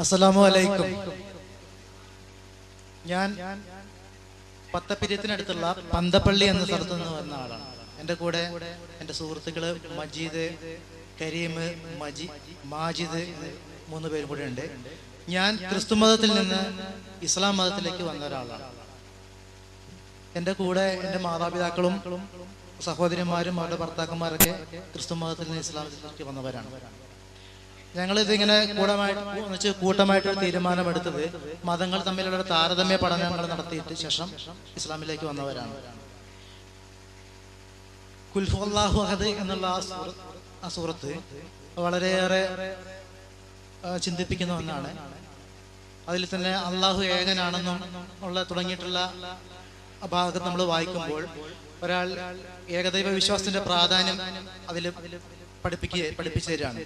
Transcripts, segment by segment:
അസ്സലാമു അലൈക്കും. ഞാൻ പത്തപ്പിര്യത്തിനടുത്തുള്ള പന്തപ്പള്ളി എന്ന സ്ഥലത്ത് നിന്ന് വന്ന ആളാണ്. എൻ്റെ കൂടെ എൻ്റെ സുഹൃത്തുക്കള് മജീദ്, കരീം, മാജിദ് 3 പേരും കൂടെ ഉണ്ട്. ഞാൻ ക്രിസ്തു മതത്തിൽ നിന്ന് ഇസ്ലാം മതത്തിലേക്ക് വന്ന ഒരാളാണ്. എൻ്റെ കൂടെ എൻ്റെ മാതാപിതാക്കളും സഹോദരിമാരും അവരുടെ ഭർത്താക്കന്മാരൊക്കെ ക്രിസ്തു മതത്തിൽ നിന്ന് ഇസ്ലാമത്തിലേക്ക് വന്നവരാണ്. ഞങ്ങളിതിങ്ങനെ കൂട്ടമായിട്ടൊരു തീരുമാനമെടുത്തത് മതങ്ങൾ തമ്മിലുള്ള താരതമ്യ പഠനങ്ങൾ നടത്തിയിട്ട് ശേഷം ഇസ്ലാമിലേക്ക് വന്നവരാണ്. ഖുൽഹു അല്ലാഹു അഹദ് എന്നുള്ള ആ സൂറത്ത് വളരെയേറെ ചിന്തിപ്പിക്കുന്ന ഒന്നാണ്. അതിൽ തന്നെ അള്ളാഹു ഏകനാണെന്നും തുടങ്ങിയിട്ടുള്ള ഭാഗത്ത് നമ്മൾ വായിക്കുമ്പോൾ ഒരാൾ ഏകദൈവ വിശ്വാസത്തിന്റെ പ്രാധാന്യം അതിൽ പഠിപ്പിച്ചു തരാണ്.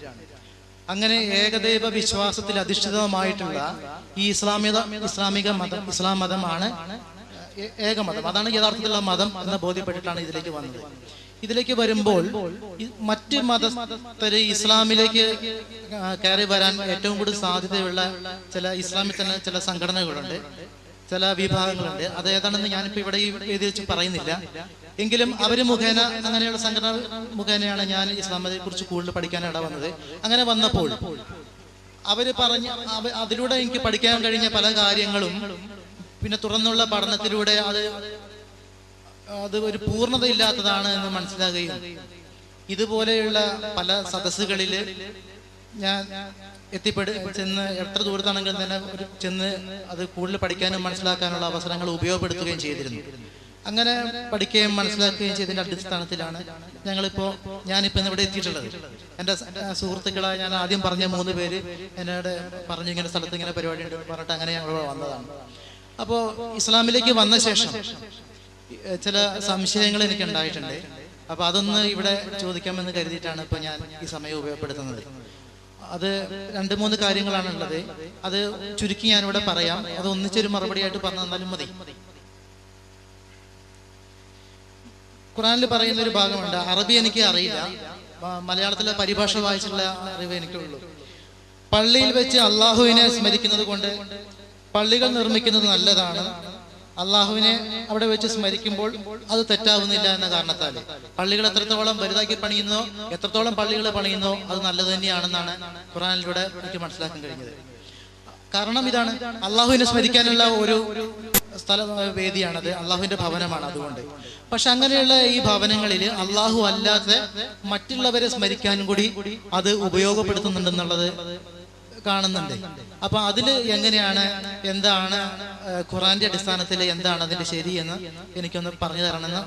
അങ്ങനെ ഏകദൈവ വിശ്വാസത്തിൽ അധിഷ്ഠിതമായിട്ടുള്ള ഈ ഇസ്ലാം മതമാണ് ഏകമതം. അതാണ് യഥാർത്ഥത്തിലുള്ള മതം എന്ന് ബോധ്യപ്പെട്ടിട്ടാണ് ഇതിലേക്ക് വന്നത്. ഇതിലേക്ക് വരുമ്പോൾ മറ്റ് മതസ്ഥര് ഇസ്ലാമിലേക്ക് കയറി വരാൻ ഏറ്റവും കൂടുതൽ സാധ്യതയുള്ള ഇസ്ലാമിൽ തന്നെ ചില സംഘടനകളുണ്ട്, ചില വിഭാഗങ്ങളുണ്ട്. അത് ഏതാണെന്ന് ഞാനിപ്പോ ഇവിടെ എഴുതി വെച്ച് പറയുന്നില്ല. എങ്കിലും അവര് മുഖേന, അങ്ങനെയുള്ള സംഘടന മുഖേനയാണ് ഞാൻ ഇസ്ലാമിനെ കുറിച്ച് കൂടുതൽ പഠിക്കാൻ ഇട വന്നത്. അങ്ങനെ വന്നപ്പോൾ അവര് അതിലൂടെ എനിക്ക് പഠിക്കാൻ കഴിഞ്ഞ പല കാര്യങ്ങളും പിന്നെ തുറന്നുള്ള പഠനത്തിലൂടെ അത് ഒരു പൂർണ്ണതയില്ലാത്തതാണ് എന്ന് മനസ്സിലാകുകയും ഇതുപോലെയുള്ള പല സദസ്സുകളില് ഞാൻ ചെന്ന് എത്ര ദൂരത്താണെങ്കിലും തന്നെ ചെന്ന് അത് കൂടുതൽ പഠിക്കാനും മനസ്സിലാക്കാനുള്ള അവസരങ്ങൾ ഉപയോഗപ്പെടുത്തുകയും ചെയ്തിരുന്നു. അങ്ങനെ പഠിക്കുകയും മനസ്സിലാക്കുകയും ചെയ്തതിന്റെ അടിസ്ഥാനത്തിലാണ് ഞാനിപ്പോ ഇവിടെ എത്തിയിട്ടുള്ളത്. എൻ്റെ സുഹൃത്തുക്കളായ ഞാൻ ആദ്യം പറഞ്ഞ 3 പേര് എന്നോട് പറഞ്ഞു ഇങ്ങനെ സ്ഥലത്ത് ഇങ്ങനെ പരിപാടി ഉണ്ട് പറഞ്ഞിട്ട് അങ്ങനെ ഞങ്ങൾ വന്നതാണ്. അപ്പോൾ ഇസ്ലാമിലേക്ക് വന്ന ശേഷം ചില സംശയങ്ങൾ എനിക്ക് ഉണ്ടായിട്ടുണ്ട്. അപ്പൊ അതൊന്ന് ഇവിടെ ചോദിക്കാമെന്ന് കരുതിയിട്ടാണ് ഇപ്പൊ ഞാൻ ഈ സമയം ഉപയോഗപ്പെടുത്തുന്നത്. അത് 2-3 കാര്യങ്ങളാണുള്ളത്. അത് ചുരുക്കി ഞാനിവിടെ പറയാം. അത് ഒന്നിച്ചൊരു മറുപടിയായിട്ട് പറഞ്ഞു തന്നാലും മതി. ഖുറാനിൽ പറയുന്ന ഒരു ഭാഗമുണ്ട്. അറബി എനിക്ക് അറിയില്ല, മലയാളത്തിലെ പരിഭാഷ വായിച്ചുള്ള അറിവ് എനിക്കുള്ളൂ. പള്ളിയിൽ വെച്ച് അള്ളാഹുവിനെ സ്മരിക്കുന്നത് കൊണ്ട് പള്ളികൾ നിർമ്മിക്കുന്നത് നല്ലതാണ്. അള്ളാഹുവിനെ അവിടെ വെച്ച് സ്മരിക്കുമ്പോൾ അത് തെറ്റാവുന്നില്ല എന്ന കാരണത്താൽ പള്ളികൾ എത്രത്തോളം വലുതാക്കി പണിയുന്നോ, എത്രത്തോളം പള്ളികൾ പണിയുന്നോ അത് നല്ലത് തന്നെയാണെന്നാണ് ഖുറാനിലൂടെ എനിക്ക് മനസ്സിലാക്കാൻ കഴിഞ്ഞത്. കാരണം ഇതാണ്, അള്ളാഹുവിനെ സ്മരിക്കാനുള്ള ഒരു വേദിയാണത്, അള്ളാഹുവിന്റെ ഭവനമാണ്. അതുകൊണ്ട് പക്ഷെ അങ്ങനെയുള്ള ഈ ഭവനങ്ങളിൽ അള്ളാഹു അല്ലാതെ മറ്റുള്ളവരെ സ്മരിക്കാനും കൂടി അത് ഉപയോഗപ്പെടുത്തുന്നുണ്ടെന്നുള്ളത് കാണുന്നുണ്ട്. അപ്പൊ അതില് എങ്ങനെയാണ്, എന്താണ് ഖുറാന്റെ അടിസ്ഥാനത്തിൽ എന്താണ് അതിന്റെ ശരി എന്ന് എനിക്കൊന്ന് പറഞ്ഞു തരണമെന്ന്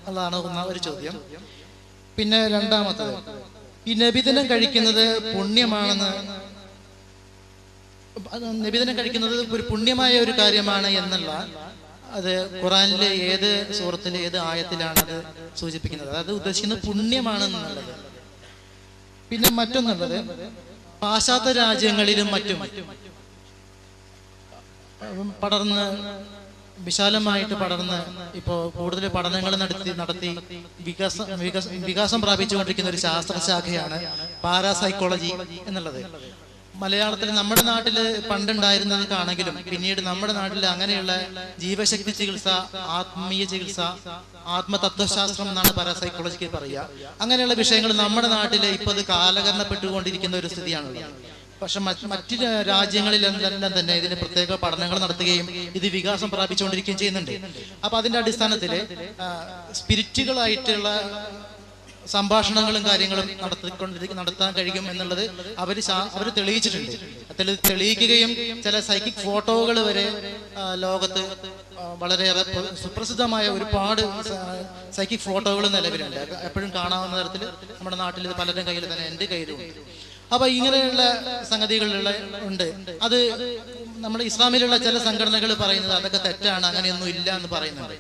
അതാണ് ഒരു ചോദ്യം. പിന്നെ രണ്ടാമത്തത്, ഈ നബിദിനം കഴിക്കുന്നത് പുണ്യമാണെന്ന്, നബിദിനം കഴിക്കുന്നത് ഒരു പുണ്യമായ ഒരു കാര്യമാണ് എന്നുള്ള അത് ഖുറാനിലെ ഏത് സൂറത്തിലെ ഏത് ആയത്തിലാണ് അത് സൂചിപ്പിക്കുന്നത്? അത് ഉദ്ദേശിക്കുന്നത് പുണ്യമാണെന്നുള്ളത്. പിന്നെ മറ്റൊന്നുള്ളത്, പാശ്ചാത്യ രാജ്യങ്ങളിലും മറ്റും വിശാലമായിട്ട് പടർന്ന് ഇപ്പോൾ കൂടുതൽ പഠനങ്ങൾ നടത്തി വികാസം പ്രാപിച്ചുകൊണ്ടിരിക്കുന്ന ഒരു ശാസ്ത്രശാഖയാണ് പാരാസൈക്കോളജി എന്നുള്ളത്. മലയാളത്തിൽ നമ്മുടെ നാട്ടിൽ പണ്ടുണ്ടായിരുന്നതാണെങ്കിലും പിന്നീട് നമ്മുടെ നാട്ടിൽ അങ്ങനെയുള്ള ജീവശക്തി ചികിത്സ, ആത്മീയ ചികിത്സ, ആത്മതത്വശാസ്ത്രം എന്നാണ് പാരാസൈക്കോളജിക്ക് പറയുക. അങ്ങനെയുള്ള വിഷയങ്ങൾ നമ്മുടെ നാട്ടിൽ ഇപ്പൊ അത് കാലഹരണപ്പെട്ടുകൊണ്ടിരിക്കുന്ന ഒരു സ്ഥിതിയാണുള്ളത്. പക്ഷെ മറ്റു രാജ്യങ്ങളിലെല്ലാം തന്നെ ഇതിന് പ്രത്യേക പഠനങ്ങൾ നടത്തുകയും ഇത് വികാസം പ്രാപിച്ചുകൊണ്ടിരിക്കുകയും ചെയ്യുന്നുണ്ട്. അപ്പൊ അതിന്റെ അടിസ്ഥാനത്തിൽ സ്പിരിറ്റുകളായിട്ടുള്ള സംഭാഷണങ്ങളും കാര്യങ്ങളും നടത്താൻ കഴിയും എന്നുള്ളത് അവർ തെളിയിച്ചിട്ടുണ്ട്. തെളിയിക്കുകയും ചില സൈക്കിക് ഫോട്ടോകൾ വരെ ലോകത്ത് വളരെയേറെ സുപ്രസിദ്ധമായ ഒരുപാട് സൈക്കിക് ഫോട്ടോകൾ നിലവിലുണ്ട്. എപ്പോഴും കാണാവുന്ന തരത്തിൽ നമ്മുടെ നാട്ടിൽ പലരുടെ കയ്യിൽ തന്നെ, എൻ്റെ കയ്യിലുണ്ട്. അപ്പൊ ഇങ്ങനെയുള്ള സംഗതികളുള്ള ഉണ്ട്. അത് നമ്മുടെ ഇസ്ലാമിലുള്ള ചില സംഘടനകൾ പറയുന്നത് അതൊക്കെ തെറ്റാണ്, അങ്ങനെയൊന്നും ഇല്ല എന്ന് പറയുന്നുണ്ട്.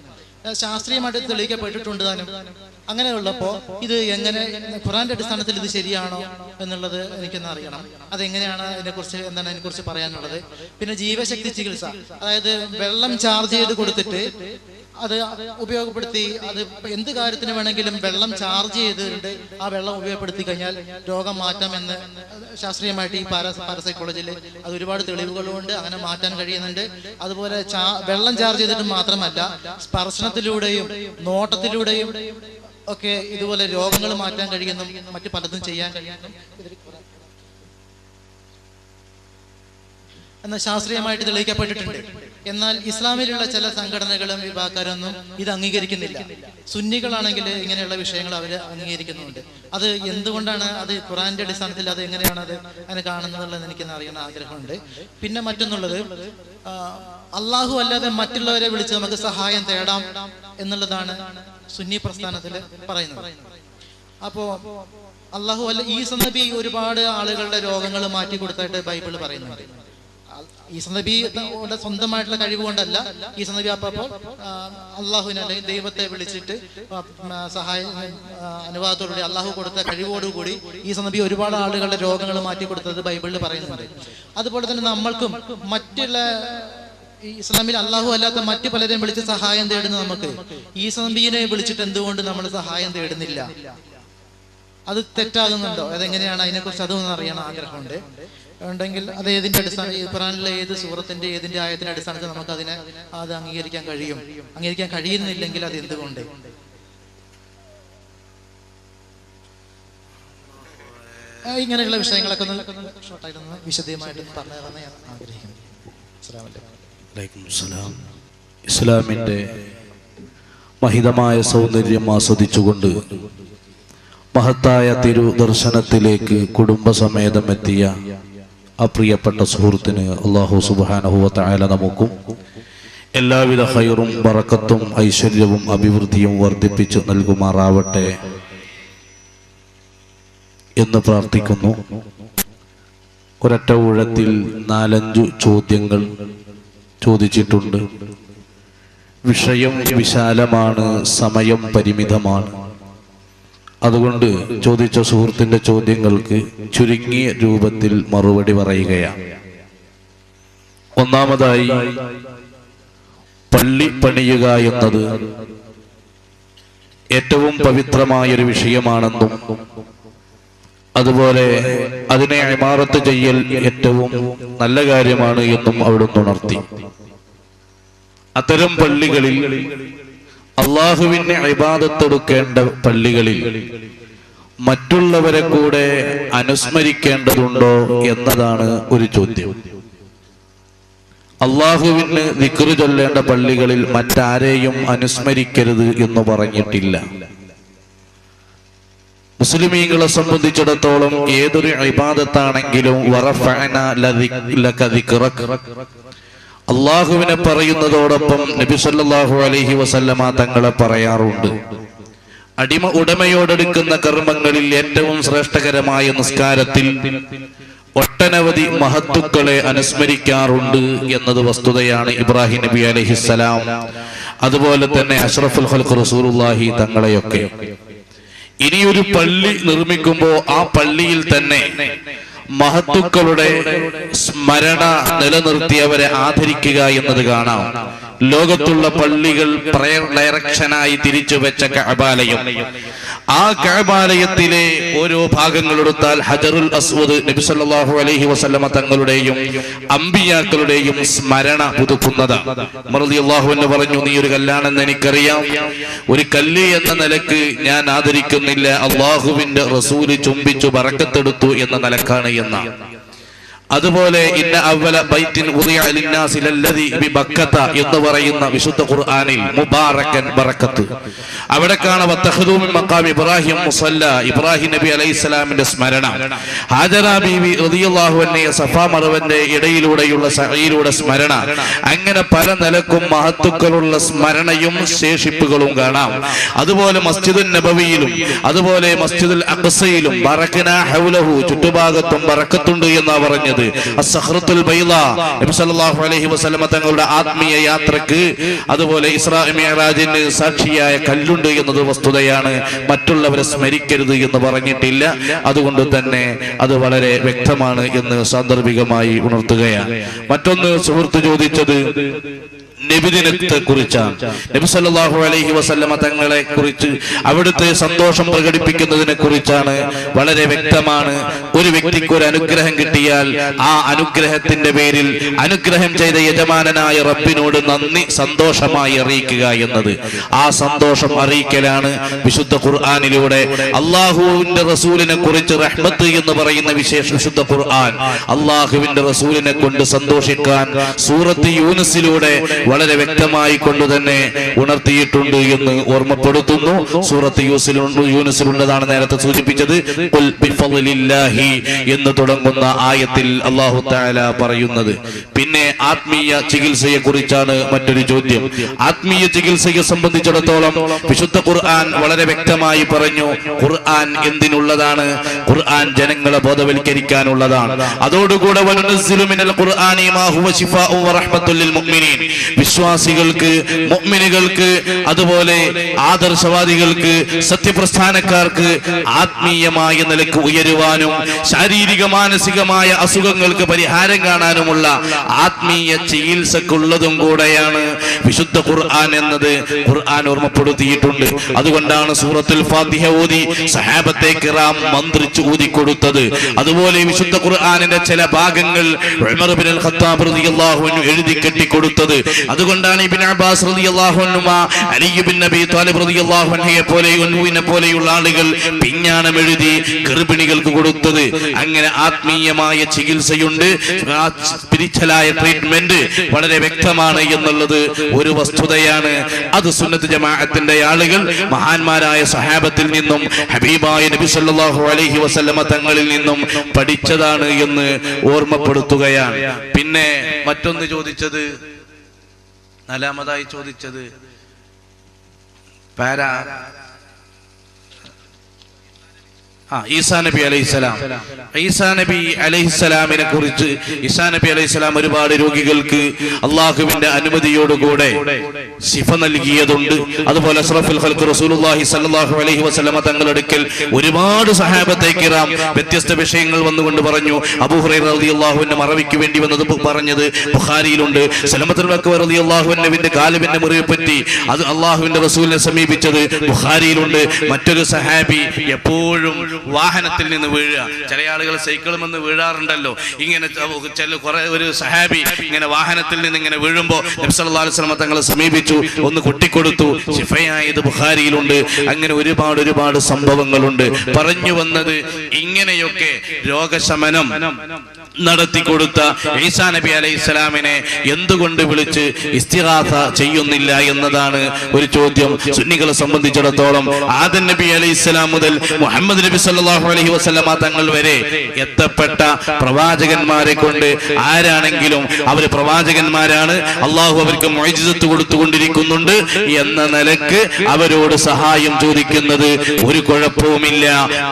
ശാസ്ത്രീയമായിട്ട് തെളിയിക്കപ്പെട്ടിട്ടുണ്ട് താനും. അങ്ങനെയുള്ളപ്പോ ഇത് എങ്ങനെ ഖുറാന്റെ അടിസ്ഥാനത്തിൽ ഇത് ശരിയാണോ എന്നുള്ളത് എനിക്കൊന്ന് അറിയണം. അതെങ്ങനെയാണ്, എന്താണ് അതിനെക്കുറിച്ച് പറയാനുള്ളത്. പിന്നെ ജീവശക്തി ചികിത്സ, അതായത് വെള്ളം ചാർജ് ചെയ്ത് കൊടുത്തിട്ട് അത് ഉപയോഗപ്പെടുത്തി അത് എന്ത് കാര്യത്തിന് വേണമെങ്കിലും വെള്ളം ചാർജ് ചെയ്തിട്ട് ആ വെള്ളം ഉപയോഗപ്പെടുത്തി കഴിഞ്ഞാൽ രോഗം മാറ്റാമെന്ന് ശാസ്ത്രീയമായിട്ട് ഈ പാരസൈക്കോളജിയിൽ അത് ഒരുപാട് തെളിവുകളുണ്ട്. അങ്ങനെ മാറ്റാൻ കഴിയുന്നുണ്ട്. അതുപോലെ വെള്ളം ചാർജ് ചെയ്തിട്ട് മാത്രമല്ല, സ്പർശനത്തിലൂടെയും നോട്ടത്തിലൂടെയും ഒക്കെ ഇതുപോലെ രോഗങ്ങൾ മാറ്റാൻ കഴിയുന്നു, മറ്റു പലതും ചെയ്യാൻ കഴിയുന്നു എന്ന് ശാസ്ത്രീയമായിട്ട് തെളിയിക്കപ്പെട്ടിട്ടുണ്ട്. എന്നാൽ ഇസ്ലാമിലുള്ള ചില സംഘടനകളും വിഭാഗക്കാരൊന്നും ഇത് അംഗീകരിക്കുന്നില്ല. സുന്നികളാണെങ്കിൽ ഇങ്ങനെയുള്ള വിഷയങ്ങൾ അവർ അംഗീകരിക്കുന്നുണ്ട്. അത് എന്തുകൊണ്ടാണ്, അത് ഖുറാന്റെ അടിസ്ഥാനത്തിൽ അത് എങ്ങനെയാണ് അത് അങ്ങനെ കാണുന്നതെന്നുള്ളത് എനിക്ക് അറിയാൻ ആഗ്രഹമുണ്ട്. പിന്നെ മറ്റൊന്നുള്ളത്, അള്ളാഹു അല്ലാതെ മറ്റുള്ളവരെ വിളിച്ച് നമുക്ക് സഹായം തേടാം എന്നുള്ളതാണ് സുന്നി പ്രസ്ഥാനത്തിൽ പറയുന്നത്. അപ്പോ അള്ളാഹു അല്ല, ഈസ നബി ഒരുപാട് ആളുകളുടെ രോഗങ്ങൾ മാറ്റി കൊടുത്തായിട്ട് ബൈബിൾ പറയുന്നുണ്ട്. ഈസ നബിയുടെ സ്വന്തമായിട്ടുള്ള കഴിവ് കൊണ്ടല്ല, ഈസ നബി അപ്പോൾ അള്ളാഹുവിനെ അല്ലെങ്കിൽ ദൈവത്തെ വിളിച്ചിട്ട് അനുവാദത്തോടുകൂടി അള്ളാഹു കൊടുത്ത കഴിവോടുകൂടി ഈസ നബി ഒരുപാട് ആളുകളുടെ രോഗങ്ങൾ മാറ്റി കൊടുത്തത് ബൈബിളിൽ പറയുന്നുണ്ട്. അതുപോലെ തന്നെ നമ്മൾക്കും മറ്റുള്ള ഇസ്ലാമിൽ അള്ളാഹു അല്ലാത്ത മറ്റു പലരെയും വിളിച്ച് സഹായം തേടുന്ന നമുക്ക് ഈസ നബിയെ വിളിച്ചിട്ട് എന്തുകൊണ്ട് നമ്മൾ സഹായം തേടുന്നില്ല? അത് തെറ്റാകുന്നുണ്ടോ? അതെങ്ങനെയാണ്? അതിനെക്കുറിച്ച് അതൊന്നും അറിയാൻ ആഗ്രഹമുണ്ട്. ഉണ്ടെങ്കിൽ അത് ഏതിന്റെ അടിസ്ഥാനം, ഖുറാനിലെ ഏത് സൂറത്തിന്റെ ഏതിന്റെ ആയത്തിന്റെ അടിസ്ഥാനത്തിൽ നമുക്ക് അത് അംഗീകരിക്കാൻ കഴിയും? അംഗീകരിക്കാൻ കഴിയുന്നില്ലെങ്കിൽ അത് എന്തുകൊണ്ട്? ഇങ്ങനെയുള്ള വിഷയങ്ങളൊക്കെ ഷോർട്ടായിട്ടൊന്ന് വിശദമായിട്ട് പറഞ്ഞു തരാൻ ഞാൻ ആഗ്രഹിക്കുന്നു. ഇസ്ലാമിന്റെ മഹിതമായ സൗന്ദര്യം ആസ്വദിച്ചുകൊണ്ട് മഹത്തായ തിരുദർശനത്തിലേക്ക് കുടുംബസമേതം എത്തിയ ആ പ്രിയപ്പെട്ട സുഹൃത്തിന് അല്ലാഹു സുബ്ഹാനഹു വ തആല നമുക്കും എല്ലാവിധ ഖൈറും ബറക്കത്തും ഐശ്വര്യവും അഭിവൃദ്ധിയും വർദ്ധിപ്പിച്ചു നൽകുമാറാവട്ടെ എന്ന് പ്രാർത്ഥിക്കുന്നു. ഒരൊറ്റ ഊഴത്തിൽ 4-5 ചോദ്യങ്ങൾ ചോദിച്ചിട്ടുണ്ട്. വിഷയം വിശാലമാണ്, സമയം പരിമിതമാണ്. അതുകൊണ്ട് ചോദിച്ച സുഹൃത്തിന്റെ ചോദ്യങ്ങൾക്ക് ചുരുങ്ങിയ രൂപത്തിൽ മറുപടി പറയുകയാണ്. ഒന്നാമതായി, പള്ളി പണിയുക എന്നത് ഏറ്റവും പവിത്രമായൊരു വിഷയമാണെന്നും അതുപോലെ അതിനെ ഇമാറത്ത് ചെയ്യൽ ഏറ്റവും നല്ല കാര്യമാണ് എന്നും അവിടുന്ന് ഉണർത്തി. അത്തരം പള്ളികളിൽ അള്ളാഹുവിനെ ഇബാദത്തെടുക്കേണ്ട പള്ളികളിൽ മറ്റുള്ളവരെ കൂടെ അനുസ്മരിക്കേണ്ടതുണ്ടോ എന്നതാണ് ഒരു ചോദ്യം. അള്ളാഹുവിന് ദിക്റ് ചൊല്ലേണ്ട പള്ളികളിൽ മറ്റാരെയും അനുസ്മരിക്കരുത് എന്ന് പറഞ്ഞിട്ടില്ല. മുസ്ലിമീങ്ങളെ സംബന്ധിച്ചിടത്തോളം ഏതൊരു ഇബാദത്താണെങ്കിലും അള്ളാഹുവിനെ പറയുന്നതോടൊപ്പം നബി സല്ലല്ലാഹു അലൈഹി വസല്ലമ തങ്ങളെ പറയാറുണ്ട്. ഉടമയോടെടുക്കുന്ന കർമ്മങ്ങളിൽ ഏറ്റവും ശ്രേഷ്ഠകരമായ നിസ്കാരത്തിൽ ഒട്ടനവധി മഹത്തുക്കളെ അനുസ്മരിക്കാറുണ്ട് എന്നത് വസ്തുതയാണ്. ഇബ്രാഹിം നബി അലൈഹിസ്സലാം, അതുപോലെ തന്നെ അഷ്റഫുൽ ഖൽഖ് റസൂലുള്ളാഹി തങ്ങളെയൊക്കെ. ഇനിയൊരു പള്ളി നിർമ്മിക്കുമ്പോൾ ആ പള്ളിയിൽ തന്നെ മഹത്തുക്കളുടെ സ്മരണ നിലനിർത്തിയവരെ ആദരിക്കുക എന്നത് കാണാം. ലോകത്തുള്ള പള്ളികൾ പ്രയർ ഡയറക്ഷനായി തിരിച്ചു വെച്ച കഅബാലയം, ആ കഅബാലയത്തിലെ ഓരോ ഭാഗങ്ങൾ എടുത്താൽ ഹജറുൽ അസ്വദ് നബി സല്ലല്ലാഹു അലൈഹി വസല്ലമ തങ്ങളുടെയും അമ്പിയാക്കളുടെയും സ്മരണ പുതുക്കുന്നതാണ്. റളിയല്ലാഹു അൻഹു പറഞ്ഞു, നീ ഒരു കല്ലാണെന്ന് എനിക്കറിയാം, ഒരു കല്ല് എന്ന നിലക്ക് ഞാൻ ആദരിക്കുന്നില്ല, അള്ളാഹുവിന്റെ റസൂല് ചുംബിച്ചു ബറക്കത്തെടുത്തു എന്ന നിലക്കാണ് എന്ന. അതുപോലെ ഇന്ന അവല ബൈത്തിൻ ഉദിഅ ലിന്നാസി ലല്ലദി ബിബക്കത എന്ന് പറയുന്ന വിശുദ്ധ ഖുർആനിൽ മുബാറക്കൻ ബറക്കത്ത്, അവിടെ കാണാം വത്തഖദൂ മിൻ മഖാമി ഇബ്രാഹിം മുസല്ല, ഇബ്രാഹിം നബി അലൈഹിസ്സലാമിന്റെ സ്മരണ. ഹാജറ ബീവി റളിയല്ലാഹു അൻഹ സഫാ മർവന്റെ ഇടയിലൂടെയുള്ള സഈയിലൂടെ സ്മരണ. അങ്ങനെ പല നിലക്കും മഹത്തുക്കളുള്ള സ്മരണയും ശേഷിപ്പുകളും കാണാം. അതുപോലെ മസ്ജിദുൻ നബവിയിലും അതുപോലെ മസ്ജിദുൽ അഖ്സയിലും ബറകനാ ഹൗലഹു, ചുറ്റുഭാഗത്തും ബറക്കത്തുണ്ട് എന്നാ പറഞ്ഞത്. അസ്സഖ്റത്തുൽ ബൈള, നബി സല്ലല്ലാഹു അലൈഹി വസല്ലമ തങ്ങളുടെ ആത്മീയ യാത്രക്ക് അതുപോലെ ഇസ്രാ മിഅ്റാജിന് സാക്ഷിയായ കല്ലുണ്ട് എന്നത് വസ്തുതയാണ്. മറ്റുള്ളവരെ സ്മരിക്കരുത് എന്ന് പറഞ്ഞിട്ടില്ല. അതുകൊണ്ട് തന്നെ അത് വളരെ വ്യക്തമാണ് എന്ന് സാന്ദർഭികമായി ഉണർത്തുകയാണ്. മറ്റൊന്ന് സുഹൃത്ത് ചോദിച്ചത്, നബിദിനത്തെ കുറിച്ചാണ്. നബി സല്ലല്ലാഹു അലൈഹി വസല്ലമ തങ്ങളെ കുറിച്ച് അവിടുത്തെ സന്തോഷം പ്രകടിപ്പിക്കുന്നതിനെ കുറിച്ചാണ്. വളരെ വ്യക്തമാണ്, ഒരു വ്യക്തിക്ക് ഒരു അനുഗ്രഹം കിട്ടിയാൽ ആ അനുഗ്രഹത്തിന്റെ പേരിൽ അനുഗ്രഹം ചെയ്ത യജമാനനായ റബ്ബിനോട് നന്ദി സന്തോഷമായി അറിയിക്കുക എന്നത്. ആ സന്തോഷം അറിയിക്കലാണ് വിശുദ്ധ ഖുർആനിലൂടെ അള്ളാഹുവിന്റെ റസൂലിനെ കുറിച്ച് റഹ്മത്ത് എന്ന് പറയുന്ന വിശുദ്ധ ഖുർആൻ അള്ളാഹുവിന്റെ റസൂലിനെ കൊണ്ട് സന്തോഷിക്കാൻ സൂറത്ത് യൂനുസിലൂടെ വളരെ വ്യക്തമായി കൊണ്ടുതന്നെ ഉണർത്തിയിട്ടുണ്ട് എന്ന് ഓർമ്മപ്പെടുത്തുന്നു. സൂറത്ത് യൂനുസിലുള്ളതാണ് നേരത്തെ സൂചിപ്പിച്ചത്. ഖുൽ ബിഫളില്ലാഹി എന്ന് തുടങ്ങുന്ന ആയത്തിൽ അല്ലാഹു തആല പറയുന്നത്. പിന്നെ ആത്മീയ ചികിത്സയെ കുറിച്ചാണ് മറ്റൊരു ചോദ്യം. ആത്മീയ ചികിത്സയെ സംബന്ധിച്ചിടത്തോളം വിശുദ്ധ ഖുർആൻ വളരെ വ്യക്തമായി പറഞ്ഞു. ഖുർആൻ എന്തിനുള്ളതാണ്? ഖുർആൻ ജനങ്ങളെ ബോധവൽക്കരിക്കാനുള്ളതാണ്. അതോടുകൂടെ വനുനസ്സിലു മിനൽ ഖുർആനി മാ ഹുവ ശിഫാഉ വറഹ്മത്തുൽ ലിൽ മുഅ്മിനീൻ, വിശ്വാസികൾക്ക്, മുഅ്മിനുകൾക്ക്, അതുപോലെ ആദർശവാദികൾക്ക്, സത്യപ്രസ്ഥാനക്കാർക്ക് ആത്മീയമായ നിലക്ക് ഉയരുവാനും ശാരീരിക മാനസികമായ അസുഖങ്ങൾക്ക് പരിഹാരം കാണാനുമുള്ള ആത്മീയ ചികിത്സക്കുള്ളതും കൂടെയാണ് വിശുദ്ധ ഖുർആൻ എന്നത് ഖുർആൻ ഓർമ്മപ്പെടുത്തിയിട്ടുണ്ട്. അതുകൊണ്ടാണ് സൂറത്തുൽ ഫാത്തിഹ ഓതി സഹാബത്തെ കിറാം മന്ത്രിച്ച് ഊതിക്കൊടുത്തത്. അതുപോലെ വിശുദ്ധ ഖുർആനിന്റെ ചില ഭാഗങ്ങൾ ഉമർ ഇബ്നുൽ ഖത്താബ് റളിയല്ലാഹു അൻഹു എഴുതി കെട്ടിക്കൊടുത്തത്. അതുകൊണ്ടാണ് ഇബ്നു അബ്ബാസ് റളിയല്ലാഹു അൻഹു അലി ഇബ്നു അബീ ത്വാലിബ് റളിയല്ലാഹു അൻഹുയെ പോലെയുള്ള ആളുകൾ പിഞ്ഞാണം എഴുതി ഗർഭിണികൾക്ക് കൊടുത്തത്. അങ്ങനെ ആത്മീയമായ ചികിത്സയുണ്ട്, സ്പിരിച്വലായ ട്രീറ്റ്മെന്റ് വളരെ വ്യക്തമാണ് എന്നുള്ളത് ഒരു വസ്തുതയാണ്. അത് സുന്നത്ത് ജമാഅത്തിന്റെ ആളുകൾ മഹാന്മാരായ സഹാബത്തിൽ നിന്നും ഹബീബായ നബി സല്ലല്ലാഹു അലൈഹി വസല്ലമ തങ്ങളിൽ നിന്നും പഠിച്ചതാണ് എന്ന് ഓർമ്മപ്പെടുത്തുകയാണ്. പിന്നെ മറ്റൊന്ന് ചോദിച്ചത്, നാലാമതായി ചോദിച്ചത് ഈസാ നബി അലൈഹിസ്സലാം. ഈസാ നബി അലൈഹിസ്സലാമിനെ കുറിച്ച് ഈസാ നബി അലൈഹിസ്സലാം ഒരുപാട് രോഗികൾക്ക് അള്ളാഹുവിന്റെ അനുമതിയോടുകൂടെ ശിഫ നൽകിയതുണ്ട്. അതുപോലെ അഷ്റഫുൽ ഖൽഖ് റസൂലുള്ളാഹി സ്വല്ലല്ലാഹു അലൈഹി വസല്ലമ തങ്ങളുടെ അടുക്കൽ ഒരുപാട് സഹാബത്തെ കിറാം വ്യത്യസ്ത വിഷയങ്ങൾ വന്നുകൊണ്ട് പറഞ്ഞു. അബൂ ഹുറൈറ റളിയല്ലാഹു അൻഹു മറവിക്ക് വേണ്ടി വന്നത് പറഞ്ഞത് ബുഖാരിയിലുണ്ട്. സലമത്തുൽ അക്ബർ റളിയല്ലാഹു അൻഹുവിന്റെ കാലിന്റെ മുറിയെ പറ്റി അത് അള്ളാഹുവിന്റെ റസൂലിനെ സമീപിച്ചത് ബുഖാരിയിലുണ്ട്. മറ്റൊരു സഹാബി എപ്പോഴും വാഹനത്തിൽ നിന്ന് വീഴുക, ചില ആളുകൾ സൈക്കിളിൽ നിന്ന് വീഴാറുണ്ടല്ലോ, ഇങ്ങനെ ഒരു സഹാബി ഇങ്ങനെ വാഹനത്തിൽ നിന്ന് ഇങ്ങനെ വീഴുമ്പോ നബി സല്ലല്ലാഹു അലൈഹി വസല്ലം തങ്ങളെ സമീപിച്ചു, ഒന്ന് കൊട്ടിക്കൊടുത്തു. ശിഫയായത് ബുഖാരിയിലുണ്ട്. അങ്ങനെ ഒരുപാട് സംഭവങ്ങളുണ്ട്. പറഞ്ഞു വന്നത് ഇങ്ങനെയൊക്കെ രോഗശമനം നടത്തിക്കൊടുത്ത ഈസാ നബി അലൈഹിസ്സലാമിനെ എന്തുകൊണ്ട് വിളിച്ച് ഇസ്തിഗാസ ചെയ്യുന്നില്ല എന്നതാണ് ഒരു ചോദ്യം. സുന്നികളെ സംബന്ധിച്ചിടത്തോളം ആദം നബി അലൈഹിസ്സലാം മുതൽ മുഹമ്മദ് നബി സല്ലല്ലാഹു അലൈഹി വസല്ലമ തങ്ങൾ വരെ എത്തപ്പെട്ട പ്രവാചകന്മാരെ കൊണ്ട് ആരാണെങ്കിലും അവർ പ്രവാചകന്മാരാണ്, അള്ളാഹു അവർക്ക് മുഅ്ജിസത്ത് കൊടുത്തുകൊണ്ടിരിക്കുന്നുണ്ട് എന്ന നിലക്ക് അവരോട് സഹായം ചോദിക്കുന്നത് ഒരു കുഴപ്പവുമില്ല,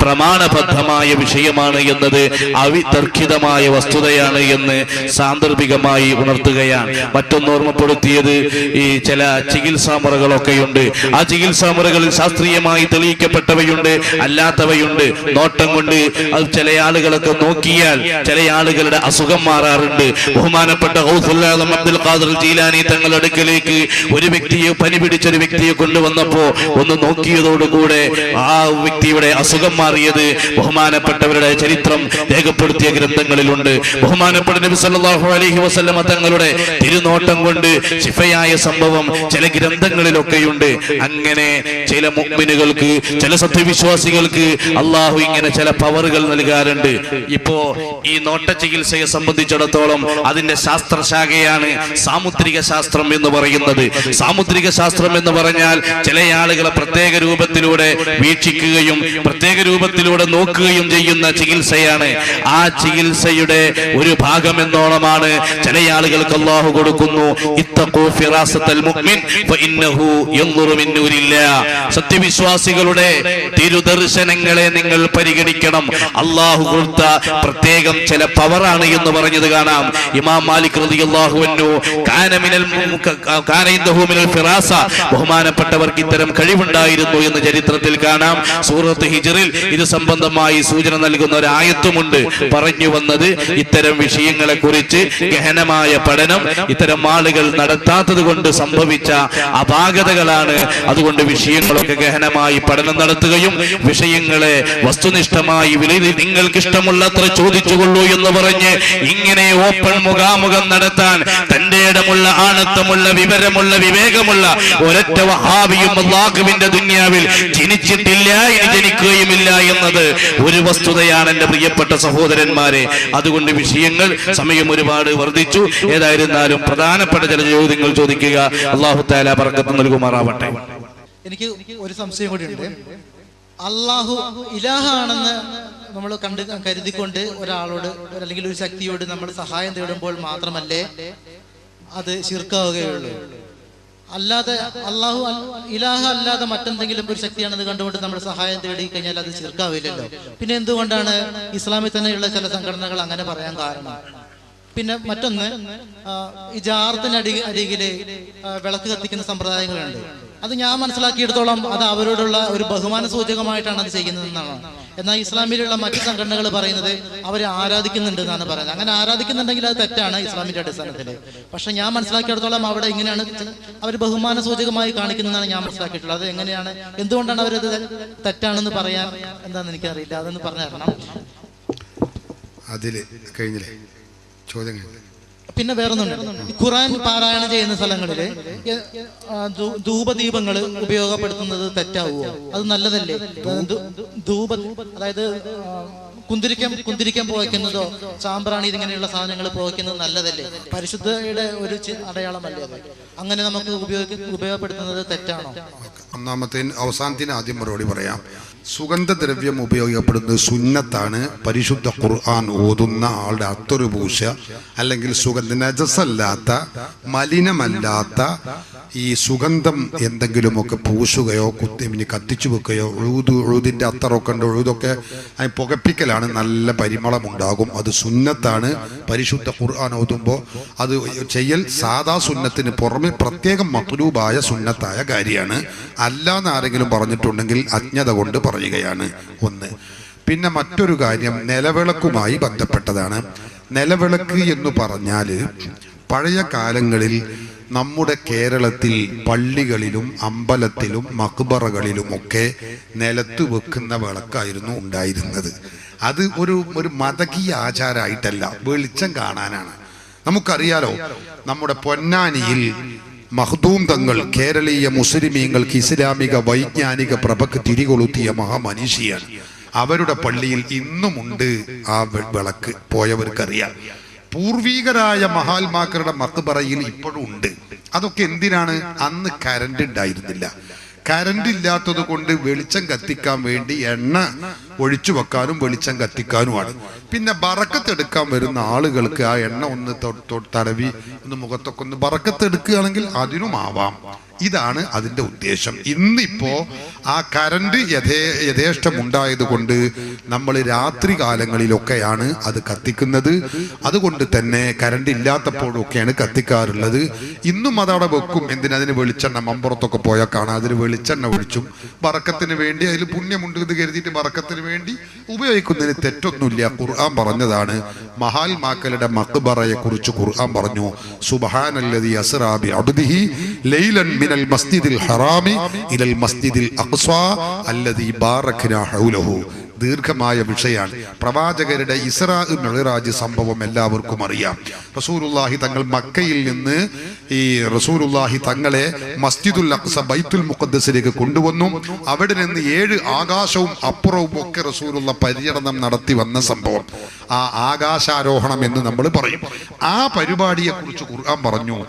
പ്രമാണബദ്ധമായ വിഷയമാണ് എന്നത് അവിതർക്കിതമായ വസ്തുതയാണ് എന്ന് സാന്ദർഭികമായി ഉണർത്തുകയാണ്. മറ്റൊന്ന് ഓർമ്മപ്പെടുത്തിയത്, ഈ ചില ചികിത്സാ മുറകളൊക്കെയുണ്ട്. ആ ചികിത്സാ മുറകളിൽ ശാസ്ത്രീയമായി തെളിയിക്കപ്പെട്ടവയുണ്ട്, അല്ലാത്തവയുണ്ട്. നോട്ടം കൊണ്ട് അത് ചില ആളുകളൊക്കെ നോക്കിയാൽ ചില ആളുകളുടെ അസുഖം മാറാറുണ്ട്. ബഹുമാനപ്പെട്ട ഗൗസുൽ ആദം അബ്ദുൽ ഖാദിർ ജീലാനി തങ്ങളുടെ അടുക്കലേക്ക് ഒരു വ്യക്തിയെ, പനി പിടിച്ച ഒരു വ്യക്തിയെ കൊണ്ടുവന്നപ്പോ ഒന്ന് നോക്കിയതോടുകൂടെ ആ വ്യക്തിയുടെ അസുഖം മാറിയത് ബഹുമാനപ്പെട്ടവരുടെ ചരിത്രം രേഖപ്പെടുത്തിയ ഗ്രന്ഥങ്ങളിലുണ്ട്. ബഹുമാനപ്പെട്ട നബി സല്ലല്ലാഹു അലൈഹി വസല്ലമ തങ്ങളുടെ തിരുനോട്ടം കൊണ്ട് ശിഫയായ സംഭവം ചില ഗ്രന്ഥങ്ങളിലൊക്കെയുണ്ട്. അങ്ങനെ ചില മുഅ്മിനുകൾക്ക്, ചില സത്യവിശ്വാസികൾക്ക് അള്ളാഹു ഇങ്ങനെ ചില പവറുകൾ നൽകാറുണ്ട്. ഇപ്പോ ഈ നോട്ട ചികിത്സയെ സംബന്ധിച്ചിടത്തോളം അതിന്റെ ശാസ്ത്രശാഖയാണ് സാമുദ്രിക ശാസ്ത്രം എന്ന് പറയുന്നത്. സാമുദ്രിക ശാസ്ത്രം എന്ന് പറഞ്ഞാൽ ചില ആളുകളെ പ്രത്യേക രൂപത്തിലൂടെ വീക്ഷിക്കുകയും പ്രത്യേക രൂപത്തിലൂടെ നോക്കുകയും ചെയ്യുന്ന ചികിത്സയാണ്. ആ ചികിത്സയുടെ ഒരു ഭാഗം എന്നോണമാണ് ചില ആളുകൾക്ക് അല്ലാഹു കൊടുക്കുന്നു, ഇത്തഖൂ ഫിറാസത്തൽ മുഅ്മിൻ ഫഇന്നഹു യൻദുറു മിൻ നൂരില്ലാഹ്. സത്യവിശ്വാസികളുടെ തിരുദർശനങ്ങളെ നിങ്ങൾ പരിഗണിക്കണം. അള്ളാഹു കൊടുത്ത പ്രത്യേകം ചില പവറാണ് എന്ന് പറഞ്ഞത് കാണാം. ഇമാം മാലിക് റളിയല്ലാഹു അൻഹു കാന ഇൻദഹു മിനൽ ഫിറാസ, ബഹുമാനപ്പെട്ടവർക്ക് ഇത്തരം കഴിവുണ്ടായിരുന്നു എന്ന് ചരിത്രത്തിൽ കാണാം. സൂറത്ത് ഹിജ്റിൽ ഇത് സംബന്ധമായി സൂചന നൽകുന്ന ഒരു ആയത്തുമുണ്ട്. പറഞ്ഞു വന്നത് ഇത്തരം വിഷയങ്ങളെ കുറിച്ച് ഗഹനമായ പഠനം ഇത്തരം ആളുകൾ നടത്താത്തത് കൊണ്ട് സംഭവിച്ച അപാകതകളാണ്. അതുകൊണ്ട് വിഷയങ്ങളൊക്കെ ഗഹനമായി പഠനം നടത്തുകയും വിഷയങ്ങളെ വസ്തുനിഷ്ഠമായി വിലയിരുത്തി നിങ്ങൾക്ക് ഇഷ്ടമുള്ളത്ര ചോദിച്ചുകൊള്ളൂ എന്ന് പറഞ്ഞ് ഇങ്ങനെ ഓപ്പൺ മുഖാമുഖം നടത്താൻ തന്റെ ഇടമുള്ള ആണത്തമുള്ള വിവരമുള്ള വിവേകമുള്ള ഒരൊറ്റ വഹാബിയും അല്ലാഹുവിന്റെ ദുനിയാവിൽ ജനിച്ചിട്ടില്ല, ഇനി ജനിക്കുകയുമില്ല എന്നത് ഒരു വസ്തുതയാണ് എന്റെ പ്രിയപ്പെട്ട സഹോദരന്മാരെ. അതുകൊണ്ട് വിഷയങ്ങൾ സമയം ഒരുപാട് വർദ്ധിച്ചു. ഏതായിരുന്നാലും പ്രധാനപ്പെട്ട ചില ചോദ്യങ്ങൾ ചോദിക്കുക. അല്ലാഹു തആല ബർക്കത്ത് നൽകുമാറാവട്ടെ. എനിക്ക് ഒരു സംശയം കൂടി ഉണ്ട്. അള്ളാഹു ഇലാഹാണെന്ന് നമ്മൾ കരുതിക്കൊണ്ട് ഒരാളോട് അല്ലെങ്കിൽ ഒരു ശക്തിയോട് നമ്മൾ സഹായം തേടുമ്പോൾ മാത്രമല്ലേ അത് ശിർക്കാവുകയുള്ളൂ? അല്ലാതെ അള്ളാഹു ഇലാഹ അല്ലാതെ മറ്റെന്തെങ്കിലും ഒരു ശക്തിയാണെന്ന് കണ്ടുകൊണ്ട് നമ്മൾ സഹായം തേടി കഴിഞ്ഞാൽ അത് ശിർക്കാവില്ലല്ലോ. പിന്നെ എന്തുകൊണ്ടാണ് ഇസ്ലാമിൽ തന്നെയുള്ള ചില സംഘടനകൾ അങ്ങനെ പറയാൻ കാരണം? പിന്നെ മറ്റൊന്ന്, ഈ ജാറത്തിനരികില് വിളക്ക് കത്തിക്കുന്ന സമ്പ്രദായങ്ങളുണ്ട്. അത് ഞാൻ മനസ്സിലാക്കിയെടുത്തോളം അത് അവരോടുള്ള ഒരു ബഹുമാന സൂചകമായിട്ടാണ് അത് ചെയ്യുന്നതെന്നാണ്. എന്നാൽ ഇസ്ലാമിലുള്ള മറ്റു സംഘടനകൾ പറയുന്നത് അവർ ആരാധിക്കുന്നുണ്ട് എന്നാണ് പറയുന്നത്. അങ്ങനെ ആരാധിക്കുന്നുണ്ടെങ്കിൽ അത് തെറ്റാണ് ഇസ്ലാമിന്റെ അടിസ്ഥാനത്തിൽ. പക്ഷെ ഞാൻ മനസ്സിലാക്കിയെടുത്തോളം അവിടെ ഇങ്ങനെയാണ് അവർ ബഹുമാന സൂചകമായി കാണിക്കുന്നതാണ് ഞാൻ മനസ്സിലാക്കിയിട്ടുള്ളത്. അത് എങ്ങനെയാണ്, എന്തുകൊണ്ടാണ് അവരത് തെറ്റാണെന്ന് പറയാൻ എന്താണെന്ന് എനിക്കറിയില്ല. അതൊന്ന് പറഞ്ഞു തരണം. അതില് കഴിഞ്ഞില്ലേ ചോദ്യങ്ങൾ? പിന്നെ വേറൊന്നുണ്ട്, ഖുർആൻ പാരായണം ചെയ്യുന്ന സ്ഥലങ്ങളില് ധൂപദീപങ്ങൾ ഉപയോഗപ്പെടുത്തുന്നത് തെറ്റാവുമോ? അത് നല്ലതല്ലേ? അതായത് കുന്തിരിക്കം പുകയ്ക്കുന്നതോ സാമ്പ്രാണി ഇങ്ങനെയുള്ള സാധനങ്ങൾ പുകയ്ക്കുന്നത് നല്ലതല്ലേ? പരിശുദ്ധയുടെ ഒരു അടയാളമല്ലേ അത്? അങ്ങനെ നമുക്ക് ഉപയോഗപ്പെടുത്തുന്നത് തെറ്റാണോ? അവസാനത്തിന് ആദ്യം മറുപടി പറയാം. സുഗന്ധദ്രവ്യം ഉപയോഗപ്പെടുന്നത് സുന്നത്താണ്. പരിശുദ്ധ ഖുർആൻ ഓതുന്ന ആളുടെ അത്തൊരു പൂശ അല്ലെങ്കിൽ നജസല്ലാത്ത മലിനമല്ലാത്ത ഈ സുഗന്ധം എന്തെങ്കിലുമൊക്കെ പൂശുകയോ കത്തിച്ചു വെക്കുകയോ ഉഴുതിൻ്റെ അത്തറൊക്കെ ഉണ്ട്, ഉഴുതൊക്കെ അതിന് പുകപ്പിക്കലാണ്. നല്ല പരിമളമുണ്ടാകും. അത് സുന്നത്താണ്. പരിശുദ്ധ ഖുർആൻ ഓതുമ്പോൾ അത് ചെയ്യൽ സാദാ സുന്നത്തിന് പുറമെ പ്രത്യേകം മത്ലൂബായ സുന്നത്തായ കാര്യമാണ്. അല്ലാന്ന് ആരെങ്കിലും പറഞ്ഞിട്ടുണ്ടെങ്കിൽ അജ്ഞത കൊണ്ട് പറയുകയാണ്. ഒന്ന്. പിന്നെ മറ്റൊരു കാര്യം നിലവിളക്കുമായി ബന്ധപ്പെട്ടതാണ്. നിലവിളക്ക് എന്ന് പറഞ്ഞാൽ പഴയ കാലങ്ങളിൽ നമ്മുടെ കേരളത്തിൽ പള്ളികളിലും അമ്പലത്തിലും മക്ബറകളിലുമൊക്കെ നിലത്ത് വെക്കുന്ന വിളക്കായിരുന്നു ഉണ്ടായിരുന്നത്. അത് ഒരു മതകീയ ആചാരമായിട്ടല്ല, വെളിച്ചം കാണാനാണ്. നമുക്കറിയാലോ, നമ്മുടെ പൊന്നാനിയിൽ മഖ്ദൂം തങ്ങൾ കേരളീയ മുസ്ലിമീങ്ങൾക്ക് ഇസ്ലാമിക വൈജ്ഞാനിക പ്രഭക്ക് തിരികൊളുത്തിയ മഹാമനീഷിയാണ്. അവരുടെ പള്ളിയിൽ ഇന്നുമുണ്ട് ആ വിളക്ക്. പോയവർക്കറിയാം. പൂർവീകരായ മഹാത്മാക്കളുടെ മക്ബറയിൽ ഇപ്പോഴും ഉണ്ട്. അതൊക്കെ എന്തിനാണ്? അന്ന് കരണ്ട് ഉണ്ടായിരുന്നില്ല. കരണ്ട് ഇല്ലാത്തത് കൊണ്ട് വെളിച്ചം കത്തിക്കാൻ വേണ്ടി എണ്ണ ഒഴിച്ചു വെക്കാനും വെളിച്ചം കത്തിക്കാനുമാണ്. പിന്നെ ബറക്കത്തെടുക്കാൻ വരുന്ന ആളുകൾക്ക് ആ എണ്ണ ഒന്ന് തടവി ഒന്ന് മുഖത്തൊക്കെ ഒന്ന് ബറക്കത്തെടുക്കുകയാണെങ്കിൽ അതിനുമാവാം. ഇതാണ് അതിൻ്റെ ഉദ്ദേശം. ഇന്നിപ്പോ ആ കരണ്ട് യഥേഷ്ടം ഉണ്ടായത് കൊണ്ട് നമ്മൾ രാത്രി കാലങ്ങളിലൊക്കെയാണ് അത് കത്തിക്കുന്നത്. അതുകൊണ്ട് തന്നെ കരണ്ട് ഇല്ലാത്തപ്പോഴൊക്കെയാണ് കത്തിക്കാറുള്ളത്. ഇന്നും അതവിടെ വെക്കും. എന്തിനതിന് വെളിച്ചെണ്ണ മമ്പുറത്തൊക്കെ പോയാൽ കാണാം. അതിന് വെളിച്ചെണ്ണ ഒഴിച്ചും ബറക്കത്തിന് വേണ്ടി, അതിൽ പുണ്യമുണ്ട് എന്ന് കരുതിയിട്ട് ബറക്കത്തിന് വേണ്ടി ഉപയോഗിക്കുന്നതിന് തെറ്റൊന്നുമില്ല. ഖുർആൻ പറഞ്ഞതാണ്. മഹാത്മാക്കളുടെ മഖ്ബറയെ കുറിച്ച് ഖുർആൻ പറഞ്ഞു, സുബ്ഹാനല്ലദീ അസ്റാ ബി അബ്ദിഹി ലൈലൻ മിനൽ മസ്ജിദിൽ ഹറാമി ഇലൽ മസ്ജിദിൽ അഖ്സാ അല്ലദീ ബാറക്നാ ഹൗലഹു. ദീർഘമായ വിഷയമാണ്. പ്രവാചകരുടെ ഇസ്രാ മിഅ്റാജ് സംഭവം എല്ലാവർക്കും അറിയാം. റസൂലുള്ളാഹി തങ്ങൾ മക്കയിൽ നിന്ന് റസൂലുള്ളാഹി തങ്ങളെ മസ്ജിദുൽ അഖ്സ ബൈത്തുൽ മുഖദ്ദസിലേക്ക് കൊണ്ടുവന്നു. അവിടെ നിന്ന് 7 ആകാശവും അപ്പുറവും ഒക്കെ റസൂലുള്ള പര്യടനം നടത്തി വന്ന സംഭവം, ആ ആകാശാരോഹണം എന്ന് നമ്മൾ പറയും. ആ പരിപാടിയെ കുറിച്ച് ഖുർആൻ പറഞ്ഞു,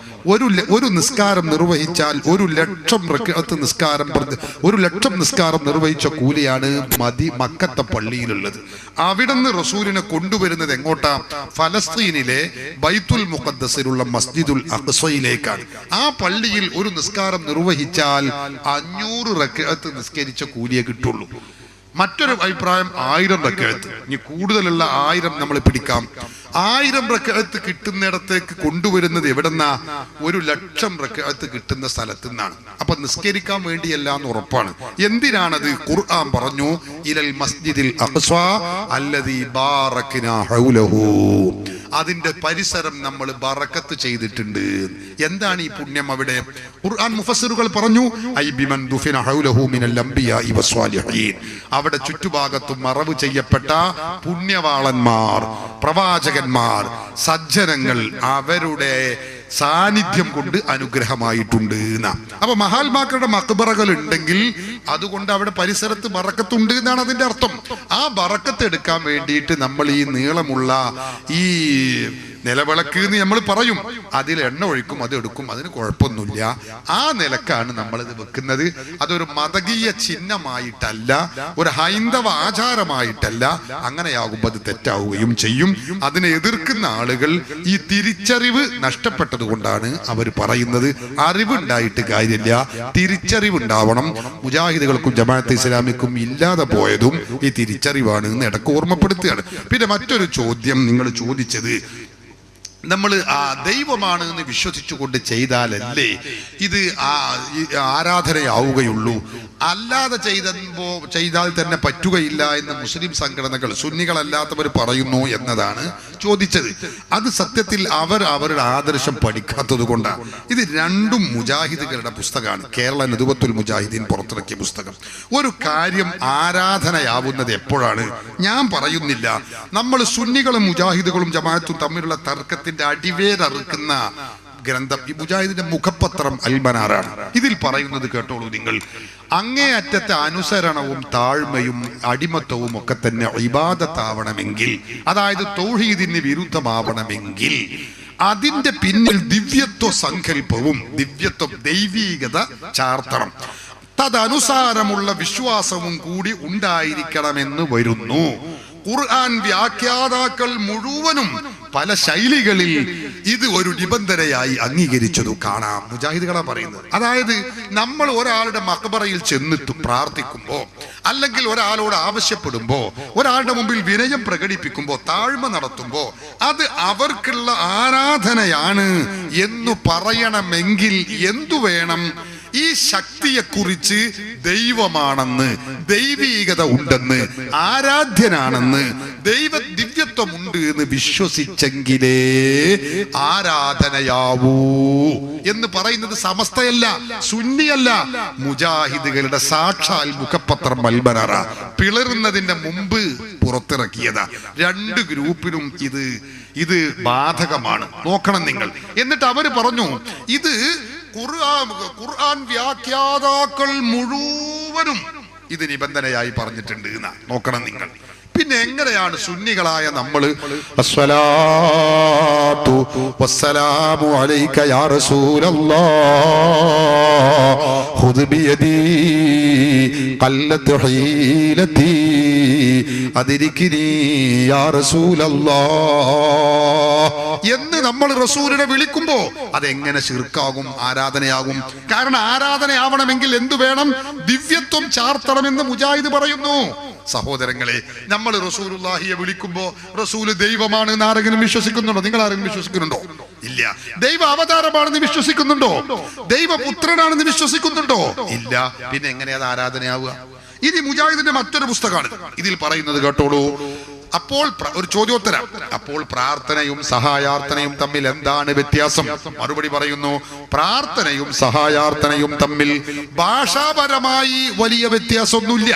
ഒരു നിസ്കാരം നിർവഹിച്ചാൽ 1,00,000 റക്അത്ത് നിസ്കാരം 1,00,000 നിസ്കാരം നിർവഹിച്ച കൂലിയാണ് മക്കത്തെ പള്ളിയിലുള്ളത്. അവിടുന്ന് റസൂലിനെ കൊണ്ടുവരുന്നത് എങ്ങോട്ടാ? ഫലസ്തീനിലെ ബൈത്തുൽ മുഖദ്ദസിലുള്ള മസ്ജിദുൽ അഖ്സയിലേക്കാണ്. ആ പള്ളിയിൽ ഒരു നിസ്കാരം നിർവഹിച്ചാൽ 500 റക്അത്ത് നിസ്കരിച്ച കൂലിയെ കിട്ടുള്ളൂ. മറ്റൊരു അഭിപ്രായം 1000 റക്അത്ത്. ഇനി കൂടുതലുള്ള 1000 നമ്മൾ പിടിക്കാം. 1000 റക്അത്ത് കിട്ടുന്നിടത്തേക്ക് കൊണ്ടുവരുന്നത് എവിടെന്നാ? 1,00,000 റക്അത്ത് കിട്ടുന്ന സ്ഥലത്തു നിന്നാണ്. അപ്പൊ നിസ്കരിക്കാൻ വേണ്ടിയല്ല എന്ന് ഉറപ്പാണ്. എന്തിനാണത്? ഖുർആൻ പറഞ്ഞു ഇലൽ മസ്ജിദിൽ അഖ്സാ അല്ലദീ ബാറക്നാ ഹൗലഹു. അതിന്റെ പരിസരം നമ്മൾ ബറക്കത്ത് ചെയ്തിട്ടുണ്ട്. എന്താണ് ഈ പുണ്യം അവിടെ? ഖുർആൻ മുഫസ്സിറുകൾ പറഞ്ഞു ഐ ബിമൻ ദുഫിന ഹൗലഹു മിനൽ അംബിയാഇ വസ്വാലിഹീൻ. അവിടെ ചുറ്റുഭാഗത്തും മറവ് ചെയ്യപ്പെട്ട പുണ്യവാളന്മാർ, പ്രവാചകന്മാർ, സജ്ജനങ്ങൾ, അവരുടെ സാന്നിധ്യം കൊണ്ട് അനുഗ്രഹമായിട്ടുണ്ട്. അപ്പൊ മഹാത്മാക്കളുടെ മക്ബറകൾ ഉണ്ടെങ്കിൽ അതുകൊണ്ട് അവിടെ പരിസരത്ത് ബറക്കത്തുണ്ട് എന്നാണ് അതിന്റെ അർത്ഥം. ആ ബറക്കത്ത് എടുക്കാൻ വേണ്ടിയിട്ട് നമ്മൾ ഈ നീളമുള്ള ഈ നിലവിളക്ക് എന്ന് നമ്മൾ പറയും, അതിൽ എണ്ണ ഒഴിക്കും, അത് എടുക്കും, അതിന് കുഴപ്പമൊന്നുമില്ല. ആ നിലക്കാണ് നമ്മളിത് വെക്കുന്നത്. അതൊരു മതകീയ ചിഹ്നമായിട്ടല്ല, ഒരു ഹൈന്ദവ ആചാരമായിട്ടല്ല. അങ്ങനെയാകുമ്പോൾ അത് തെറ്റാവുകയും ചെയ്യും. അതിനെ എതിർക്കുന്ന ആളുകൾ ഈ തിരിച്ചറിവ് നഷ്ടപ്പെട്ടത് കൊണ്ടാണ് അവർ പറയുന്നത്. അറിവുണ്ടായിട്ട് കാര്യമില്ല, തിരിച്ചറിവുണ്ടാവണം. മുജാഹിദുകൾക്കും ജമാഅത്തെ ഇസ്ലാമിക്കും ഇല്ലാതെ പോയതും ഈ തിരിച്ചറിവാണ് എന്ന് ഇടയ്ക്ക് ഓർമ്മപ്പെടുത്തുകയാണ്. പിന്നെ മറ്റൊരു ചോദ്യം നിങ്ങൾ ചോദിച്ചത്, നമ്മൾ ദൈവമാണ് എന്ന് വിശ്വസിച്ചുകൊണ്ട് ചെയ്താലല്ലേ ഇത് ആരാധനയാവുകയുള്ളൂ, അല്ലാതെ ചെയ്താൽ തന്നെ പറ്റുകയില്ല എന്ന് മുസ്ലിം സംഘടനകൾ, സുന്നികളല്ലാത്തവർ പറയുന്നു എന്നതാണ് ചോദിച്ചത്. അത് സത്യത്തിൽ അവരുടെ ആദർശം പഠിക്കാത്തത് കൊണ്ടാണ്. ഇത് രണ്ടും മുജാഹിദുകളുടെ പുസ്തകമാണ്. കേരള നദുവത്തുൽ മുജാഹിദീൻ പുറത്തിറക്കിയ പുസ്തകം. ഒരു കാര്യം ആരാധനയാവുന്നത് എപ്പോഴാണ്? ഞാൻ പറയുന്നില്ല. നമ്മൾ സുന്നികളും മുജാഹിദുകളും ജമാഅത്തും തമ്മിലുള്ള തർക്കത്തിന്റെ അടിവേരറുക്കുന്ന ഗ്രന്ഥം ഈ മുജാഹിദിന്റെ മുഖപത്രം അൽബനാറാണ്. ഇതിൽ പറയുന്നത് കേട്ടോളൂ നിങ്ങൾ. അങ്ങേയറ്റത്തെ അനുസരണവും താഴ്മയും അടിമത്തവും ഒക്കെ തന്നെ ഇബാദത്താവണമെങ്കിൽ, അതായത് തൗഹീദിന് വിരുദ്ധമാവണമെങ്കിൽ അതിന്റെ പിന്നിൽ ദിവ്യത്വ സങ്കല്പവും ദൈവീകത ചാർത്തണം. തദനുസാരമുള്ള വിശ്വാസവും കൂടി ഉണ്ടായിരിക്കണമെന്ന് വരുന്നു. ഖുർആൻ വ്യാഖ്യാതാക്കൾ മുഴുവനും പല ശൈലികളിൽ ഇത് ഒരു നിബന്ധനയായി അംഗീകരിച്ചതു കാണാം. മുജാഹിദുകളാണ് പറയുന്നത്. അതായത് നമ്മൾ ഒരാളുടെ മഖബറയിൽ ചെന്നിട്ട് പ്രാർത്ഥിക്കുമ്പോ, അല്ലെങ്കിൽ ഒരാളോട് ആവശ്യപ്പെടുമ്പോ, ഒരാളുടെ മുമ്പിൽ വിനയം പ്രകടിപ്പിക്കുമ്പോ, താഴ്മ നടത്തുമ്പോ അത് അവർക്കുള്ള ആരാധനയാണ് എന്ന് പറയണമെങ്കിൽ എന്തു വേണം? ഈ ശക്തിയെക്കുറിച്ച് ദൈവമാണെന്ന്, ദൈവീകത ഉണ്ടെന്ന്, ആരാധ്യനാണെന്ന്, ദിവ്യത്വമുണ്ട് എന്ന് വിശ്വസിച്ചെങ്കിലേ ആരാധനയാവൂ എന്ന് പറയുന്നത് സമസ്തയല്ല, സുന്നിയല്ല, മുജാഹിദുകളുടെ സാക്ഷാൽ മുഖപത്രം അൽബനാറ പിളരുന്നതിന്റെ മുമ്പ് പുറത്തിറക്കിയതാ. രണ്ട് ഗ്രൂപ്പിനും ഇത് ബാധകമാണ്. നോക്കണം നിങ്ങൾ. എന്നിട്ട് അവര് പറഞ്ഞു ഇത് ഖുർആൻ വ്യാഖ്യാതാക്കൾ മുഴുവനും ഇത് നിബന്ധനയായി പറഞ്ഞിട്ടുണ്ട് എന്നാ. നോക്കണം നിങ്ങൾ. പിന്നെ എങ്ങനെയാണ് സുന്നികളായ നമ്മൾ അസ്സലാത്തു വസ്സലാമു അലൈക യാ റസൂലല്ലാഹ് ഖുദ് ബിയദി ഖല്ലത് ഹീലതി അദ്രികിനി യാ റസൂലല്ലാഹ് എന്ന് നമ്മൾ റസൂലിനെ വിളിക്കുമ്പോ അതെങ്ങനെ ശിർക്കാകും, ആരാധനയാകും? കാരണം ആരാധനയാവണമെങ്കിൽ എന്തു വേണം? ദിവ്യത്വം ചാർത്തണമെന്ന് മുജാഹിദ് പറയുന്നു. സഹോദരങ്ങളെ, നമ്മൾ റസൂലുള്ളാഹിയെ വിളിക്കുമ്പോ റസൂല് ദൈവമാണ് എന്ന് ആരെങ്കിലും വിശ്വസിക്കുന്നുണ്ടോ? നിങ്ങൾ ആരെങ്കിലും വിശ്വസിക്കുന്നുണ്ടോ? ഇല്ല. ദൈവ അവതാരമാണെന്ന് വിശ്വസിക്കുന്നുണ്ടോ? ദൈവപുത്രനാണെന്ന് വിശ്വസിക്കുന്നുണ്ടോ? ഇല്ല. പിന്നെ എങ്ങനെയാ അത് ആരാധനയാവുക? ഇത് മുജാഹിദിന്റെ മറ്റൊരു പുസ്തകമാണ്. ഇതിൽ പറയുന്നത് കേട്ടോളൂ. അപ്പോൾ ഒരു ചോദ്യോത്തരം. അപ്പോൾ പ്രാർത്ഥനയും സഹായാർത്ഥനയും തമ്മിൽ എന്താണ് വ്യത്യാസം? മറുപടി പറയുന്നു, പ്രാർത്ഥനയും സഹായാർത്ഥനയും തമ്മിൽ ഭാഷാപരമായി വലിയ വ്യത്യാസമൊന്നുമില്ല.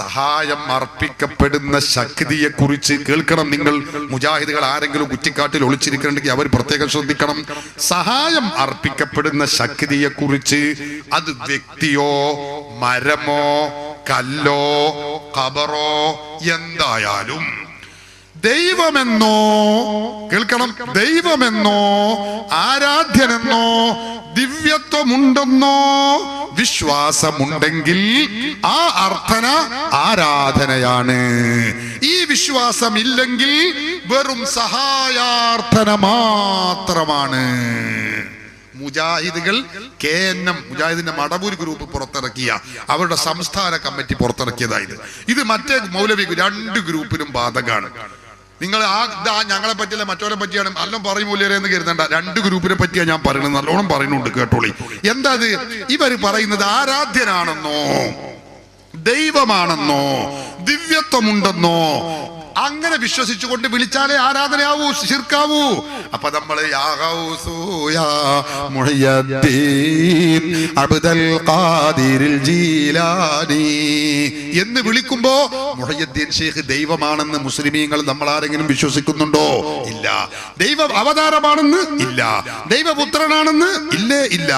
സഹായം അർപ്പിക്കപ്പെടുന്ന ശക്തിയെ കുറിച്ച് കേൾക്കണം നിങ്ങൾ. മുജാഹിദുകൾ ആരെങ്കിലും കുറ്റിക്കാട്ടിൽ ഒളിച്ചിരിക്കണമെങ്കിൽ അവർ പ്രത്യേകം ശ്രദ്ധിക്കണം. സഹായം അർപ്പിക്കപ്പെടുന്ന ശക്തിയെ കുറിച്ച് അത് വ്യക്തിയോ മരമോ കല്ലോ ഖബറോ എന്തായാലും ദൈവമെന്നോ, കേൾക്കണം, ദൈവമെന്നോ ആരാധ്യനെന്നോ ദിവ്യത്വമുണ്ടെന്നോ വിശ്വാസമുണ്ടെങ്കിൽ ആ അർത്ഥന ആരാധനയാണ്. ഈ വിശ്വാസമില്ലെങ്കിൽ വെറും സഹായാർത്ഥന മാത്രമാണ്. മുജാഹിദുകൾ KNM മുജാഹിദിന്റെ മടവൂർ ഗ്രൂപ്പ് പുറത്തിറക്കിയ അവരുടെ സംസ്ഥാന കമ്മിറ്റി പുറത്തിറക്കിയതായത്. ഇത് മറ്റേ മൗലവി 2 ഗ്രൂപ്പിനും ബാധകമാണ്. നിങ്ങൾ ഞങ്ങളെ പറ്റിയല്ല മറ്റവരെ പറ്റിയാണ് എല്ലാം പറയുമൂല്യരെ എന്ന് കരുതണ്ട. 2 ഗ്രൂപ്പിനെ പറ്റിയാണ് ഞാൻ പറയുന്നത്. നല്ലോണം പറയുന്നുണ്ട്, കേട്ടോളി. എന്താ അത്? ഇവര് പറയുന്നത് ആരാധ്യനാണെന്നോ, ദൈവമാണെന്നോ, ദിവ്യത്വമുണ്ടെന്നോ അങ്ങനെ വിശ്വസിച്ചുകൊണ്ട് വിളിച്ചാലേ ആരാധനയാവൂ, ശിർക്കാവൂ. അപ്പൊ നമ്മള് എന്ന് വിളിക്കുമ്പോ മുഹയ്യദ്ദീൻ ഷേഖ് ദൈവമാണെന്ന് മുസ്ലിമീങ്ങൾ നമ്മൾ ആരെങ്കിലും വിശ്വസിക്കുന്നുണ്ടോ? ഇല്ല. ദൈവ അവതാരമാണെന്ന് ഇല്ല. ദൈവപുത്രനാണെന്ന് ഇല്ലേ? ഇല്ല.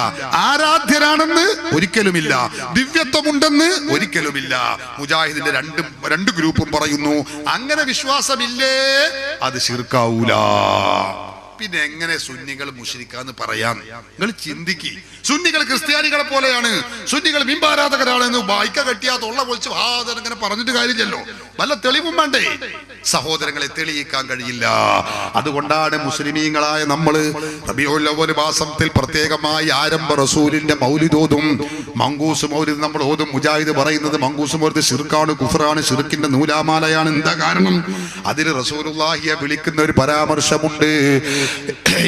ആരാധ്യനാണെന്ന് ഒരിക്കലുമില്ല. ദിവ്യത്വമുണ്ടെന്ന് ഒരിക്കലുമില്ല. മുജാഹിദിന്റെ രണ്ട് ഗ്രൂപ്പും പറയുന്നു അങ്ങനെ വിശ്വാസമില്ലേ, അത് ശിർക്കാവൂല. പിന്നെ എങ്ങനെ സുന്നികൾ മുശ്രിക്കാന്ന് പറയാം? നിങ്ങൾ ചിന്തിക്ക്. സുന്നികൾ ക്രിസ്ത്യാനികളെ പോലെയാണ്, സുന്നികൾ ബിംബാരാധകരാണെന്ന് വായിക്ക കെട്ടിയാ തൊള്ള പൊളിച്ച് അങ്ങനെ പറഞ്ഞിട്ട് കാര്യമില്ലല്ലോ. വല്ല തെളിവും വേണ്ടേ? സഹോദരങ്ങളെ, തെളിയിക്കാൻ കഴിയില്ല. അതുകൊണ്ടാണ് മുസ്ലിമീങ്ങളായ നമ്മള് റബീഉൽ അവ്വൽ മാസത്തിൽ പ്രത്യേകമായി ആരംഭ റസൂലിന്റെ മൗലിദ് ഓതും. മങ്കൂസ് മൗലിദ് നമ്മൾ ഓതും. മുജാഹിദ് പറയുന്നത് മങ്കൂസ് മൗലിദ് ശിർക്കാണ്, കുഫ്റാണ്, ശിർക്കിന്റെ നൂലാമാലയാണ്. എന്താ കാരണം? അതിൽ റസൂലുള്ളാഹിയെ വിളിക്കുന്ന ഒരു പരാമർശമുണ്ട്.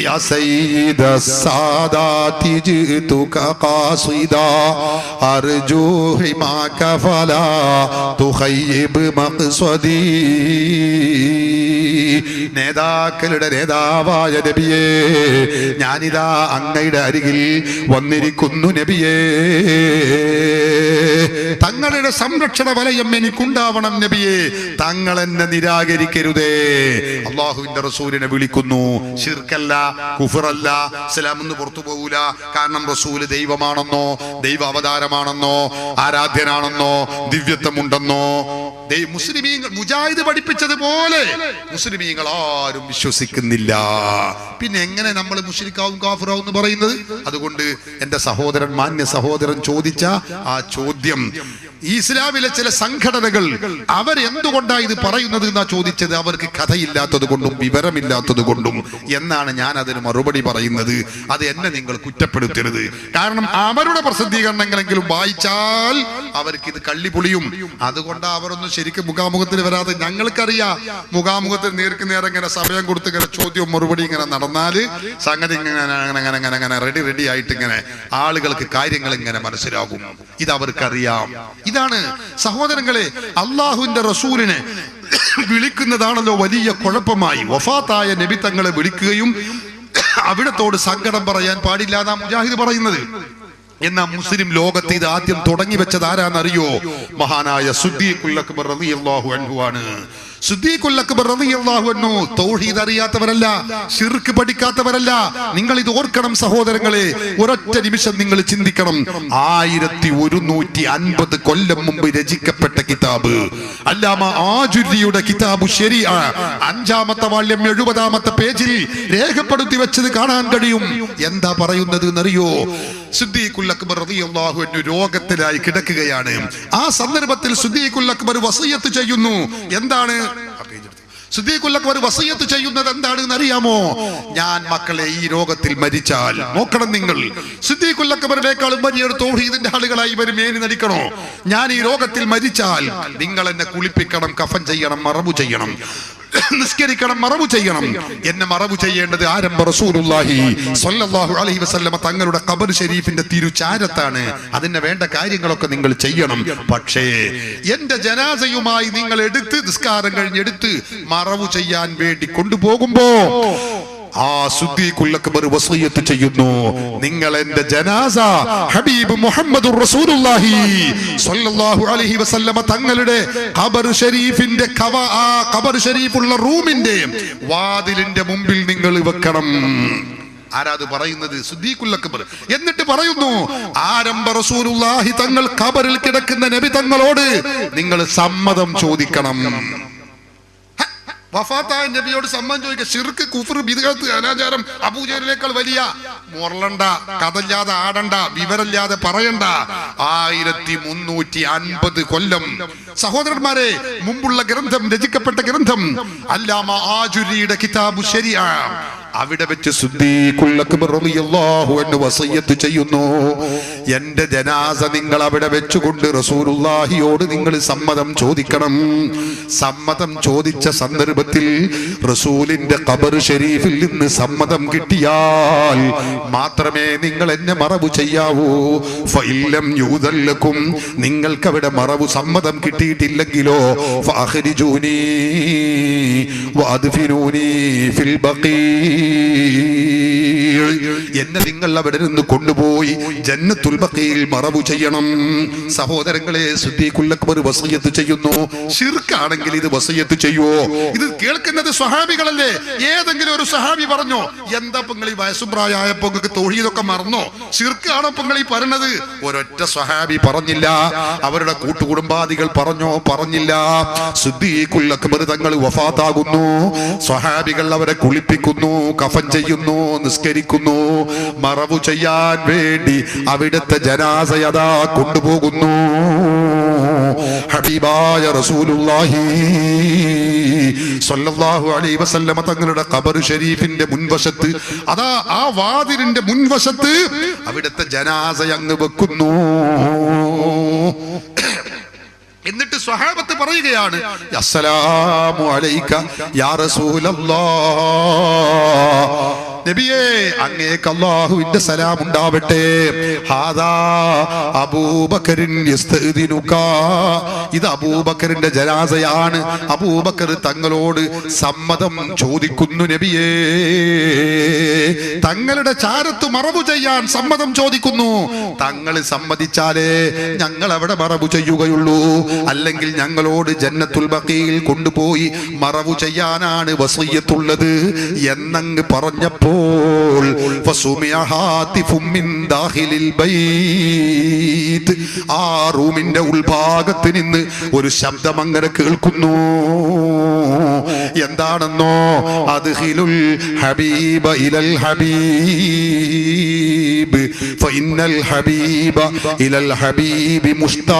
യാ സയ്യിദ സാദാതി ജിതുക ഖാസിദാ അർജു ഹിമാക ഫലാ തുഖയ്യിബ് മഖ്സദി. നേതാക്കളുടെ നേതാവായ നബിയേ, ഞാനിതാ അങ്ങയുടെ അരികിൽ വന്നിരിക്കുന്നു നബിയേ. തങ്ങളുടെ സംരക്ഷണ വലയം എനിക്കുണ്ടാവണം നബിയേ. തങ്ങൾ എന്നെ നിരാകരിക്കരുതേ. അള്ളാഹുവിന്റെ റസൂലിനെ വിളിക്കുന്നു. ശിർക്കല്ല, കുഫറല്ല, ഇസ്ലാമിന്ന് പുറത്തു പോകൂല. കാരണം റസൂല് ദൈവമാണെന്നോ, ദൈവ അവതാരമാണെന്നോ, ആരാധ്യനാണെന്നോ, ദിവ്യത്വമുണ്ടെന്നോ മുസ്ലിമീങ്ങൾ മുജാഹിദ് പഠിപ്പിച്ചതുപോലെ മുസ്ലിമീങ്ങൾ ആരും വിശ്വസിക്കുന്നില്ല. പിന്നെ എങ്ങനെ നമ്മൾ മുശ്രിക്കാവും കാഫിറാവും എന്ന് പറയുന്നത്? അതുകൊണ്ട് എന്റെ സഹോദരൻ, മാന്യ സഹോദരൻ ചോദിച്ച ആ ചോദ്യം, ഇസ്ലാമിലെ ചില സംഘടനകൾ അവരെന്തുകൊണ്ടാണ് ഇത് പറയുന്നത് എന്നാ ചോദിച്ചത്. അവർക്ക് കഥയില്ലാത്തത് കൊണ്ടും വിവരമില്ലാത്തത് കൊണ്ടും എന്നാണ് ഞാൻ അതിന് മറുപടി പറയുന്നത്. അത് എന്നെ നിങ്ങൾ കുറ്റപ്പെടുത്തരുത്. കാരണം അവരുടെ പ്രസിദ്ധീകരണങ്ങളെങ്കിലും വായിച്ചാൽ അവർക്ക് ഇത് കള്ളിപൊളിയും. അതുകൊണ്ട് അവരൊന്നും ശരിക്കും മുഖാമുഖത്തിന് വരാതെ. ഞങ്ങൾക്കറിയാം മുഖാമുഖത്തിന് നേർക്ക് നേരെ ഇങ്ങനെ സമയം കൊടുത്ത് ഇങ്ങനെ ചോദ്യവും മറുപടി ഇങ്ങനെ നടന്നാല് സംഗതി ഇങ്ങനെ റെഡി ആയിട്ട് ഇങ്ങനെ ആളുകൾക്ക് കാര്യങ്ങൾ ഇങ്ങനെ മനസ്സിലാകും. ഇത് അവർക്കറിയാം. ഇതാണ് സഹോദരങ്ങളെ, അള്ളാഹുവിന്റെ റസൂലിനെ വിളിക്കുന്നതാണല്ലോ വലിയ കുഴപ്പമായി. വഫാത്തായ നബി തങ്ങളെ വിളിക്കുകയും അവിടത്തോട് സങ്കടം പറയാൻ പാടില്ല എന്നാ മുജാഹിദ് പറയുന്നത്. എന്നാ മുസ്ലിം ലോകത്ത് ഇത് ആദ്യം തുടങ്ങി വെച്ചത് ആരാന്നറിയോ? മഹാനായ സിദ്ദീഖുൽ അക്ബർ റളിയല്ലാഹു അൻഹു ആണ്. സിദ്ദീഖുൽ അക്ബർ റളിയല്ലാഹു അൻഹു തൗഹീദ് അറിയാത്തവരല്ല, ശിർക്ക് പഠിക്കാത്തവരല്ല. നിങ്ങൾ ഇത് ഓർക്കണം സഹോദരങ്ങളെ. ഒരൊറ്റ നിമിഷം നിങ്ങൾ ചിന്തിക്കണം. 1150 കൊല്ലം മുമ്പ് രചിക്കപ്പെട്ട കിതാബ് അല്ലാമ ആജുരിയുടെ കിതാബു ശരീഅ 5-ാമത്തെ വാള്യം 70-ാമത്തെ പേജിൽ രേഖപ്പെടുത്തി വെച്ചത് കാണാൻ കഴിയും. എന്താ പറയുന്നത് എന്നറിയോ? സിദ്ദീഖുൽ അക്ബർ റളിയല്ലാഹു അൻഹു രോഗത്തിലായി കിടക്കുകയാണ്. ആ സന്ദർഭത്തിൽ സിദ്ദീഖുൽ അക്ബർ വസിയത്ത് ചെയ്യുന്നു. എന്താണ് സിദ്ദീഖുൽ അക്ബർ വസിയത്ത് ചെയ്യുന്നത്? എന്താണെന്ന് അറിയാമോ? ഞാൻ മക്കളെ ഈ രോഗത്തിൽ മരിച്ചാൽ, നോക്കണം നിങ്ങൾ, സിദ്ദീഖുൽ അക്ബറിനേക്കാളും വലിയ തൗഹീദിന്റെ ആളുകളായി ഇവർ മേനി നടിക്കണോ? ഞാൻ ഈ രോഗത്തിൽ മരിച്ചാൽ നിങ്ങൾ എന്നെ കുളിപ്പിക്കണം, കഫൻ ചെയ്യണം, മറവു ചെയ്യണം, നിസ്കരിക്കണം, മറവു ചെയ്യണം. എന്നെ മറവു ചെയ്യേണ്ടത് ആരംഭ റസൂലുള്ളാഹി സ്വല്ലല്ലാഹു അലൈഹി വസല്ലമ തങ്ങളുടെ ഖബർ ഷരീഫിന്റെ തിരുചാരത്താണ്. അതിന് വേണ്ട കാര്യങ്ങളൊക്കെ നിങ്ങൾ ചെയ്യണം. പക്ഷേ എന്റെ ജനാസയുമായി നിങ്ങൾ എടുത്ത് നിസ്കാരം കഴിഞ്ഞെടുത്ത് മറവു ചെയ്യാൻ വേണ്ടി കൊണ്ടുപോകുമ്പോ ആ സിദ്ദീഖുൽ അക്ബർ വസിയത്ത് ചെയ്യുന്നു, നിങ്ങൾ എന്റെ ജനാസ ഹബീബ് മുഹമ്മദുർ റസൂലുള്ളാഹി സ്വല്ലല്ലാഹു അലൈഹി വസല്ലമ തങ്ങളുടെ ഖബർ ഷരീഫിന്റെ ഖബർ ഷരീഫുള്ള റൂമിന്റെ വാതിലിന്റെ മുമ്പിൽ നിങ്ങൾ വെക്കണം. ആരാത് പറയുന്നത്? സിദ്ദീഖുൽ അക്ബർ. എന്നിട്ട് പറയുന്നു, ആരംഭ റസൂലുള്ളാഹി തങ്ങൾ ഖബറിൽ കിടക്കുന്ന നബി തങ്ങളോട് നിങ്ങൾ സമ്മതം ചോദിക്കണം. വഫാത്തായ നബിയോട് സമ്മതം ചോദിക്കുക. ശിർക്ക്, കുഫർ, ബിദ്അത്ത്, അനാചാരം അബൂജഹലിനേക്കാൾ വലിയ മുറളണ്ട, കഥല്ലാതെ ആടണ്ട, വിവരമില്ലാതെ പറയണ്ട. 1350 കൊല്ലം സഹോദരന്മാരെ മുമ്പുള്ള ഗ്രന്ഥം, രചിക്കപ്പെട്ട ഗ്രന്ഥം അല്ലാമ ആജുരിയുടെ കിതാബു ശരീഅ അവിടെ വെച്ച് സിദ്ദീഖുൽ അക്ബർ റളിയല്ലാഹു അൻഹു വസിയത്ത് ചെയ്യുന്നു, എന്റെ ജനാസ നിങ്ങൾ അവിടെ വെച്ചുകൊണ്ട് റസൂലുള്ളാഹിയോട് നിങ്ങൾ സമ്മതം ചോദിക്കണം. സമ്മതം ചോദിച്ച സന്ദർഭത്തിൽ റസൂലിന്റെ ഖബർ ഷരീഫിൽ നിന്ന് സമ്മതം കിട്ടിയാൽ മാത്രമേ നിങ്ങൾ എന്നെ മറവ് ചെയ്യാവൂ. ഫഇല്ലം യൂദല്ലക്കും, നിങ്ങൾക്ക് അവിടെ മറവ് സമ്മതം കിട്ടിയിട്ടില്ലെങ്കിലോ ഫഅഖ്രിജൂനി വഅദ്ഫിനൂനി ഫിൽ ബഖീ, എന്നെ നിങ്ങൾ അവിടെ നിന്ന് കൊണ്ടുപോയി ജന്നത്തുൽ ബഖീൽ മറവ് ചെയ്യണം. സഹോദരങ്ങളെ, സിദ്ദീഖുൽ അക്ബർ വസിയത്ത് ചെയ്യുന്നു. ശിർക്കാണെങ്കിൽ ഇത് വസിയത്ത് ചെയ്യുവോ? ഇത് കേൾക്കുന്നത് സ്വഹാബികളല്ലേ? ഏതെങ്കിലും ഒരു സ്വഹാബി പറഞ്ഞോ എന്താ നിങ്ങൾ ഈ വയസ്സുപ്രായപ്പോ നിങ്ങൾക്ക് തൗഹീദൊക്കെ മറന്നോ, ശിർക്കാണോ നിങ്ങൾ ഈ പറഞ്ഞത്? ഒരൊറ്റ സ്വഹാബി പറഞ്ഞില്ല. അവരുടെ കൂട്ടുകുടുംബാദികൾ പറഞ്ഞോ? പറഞ്ഞില്ല. സിദ്ദീഖുൽ അക്ബർ തങ്ങൾ വഫാത്താകുന്നു. സ്വഹാബികൾ അവരെ കുളിപ്പിക്കുന്നു, കഫൻ ചെയ്യുന്നു, നിസ്കരിക്കുന്നു. മറവു ചെയ്യാൻ വേണ്ടി അവിടുത്തെ ജനാസയതാ കൊണ്ടുപോകുന്നു. ഹബീബായ റസൂലുള്ളാഹി സ്വല്ലല്ലാഹു അലൈഹി വസല്ലമ തങ്ങളുടെ ഖബർ ഷരീഫിന്റെ മുൻവശത്ത്, അതാ ആ വാതിലിന്റെ മുൻവശത്ത് അവിടുത്തെ ജനാസ അങ്ങ് വെക്കുന്നു. എന്നിട്ട് സ്വഹാബത്ത് പറയുകയാണ്, അസ്സലാമു അലൈക യാ റസൂലല്ലാഹ്, നബിയേ അങ്ങേക്ക് അല്ലാഹുവിന്റെ സലാം ഉണ്ടാവട്ടെ. ഹാദാ അബൂബക്കറിൻ യസ്തഅ്ദിനുക, ഇത് അബൂബക്കറിന്റെ ജനാസയാണ്. അബൂബക്കർ തങ്ങളോട് സമ്മതം ചോദിക്കുന്നു നബിയേ. തങ്ങളുടെ ചാരത്ത് മറവു ചെയ്യാൻ സമ്മതം ചോദിക്കുന്നു. തങ്ങൾ സമ്മതിച്ചാലേ ഞങ്ങൾ അവിടെ മറവു ചെയ്യുകയുള്ളൂ, അല്ലെങ്കിൽ ഞങ്ങളോട് ജന്നത്തുൽ ബഖീൽ കൊണ്ടുപോയി മറവു ചെയ്യാനാണ് വസിയ്യത്തുള്ളത് എന്നങ്ങ് പറഞ്ഞപ്പോൾ ആ റൂമിന്റെ ഉൾഭാഗത്ത് നിന്ന് ഒരു ശബ്ദം അങ്ങനെ കേൾക്കുന്നു. എന്താണെന്നോ, അദ്ഖിലുൽ ഹബീബ ഇലൽ ഹബീബ് ഫഇന്നൽ ഹബീബ ഇലൽ ഹബീബി മുഷ്താഖ്.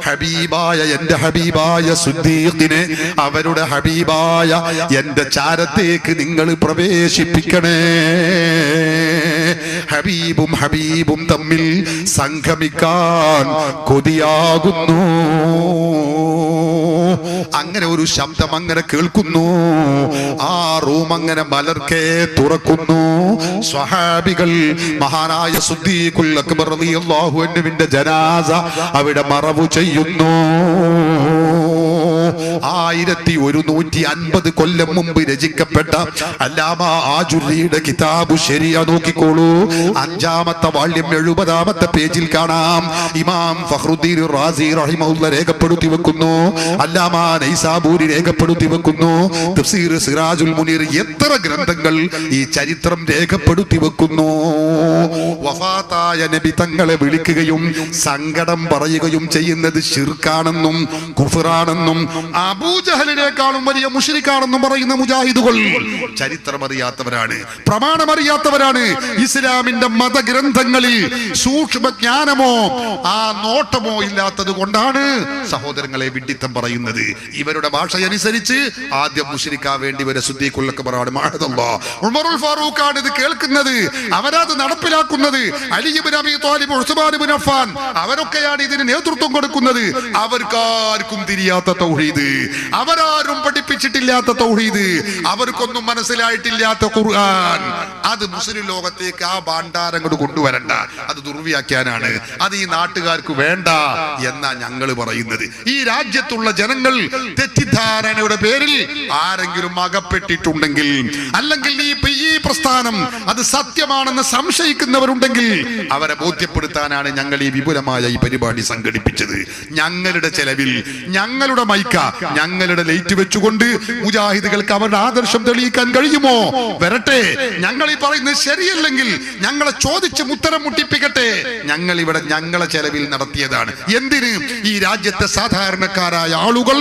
ഹബീബായ എന്റെ ഹബീബായ സിദ്ദീഖിനെ അവരുടെ ഹബീബായ എന്റെ ചാരത്തേക്ക് നിങ്ങൾ പ്രവേശിപ്പിക്കണേ. ഹബീബും ഹബീബും തമ്മിൽ സംഗമിക്കാൻ കൊതിയാകുന്നു. അങ്ങനെ ഒരു ശബ്ദം അങ്ങനെ കേൾക്കുന്നു. ആ റൂം അങ്ങനെ മലർക്കെ തുറക്കുന്നു. സ്വഹാബികൾ മഹാനായ സിദ്ദീഖുൽ അക്ബർ റളിയല്ലാഹു അൻഹുവിന്റെ ജനാസ അവിടെ മറവു ചെയ്യുന്നു. 1150 കൊല്ലം മുമ്പ് രചിക്കപ്പെട്ട അല്ലാമ ആജുരിയുടെ കിതാബു ശരിയ നോക്കിക്കോളൂ. 5-ാമത്തെ വാള്യം 70-ാമത്തെ പേജിൽ കാണാം. ഇമാം ഫഖ്റുദ്ദീൻ റാസി റഹിമഹുല്ലാഹ് രേഖപ്പെടുത്തി വെക്കുന്നു. അല്ലാമ നൈസാബൂരി രേഖപ്പെടുത്തി വെക്കുന്നു. തഫ്സീർ സിറാജുൽ മുനീർ, എത്ര ഗ്രന്ഥങ്ങൾ ഈ ചരിത്രം രേഖപ്പെടുത്തി വെക്കുന്നു. വഫാത്തായ നബി തങ്ങളെ വിളിക്കുകയും സങ്കടം പറയുകയും ചെയ്യുന്നത് ശിർക്കാണെന്നും കുഫ്റാണെന്നും അബൂജഹലിനേക്കാളും വലിയ മുശ്രിക്കാണെന്നും പറയുന്ന മുജാഹിദുകൾ ചരിത്രമറിയാത്തവരാണ്, പ്രമാണമറിയാത്തവരാണ്. ഇസ്ലാമിന്റെ മതഗ്രന്ഥങ്ങളിൽ സൂക്ഷ്മജ്ഞാനമോ ആ നോട്ടമോ ഇല്ലാത്തത് കൊണ്ടാണ് സഹോദരങ്ങളെ വിഡ്ഢിത്തം പറയുന്നത്. ഇവരുടെ ഭാഷയനുസരിച്ച് ആദ്യം മുശ്രിക്കാൻ വേണ്ടി വരെ സിദ്ദീഖുൽ അക്ബറാണ്, മഅദല്ലാഹ് ഉമറുൽ ഫാറൂഖാണ് ഇത് കേൾക്കുന്നത്, അവരത് നടപ്പിലാക്കുന്നത്. അലി ഇബ്നു അബീ ത്വാലിബ്, ഉസ്മാൻ ഇബ്നു അഫ്ഫാൻ അവരൊക്കെയാണ് ഇതിന് നേതൃത്വം കൊടുക്കുന്നത്. അവർക്കാർക്കും തിരിയാത്ത തൗഹീദ്, അവരാരും പഠിപ്പിച്ചിട്ടില്ലാത്ത തൗഹീദ്, അവർക്കൊന്നും മനസ്സിലായിട്ടില്ലാത്ത ഖുർആൻ, അത് മുസ്ലിം ലോകത്തേക്ക് ആ ഭാണ്ഡാരം കൊണ്ട് കൊണ്ടുവരണ്ട, അത് ദുർവ്യാഖ്യാനാണ്, അത് ഈ നാട്ടുകാർക്ക് വേണ്ട എന്നാ ഞങ്ങൾ പറയുന്നത്. ഈ രാജ്യത്തുള്ള ജനങ്ങൾ തെറ്റിദ്ധാരണയുടെ പേരിൽ ആരെങ്കിലും അകപ്പെട്ടിട്ടുണ്ടെങ്കിൽ, അല്ലെങ്കിൽ ഈ പ്രസ്ഥാനം അത് സത്യമാണെന്ന് സംശയിക്കുന്നവരുണ്ടെങ്കിൽ അവരെ ബോധ്യപ്പെടുത്താനാണ് ഞങ്ങൾ ഈ വിപുലമായ ഈ പരിപാടി സംഘടിപ്പിച്ചത്. ഞങ്ങളുടെ ചെലവിൽ, ഞങ്ങളുടെ മൈക്ക, ഞങ്ങളുടെ ലൈറ്റ് വെച്ചുകൊണ്ട് മുജാഹിദുകൾക്ക് അവരുടെ ആദർശം തെളിയിക്കാൻ കഴിയുമോ? വരട്ടെ. ഞങ്ങൾ ഈ പറയുന്നത് ശരിയല്ലെങ്കിൽ ഞങ്ങളെ ചോദിച്ച് ഉത്തരം മുട്ടിപ്പിക്കട്ടെ. ഞങ്ങൾ ഇവിടെ ഞങ്ങളെ ചെലവിൽ നടത്തിയതാണ്. എന്തിന്? ഈ രാജ്യത്തെ സാധാരണക്കാരായ ആളുകൾ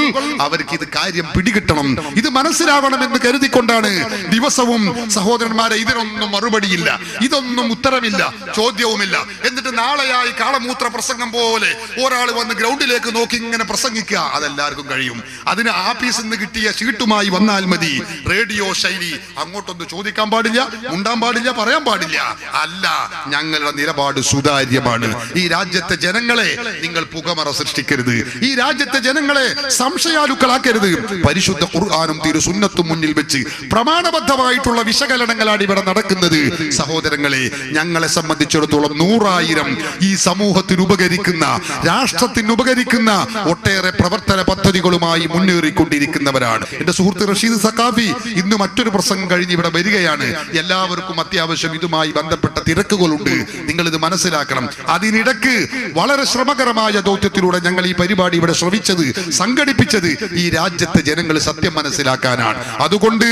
അവർക്ക് ഇത് കാര്യം പിടികിട്ടണം, ഇത് മനസ്സിലാവണമെന്ന് കരുതിക്കൊണ്ടാണ് ദിവസവും സഹോദരന്മാരെ ഇതിനൊന്നും മറുപടിയില്ല, ഇതൊന്നും ഉത്തരമില്ല, ചോദ്യവുമില്ല. എന്നിട്ട് നാളെയായി കാളമൂത്ര പ്രസംഗം പോലെ ഒരാൾ വന്ന് ഗ്രൗണ്ടിലേക്ക് നോക്കി ഇങ്ങനെ പ്രസംഗിക്കുക, അതെല്ലാവർക്കും കഴിയും. കഴിയും. അതിന് ആഫീസിൽ നിന്ന് കിട്ടിയ ഷീട്ടുമായി വന്നാൽ മതി. റേഡിയോ ശൈലി അങ്ങോട്ടൊന്ന് ചോദിക്കാൻ പാടില്ല, മുണ്ടാൻ പാടില്ല, പറയാൻ പാടില്ല. അല്ല, ഞങ്ങളുടെ നിലപാട് സുതാര്യമാണ്. ഈ രാജ്യത്തെ ജനങ്ങളെ നിങ്ങൾ പുകമറ സൃഷ്ടിക്കരുത്. ഈ രാജ്യത്തെ ജനങ്ങളെ സംശയാലുക്കളാക്കരുത്. പരിശുദ്ധ ഖുർആനും തിരു സുന്നത്തും മുന്നിൽ വെച്ച് പ്രമാണബദ്ധമായിട്ടുള്ള വിശകലനങ്ങളാണ് ഇവിടെ നടക്കുന്നത്. സഹോദരങ്ങളെ, ഞങ്ങളെ സംബന്ധിച്ചിടത്തോളം 100,000 ഈ സമൂഹത്തിന് ഉപകരിക്കുന്ന, രാഷ്ട്രത്തിന് ഉപകരിക്കുന്ന ഒട്ടേറെ പ്രവർത്തന പദ്ധതികളുമായി മുന്നേറിക്കൊണ്ടിരിക്കുന്നവരാണ്. എന്റെ സുഹൃത്ത് റഷീദ് സഖാഫി ഇന്ന് മറ്റൊരു പ്രസംഗം കഴിഞ്ഞ് ഇവിടെ വരികയാണ്. എല്ലാവർക്കും അത്യാവശ്യം ഇതുമായി ബന്ധപ്പെട്ട തിരക്കുകളുണ്ട്. നിങ്ങൾ ഇത് മനസ്സിലാക്കണം. അതിനിടക്ക് വളരെ ശ്രമകരമായ ദൗത്യത്തിലൂടെ ഞങ്ങൾ ഈ പരിപാടി ഇവിടെ ശ്രമിച്ചത്, സംഘടിപ്പിച്ചത് ഈ രാജ്യത്തെ ജനങ്ങൾ സത്യം മനസ്സിലാക്കാനാണ്. അതുകൊണ്ട്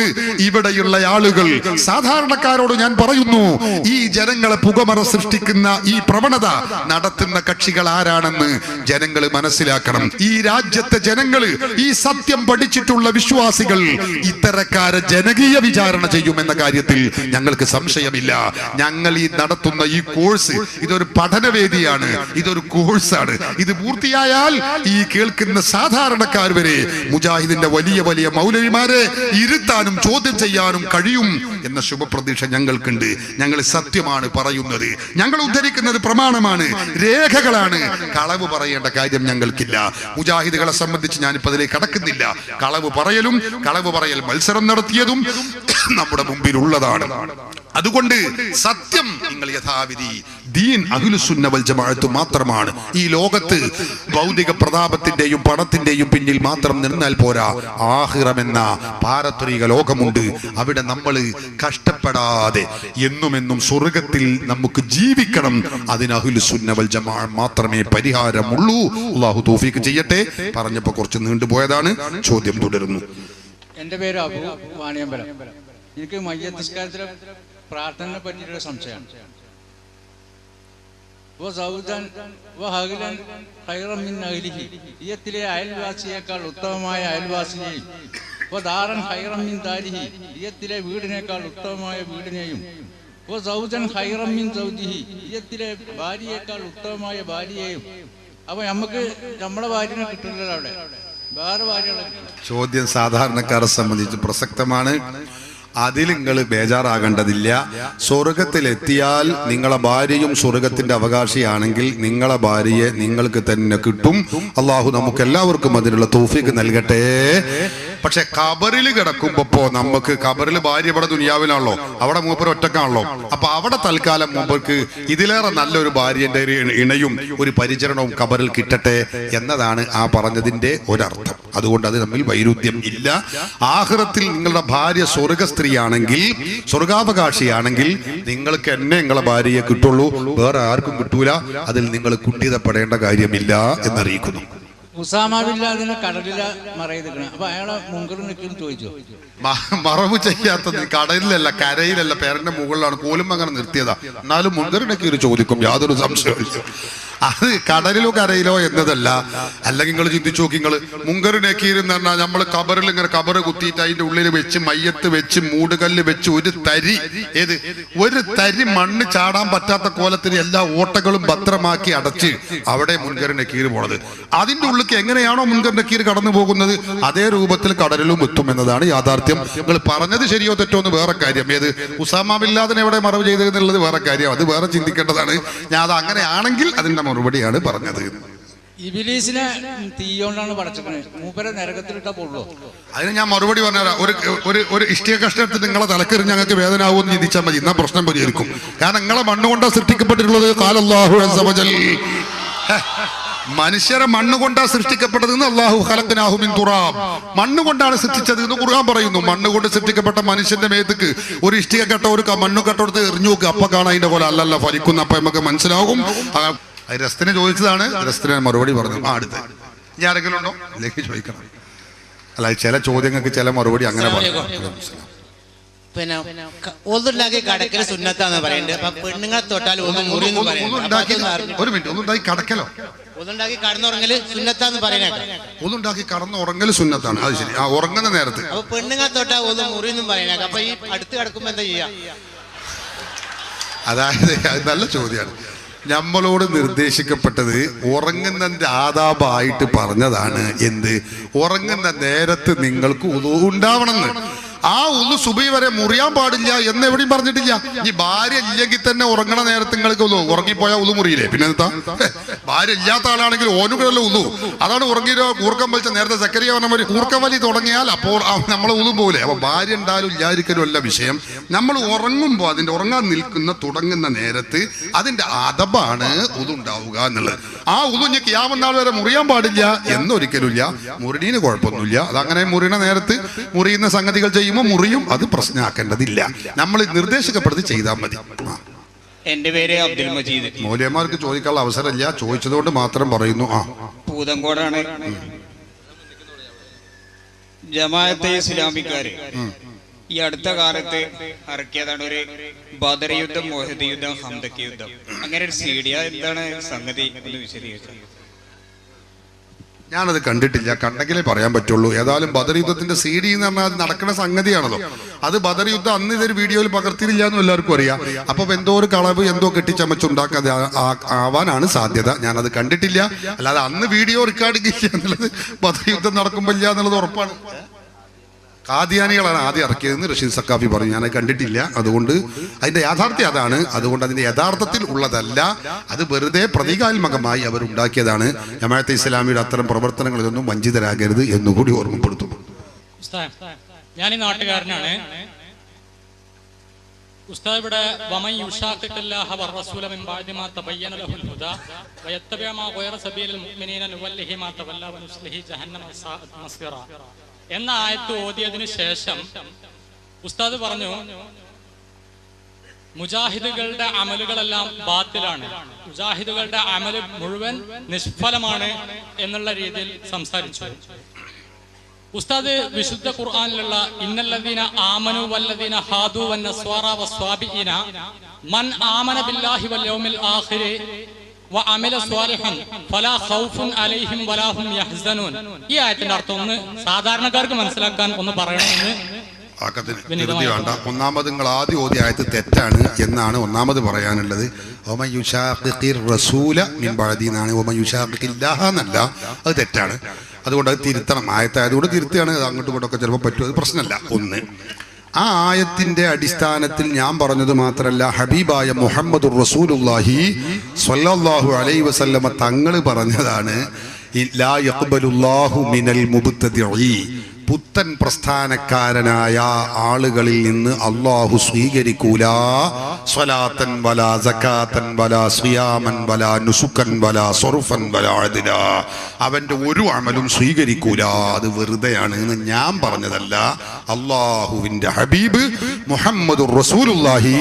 ഇവിടെയുള്ള ആളുകൾ, സാധാരണക്കാരോട് ഞാൻ പറയുന്നു, ഈ ജനങ്ങളെ പുകമറ സൃഷ്ടിക്കുന്ന ഈ പ്രവണത നടത്തുന്ന കക്ഷികൾ ആരാണെന്ന് ജനങ്ങൾ മനസ്സിലാക്കണം. ഈ രാജ്യത്തെ ജനങ്ങൾ, ഈ സത്യം പഠിച്ചിട്ടുള്ള വിശ്വാസികൾ ഇത്തരക്കാരെ ജനകീയ വിചാരണ ചെയ്യുമെന്ന കാര്യത്തിൽ ഞങ്ങൾക്ക് സംശയമില്ല. ഞങ്ങൾ ഈ നടത്തുന്ന ഈ കോഴ്സ് ഇതൊരു പഠനവേദിയാണ്, ഇതൊരു കോഴ്സാണ്. ഇത് പൂർത്തിയായാൽ ഈ കേൾക്കുന്ന സാധാരണക്കാർ വരെ മുജാഹിദിന്റെ വലിയ വലിയ മൗലവിമാരെ ഇരുത്താനും ചോദ്യം ചെയ്യാനും കഴിയും എന്ന ശുഭപ്രതീക്ഷ ഞങ്ങൾക്കുണ്ട്. ഞങ്ങൾ സത്യമാണ് പറയുന്നത്, ഞങ്ങൾ ഉദ്ധരിക്കുന്നത് പ്രമാണമാണ്, രേഖകളാണ്. കളവ് പറയേണ്ട കാര്യം ഞങ്ങൾക്കില്ല. മുജാഹിദുകളെ സംബന്ധിച്ച് ഞാനിപ്പോൾ അതിലേക്ക് കടക്കുന്നില്ല. കളവ് പറയലും കളവ് പറയൽ മത്സരം നടത്തിയതും നമ്മുടെ മുമ്പിലുള്ളതാണ്. അതുകൊണ്ട് സത്യം നിങ്ങൾ യഥാവിധി ദീൻ അഹ്ലുസുന്ന വൽ ജമാഅത്ത് മാത്രമാണ്. ഈ ലോകത്ത് ഭൗതിക പ്രതാപത്തിന്റെയും പണത്തിന്റെയും പിന്നിൽ മാത്രം നിന്നാൽ പോരാ. ആഖിറമെന്ന പാരത്രിക ലോകമുണ്ട്. അവിടെ നമ്മൾ കഷ്ടപ്പെടാതെ എന്നുമെന്നും സ്വർഗത്തിൽ നമുക്ക് ജീവിക്കണം. അതിന് അഹ്ലുസുന്ന വൽ ജമാഅത്ത് മാത്രമേ പരിഹാരമുള്ളൂ. അല്ലാഹു തൗഫീഖ് ചെയ്യട്ടെ. പറഞ്ഞപ്പോൾ കുറച്ച് നീണ്ടുപോയതാണ്. ചോദ്യം തുടരുന്നു. എൻ്റെ പേര് അബു വാണിയമ്പലം. എനിക്ക് മയ്യത്ത് നിസ്കാരത്തിലെ പ്രാർത്ഥനയെ പറ്റിയൊരു സംശയമാണ്. ഈയത്തിലെ അയൽവാസിയേക്കാൾ ഉത്തമമായ അയൽവാസിയെയും ദാറൻ ഹൈറം മിൻ ദാരിഹി, ഈയത്തിലെ വീടിനേക്കാൾ ഉത്തമമായ വീടിനെയും ഹൈറം മിൻ സൗജിഹി, ഈയത്തിലെ ഭാര്യയേക്കാൾ ഉത്തമമായ ഭാര്യയെയും. അപ്പൊ നമുക്ക് നമ്മളെ ഭാര്യനെ കിട്ടില്ലല്ലോ, അവിടെ വേറെ ഭാര്യകളെ. ചോദ്യം സാധാരണക്കാരെ സംബന്ധിച്ച് പ്രസക്തമാണ്. അതിൽ നിങ്ങൾ ബേജാറാകേണ്ടതില്ല. സ്വർഗത്തിലെത്തിയാൽ നിങ്ങളെ ഭാര്യയും സ്വർഗത്തിന്റെ അവകാശിയാണെങ്കിൽ നിങ്ങളെ ഭാര്യയെ നിങ്ങൾക്ക് തന്നെ കിട്ടും. അള്ളാഹു നമുക്ക് എല്ലാവർക്കും അതിനുള്ള തൗഫീഖ് നൽകട്ടെ. പക്ഷെ കബറിൽ കിടക്കുമ്പോ നമുക്ക് കബറിൽ ഭാര്യ ഇവിടെ ദുനിയാവിലാണല്ലോ, അവിടെ മൂപ്പർ ഒറ്റക്കാണല്ലോ. അപ്പൊ അവിടെ തൽക്കാലം മൂപ്പർക്ക് ഇതിലേറെ നല്ലൊരു ഭാര്യന്റെ ഇണയും ഒരു പരിചരണവും കബറിൽ കിട്ടട്ടെ എന്നതാണ് ആ പറഞ്ഞതിന്റെ ഒരർത്ഥം. അതുകൊണ്ട് അത് തമ്മിൽ വൈരുദ്ധ്യം ഇല്ല. ആഖിറത്തിൽ നിങ്ങളുടെ ഭാര്യ സ്വർഗസ്ത്രീയാണെങ്കിൽ, സ്വർഗാവകാശിയാണെങ്കിൽ നിങ്ങൾക്ക് എന്നെ നിങ്ങളെ ഭാര്യയെ കിട്ടുള്ളൂ, വേറെ ആർക്കും കിട്ടൂല. അതിൽ നിങ്ങൾ കുട്ടിതപ്പെടേണ്ട കാര്യമില്ല എന്നറിയിക്കുന്നു. ഉസാമാവില്ലാതിനെ കടലില മറയിക്കണം. അപ്പൊ അയാളെ മുൻകർ നിൽക്കും ചോദിച്ചു. മറവ് ചെയ്യാത്തത് കടലിലല്ല, കരയിലല്ല, പേരന്റെ മുകളിലാണ്. കോലും അങ്ങനെ നിർത്തിയതാ. എന്നാലും മുൻകറിനൊക്കെ ഒരു ചോദിക്കും, യാതൊരു സംശയമില്ല. അത് കടലിലോ കരയിലോ എന്നതല്ല. അല്ലെങ്കിൽ നിങ്ങൾ ചിന്തിച്ചു നോക്കി, നിങ്ങൾ മുങ്കറിനേക്കിയിരുന്ന് പറഞ്ഞാൽ നമ്മൾ കബറിൽ ഇങ്ങനെ കബറ് കുത്തിയിട്ട് അതിന്റെ ഉള്ളിൽ വെച്ച് മയ്യത്ത് വെച്ച് മൂടുകല്ല് വെച്ച് ഒരു തരി മണ്ണ് ചാടാൻ പറ്റാത്ത കോലത്തിന് എല്ലാ ഓട്ടകളും ഭദ്രമാക്കി അടച്ച് അവിടെ മുൻകറിനക്കീർ പോണത്. അതിന്റെ ഉള്ളിലേക്ക് എങ്ങനെയാണോ മുൻകറിനക്കീർ കടന്നു പോകുന്നത് അതേ രൂപത്തിൽ കടലിലും എത്തും എന്നതാണ് യാഥാർത്ഥ്യം. നിങ്ങൾ പറഞ്ഞത് ശരിയോ തെറ്റോ എന്ന് വേറെ കാര്യം. ഏത് ഉസാമ ബിൻ ലാദൻ എവിടെ മറവ് ചെയ്തതെന്നുള്ളത് വേറെ കാര്യം, അത് വേറെ ചിന്തിക്കേണ്ടതാണ്. ഞാൻ അത് അങ്ങനെയാണെങ്കിൽ അതിന്റെ മറുപടിയാണ് പറഞ്ഞത്. ഇബിലീസിനെ തീയോണ്ടാണ് പടച്ചത്, മൂപ്പരെ നരകത്തിലിട്ട പൊള്ളോ. അതിന് ഞാൻ മറുപടി പറഞ്ഞുതരാം. ഒരു ഇഷ്ടിക കഷ്ടത്തിൽ നിങ്ങളെ തലക്കെറിഞ്ഞ് ഞങ്ങൾക്ക് വേദന ആവുമെന്ന് ചിന്തിച്ചാൽ മതി, എന്നാ പ്രശ്നം പരിഹരിക്കും. കാരണം നിങ്ങളെ മണ്ണുകൊണ്ടാ സൃഷ്ടിക്കപ്പെട്ടിട്ടുള്ളത്. ഖാലല്ലാഹു അസ്സ വജൽ, മനുഷ്യരെ മണ്ണുകൊണ്ടാ സൃഷ്ടിക്കപ്പെട്ടതെന്ന് അല്ലാഹു ഖലഖനാഹു മിൻ തുറാബ്, മണ്ണുകൊണ്ടാണ് സൃഷ്ടിച്ചത് എന്ന് ഖുർആൻ പറയുന്നു. മണ്ണുകൊണ്ട് സൃഷ്ടിക്കപ്പെട്ട മനുഷ്യന്റെ മേത്തേക്ക് ഒരു ഇഷ്ടിക കട്ട ഒരു മണ്ണു കട്ട എടുത്ത് എറിഞ്ഞു നോക്കുക, അപ്പൊ കാണാൻ അതിന്റെ പോലെ അല്ലല്ല ഫലിക്കുന്ന. അപ്പൊ നമുക്ക് മനസ്സിലാകും. രസ്തിനെ ചോദിച്ചതാണ്, രസ്തിനെ മറുപടി പറഞ്ഞു. അടുത്ത് ഇനി ആരെങ്കിലും ഉണ്ടോ? അല്ലെങ്കിൽ ചോദിക്കണം. അല്ല, ചില ചോദ്യങ്ങൾക്ക് ചില മറുപടി അങ്ങനെ പറഞ്ഞു. പിന്നെ ഒന്നുണ്ടാക്കി കടക്കൽ സുന്നത്താന്ന് പറയുന്നത്. അപ്പൊ പെണ്ണുങ്ങളെ തൊട്ടാൽ ഒരു മിനിറ്റ്, ഒന്നുണ്ടാക്കി കടക്കലോ? ഒന്നുണ്ടാക്കി കടന്നുറങ്ങല് സുന്നത്താന്ന് പറയുന്നത്. ഒന്നുണ്ടാക്കി കടന്നുറങ്ങല് സുന്നത്താണ്, അത് ശരി. ആ ഉറങ്ങുന്ന നേരത്ത് അപ്പൊ പെണ്ണുങ്ങളെ തൊട്ടാൽ ഒന്ന് മുറിയെന്നും പറയുന്നത്. അപ്പൊ ഈ അടുത്ത് കിടക്കുമ്പോ എന്താ ചെയ്യാ? അതായത് അത് നല്ല ചോദ്യമാണ്. നമ്മളോട് നിർദ്ദേശിക്കപ്പെട്ടത് ഉറങ്ങുന്നതിന്റെ ആദാബായിട്ട് പറഞ്ഞതാണ്. എന്ത്? ഉറങ്ങുന്ന നേരത്ത് നിങ്ങൾക്ക് ഉളു ഉണ്ടാവണമെന്ന്. ആ ഉളു സുബഹി വരെ മുറിയാൻ പാടില്ല എന്ന് എവിടെയും പറഞ്ഞിട്ടില്ല. ഈ ഭാര്യ ഇല്ലെങ്കിൽ തന്നെ ഉറങ്ങണ നേരത്ത് നിങ്ങൾക്ക് ഉളു, ഉറങ്ങിപ്പോയാൽ ഉളു മുറിയില്ലേ? പിന്നെ എന്താ? ഭാര്യ ഇല്ലാത്ത ആളാണെങ്കിൽ ഓനുകളല്ല ഉളു. അതാണ് ഉറങ്ങിയോ കൂർക്കം വലിച്ച നേരത്തെ സക്കരിയ പറഞ്ഞ പോലെ കൂർക്കം വലി തുടങ്ങിയാൽ അപ്പോൾ നമ്മളെ ഉളു പോലെ. അപ്പൊ ഭാര്യ ഉണ്ടായാലും ഇല്ലാതിരിക്കലും അല്ല വിഷയം. നമ്മൾ ഉറങ്ങുമ്പോൾ അതിന്റെ ഉറങ്ങാൻ നിൽക്കുന്ന തുടങ്ങുന്ന നേരത്ത് അതിന്റെ അദബാണ് ഉളു ഉണ്ടാവുക എന്നുള്ളത്. ആ ഉളു ഇനി ഖിയാമത്ത് നാൾ വരെ മുറിയാൻ പാടില്ല എന്നൊരിക്കലും ഇല്ല. മുറിനീന് കുഴപ്പമൊന്നുമില്ല. അതങ്ങനെ മുറിയണ നേരത്ത് മുറിയുന്ന സംഗതികൾ ചെയ്യുമ്പോൾ മുറിയും, അത് പ്രശ്നമാക്കേണ്ടതില്ല. നമ്മൾ നിർദ്ദേശിക്കപ്പെടുത്തി ചെയ്താൽ മതി. എന്റെ പേര് അബ്ദുൽ മജീദ്. മൗലവിമാർക്ക് ചോദിക്കാനുള്ള അവസരമില്ല, ചോദിച്ചതുകൊണ്ട് മാത്രം പറയുന്നു. പൂതങ്കോടാണ്. ജമാഅത്തെ ഇസ്ലാമിക്കാര് ഈ അടുത്ത കാലത്ത് ഇറക്കിയതാണ് ഒരു ബദർ യുദ്ധം, മുഹദ് യുദ്ധം, ഹംദക് യുദ്ധം, അങ്ങനെ ഒരു സീഡിയ. എന്താണ് സംഗതി എന്ന് വിശദീകരിച്ചത്? ഞാനത് കണ്ടിട്ടില്ല, കണ്ടെങ്കിലേ പറയാൻ പറ്റുള്ളൂ. ഏതായാലും ബദർ യുദ്ധത്തിന്റെ CD എന്ന് പറഞ്ഞാൽ അത് നടക്കുന്ന സംഗതിയാണല്ലോ. അത് ബദർ യുദ്ധം അന്ന് ഇതൊരു വീഡിയോയിൽ പകർത്തിയില്ല എന്ന് എല്ലാവർക്കും അറിയാം. അപ്പൊ എന്തോ ഒരു കളവ് എന്തോ കെട്ടിച്ചമച്ചുണ്ടാക്കാതെ ആവാനാണ് സാധ്യത. ഞാനത് കണ്ടിട്ടില്ല. അല്ലാതെ അന്ന് വീഡിയോ റെക്കോർഡിംഗ് ഇല്ല എന്നുള്ളത് ബദർ യുദ്ധം നടക്കുമ്പോൾ ഇല്ല എന്നുള്ളത് ഉറപ്പാണ്. ഖാദിയാനികളാണ് ആദ്യം ഇറക്കിയതെന്ന് റഷീദ് സക്കാഫി പറഞ്ഞു. ഞാനത് കണ്ടിട്ടില്ല. അതുകൊണ്ട് അതിന്റെ യാഥാർത്ഥ്യം അതാണ്. അതുകൊണ്ട് അതിന്റെ യഥാർത്ഥത്തിൽ ഉള്ളതല്ല, അത് വെറുതെ പ്രതീകാത്മകമായി അവരുണ്ടാക്കിയതാണ്. ജമാഅത്തെ ഇസ്ലാമിയുടെ അത്തരം പ്രവർത്തനങ്ങളിലൊന്നും വഞ്ചിതരാകരുത് എന്നുകൂടി ഓർമ്മപ്പെടുത്തുന്നു. ഞാൻ ഈ നാട്ടുകാരനാണ്. ഉസ്താദ് ഇവിടെ വമൻ യുശാഖിഖില്ലാഹ വറസൂല മിൻ ബഅദി മാ തബയ്യന ലഹുൽ ഹുദാ വയത്തബിഅ മാ ഗൈറ സബീലിൽ മുഅ്മിനീന നുവല്ലിഹി മാ തവല്ല വനുസ്ലിഹി ജഹന്നമ വസഅത് മസ്ീറ എന്ന ആയത്ത് ഓതിയതിനു ശേഷം ഉസ്താദ് പറഞ്ഞു, മുജാഹിദുകളുടെ അമലുകളെല്ലാം ബാത്തിലാണ്, മുജാഹിദുകളുടെ അമല് മുഴുവൻ നിഷ്ഫലമാണ് എന്നുള്ള രീതിയിൽ സംസാരിച്ചു. ഉസ്താദ് വിശുദ്ധ ഖുർആനിലുള്ള ഇന്നല്ലദീന ആമനു വല്ലദീന ഹാദു വന്നസ്വാറ വസ്വാബിഈന മൻ ആമന ബില്ലാഹി വൽ യൗമിൽ ആഖിരി വഅമല സ്വാലിഹൻ ഫലാ ഖൗഫുൻ അലൈഹിം വലാ ഹും യഹ്സനൂൻ. ഈ ആയത്തിന്റെ അർത്ഥം ഒന്ന് സാധാരണക്കാർക്ക് മനസ്സിലാക്കാൻ ഒന്ന് പറയണമെന്ന്. വേണ്ട. ഒന്നാമത് നിങ്ങൾ ആദ്യം ഓതിയ ആയത്ത് തെറ്റാണ് എന്നാണ് ഒന്നാമത് പറയാനുള്ളത്. വമൻ യുശാഖിഖിർ റസൂല മിൻ ബഅദി എന്നാണ്. വമൻ യുശാഖിഖില്ലാഹ എന്നല്ല, അത് തെറ്റാണ്. അതുകൊണ്ട് അത് തിരുത്തണം. ആയത്തായതുകൊണ്ട് തിരുത്തുകയാണ്. അത് അങ്ങോട്ടും ഇങ്ങോട്ടൊക്കെ ചിലപ്പോൾ പറ്റും, അത് പ്രശ്നമല്ല. ഒന്ന്, ആ ആയത്തിന്റെ അടിസ്ഥാനത്തിൽ ഞാൻ പറഞ്ഞത് മാത്രമല്ല, ഹബീബായ മുഹമ്മദുർ റസൂലുള്ളാഹി സ്വല്ലല്ലാഹു അലൈഹി വസല്ലമ തങ്ങൾ പറഞ്ഞതാണ്, ലാ യഖ്ബലുല്ലാഹു മിനൽ മുബ്തദിഈ, പുത്തൻ പ്രസ്ഥാനക്കാരനായ ആളുകളിൽ നിന്ന് അള്ളാഹു സ്വീകരിക്കൂല സ്വലാത്തൻ വലാ സകാത്തൻ വലാ സിയാമൻ വലാ നുസുക്കൻ വലാ സർഫൻ വലാ അദ്ല, അവന്റെ ഒരു അമലും സ്വീകരിക്കൂല. അത് വെറുതെയാണ് എന്ന് ഞാൻ പറഞ്ഞതല്ല, അള്ളാഹുവിന്റെ ഹബീബ് മുഹമ്മദുർ റസൂലുള്ളാഹി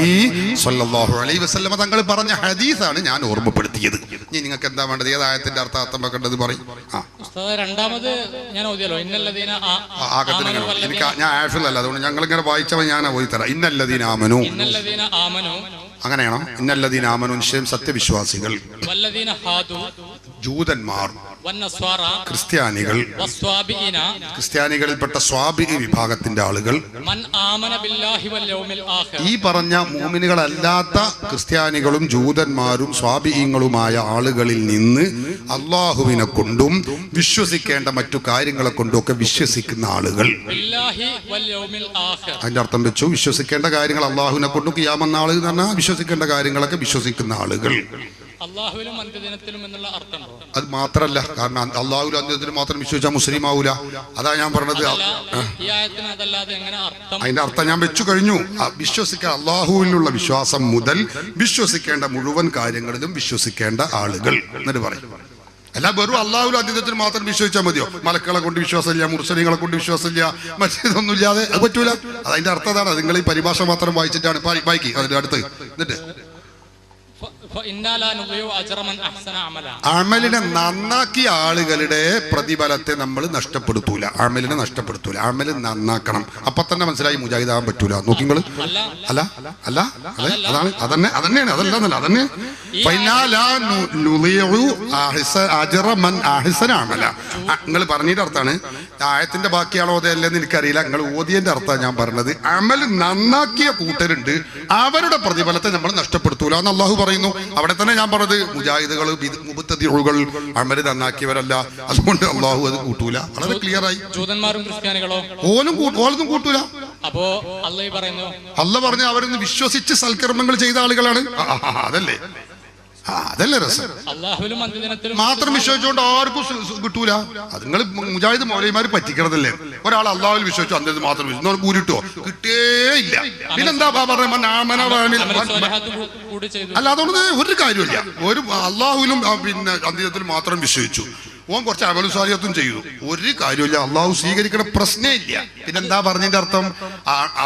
സ്വല്ലല്ലാഹു അലൈഹി വസല്ലമ തങ്ങൾ പറഞ്ഞ ഹദീസാണ് ഞാൻ ഓർമ്മപ്പെടുത്തിയത്. ഇനി നിങ്ങൾക്ക് എന്താ വേണ്ടത്? ഏതായത്തിന്റെ അർത്ഥം വെക്കേണ്ടത് പറയും. രണ്ടാമത് ഞാൻ ഓതിയല്ലോ, ഇന്നല്ലദീന എനിക്ക് ഞാൻ ആഫിലല്ല, അതുകൊണ്ട് ഞങ്ങൾ ഇങ്ങനെ വായിച്ചവൻ ഞാൻ പോയി തരാം. ഇന്നല്ലദീന ആമനു, അങ്ങനെയാണോ? ഇന്നല്ലദീന ആമനു, നിശ്ചയം സത്യവിശ്വാസികൾ, ജൂതന്മാർ, ക്രിസ്ത്യാനികൾ, ക്രിസ്ത്യാനികളിൽപ്പെട്ട സ്വാബിഈ വിഭാഗത്തിന്റെ ആളുകൾ, ഈ പറഞ്ഞ മുഅ്മിനുകളല്ലാത്ത ക്രിസ്ത്യാനികളും ജൂതന്മാരും സ്വാബിഈങ്ങളുമായ ആളുകളിൽ നിന്ന് അള്ളാഹുവിനെ കൊണ്ടും വിശ്വസിക്കേണ്ട മറ്റു കാര്യങ്ങളെ കൊണ്ടും ഒക്കെ വിശ്വസിക്കുന്ന ആളുകൾ. അതിന്റെ അർത്ഥം വെച്ചു, വിശ്വസിക്കേണ്ട കാര്യങ്ങൾ അള്ളാഹുവിനെ കൊണ്ടും ഖിയാമത്ത് നാൾ എന്ന് പറഞ്ഞാൽ വിശ്വസിക്കേണ്ട കാര്യങ്ങളൊക്കെ വിശ്വസിക്കുന്ന ആളുകൾ. അത് മാത്രല്ല, കാരണം അള്ളാഹുലും അന്ത്യത്തിലും മാത്രം വിശ്വസിച്ചാൽ മുസ്ലിം ആവൂല. അതാ ഞാൻ പറഞ്ഞത്. അതിന്റെ അർത്ഥം ഞാൻ വെച്ചു കഴിഞ്ഞു. വിശ്വസിക്കാൻ അള്ളാഹുവിനുള്ള വിശ്വാസം മുതൽ വിശ്വസിക്കേണ്ട മുഴുവൻ കാര്യങ്ങളിലും വിശ്വസിക്കേണ്ട ആളുകൾ എന്നിട്ട് പറയും. അല്ല വെറും അള്ളാഹുലും അദ്വൈതത്തിന് മാത്രം വിശ്വസിച്ചാൽ മതിയോ? മലക്കളെ കൊണ്ട് വിശ്വാസമില്ല, മുർസലിങ്ങളെ കൊണ്ട് വിശ്വാസമില്ല, മറ്റേതൊന്നും ഇല്ലാതെ അത് പറ്റൂല. അതിന്റെ അർത്ഥം അതാണ്. നിങ്ങൾ ഈ പരിഭാഷ മാത്രം വായിച്ചിട്ടാണ് വായിക്കി. അതിന്റെ അടുത്ത് എന്നിട്ട് അമലിനെ നന്നാക്കിയ ആളുകളുടെ പ്രതിഫലത്തെ നമ്മൾ നഷ്ടപ്പെടുത്തൂല. അമലിനെ നഷ്ടപ്പെടുത്തൂല. അമല് നന്നാക്കണം. അപ്പൊ തന്നെ മനസ്സിലായി മുജാഹിദ് ആവാൻ പറ്റൂല. നോക്കിങ്ങള്. അല്ല അല്ല അതെ, അതാണ് അതന്നെ അതന്നെയാണ് അതല്ല അതന്നെ. നിങ്ങൾ പറഞ്ഞതിന്റെ അർത്ഥാണ്. ആയത്തിന്റെ ബാക്കിയാണോ അതല്ലെന്ന് എനിക്കറിയില്ല. നിങ്ങൾ ഓതിയന്റെ അർത്ഥമാണ് ഞാൻ പറഞ്ഞത്. അമൽ നന്നാക്കിയ കൂട്ടരുണ്ട്, അവരുടെ പ്രതിഫലത്തെ നമ്മൾ നഷ്ടപ്പെടുത്തൂല എന്ന് അള്ളാഹു പറയുന്നു. അവിടെ തന്നെ ഞാൻ പറഞ്ഞത് മുജാഹിദുകൾ മുബത്തദിഉകൾ അമല് നന്നാക്കിയവരല്ല, അതുകൊണ്ട് അള്ളാഹു അത് കൂട്ടൂല. വളരെ ക്ലിയർ ആയി. ജൂതന്മാരും ക്രിസ്ത്യാനികളോ ഓലൊന്നും കൂട്ടൂല. അപ്പോ അള്ളാഹ് പറയുന്നു, അള്ളാഹ് പറഞ്ഞു അവരൊന്ന് വിശ്വസിച്ച് സൽക്കർമ്മങ്ങൾ ചെയ്ത ആളുകളാണ്. അതല്ലേ രസം. അല്ലാഹുവിലും അന്ത്യദിനത്തിലും മാത്രം വിശ്വസിച്ചുകൊണ്ട് ആർക്കും കിട്ടൂല. അത് നിങ്ങൾ മുജാഹിദ് മൗലവിമാര് പറ്റിക്കണതല്ലേ. ഒരാൾ അള്ളാഹുവിൽ വിശ്വസിച്ചു അന്ത്യത്തിൽ മാത്രം വിശ്വസിച്ചു കൂരിട്ടോ കിട്ടേ ഇല്ല. പിന്നെന്താ അല്ല, അതുകൊണ്ട് ഒരു കാര്യമില്ല. ഒരു അള്ളാഹുവിലും പിന്നെ അന്ത്യത്തിൽ മാത്രം വിശ്വസിച്ചു, ഓൻ കുറച്ച് അമലുസാരിയത്വം ചെയ്തു, ഒരു കാര്യമില്ല. അള്ളാഹു സ്വീകരിക്കണ പ്രശ്നേ ഇല്ല. പിന്നെന്താ പറഞ്ഞതിന്റെ അർത്ഥം?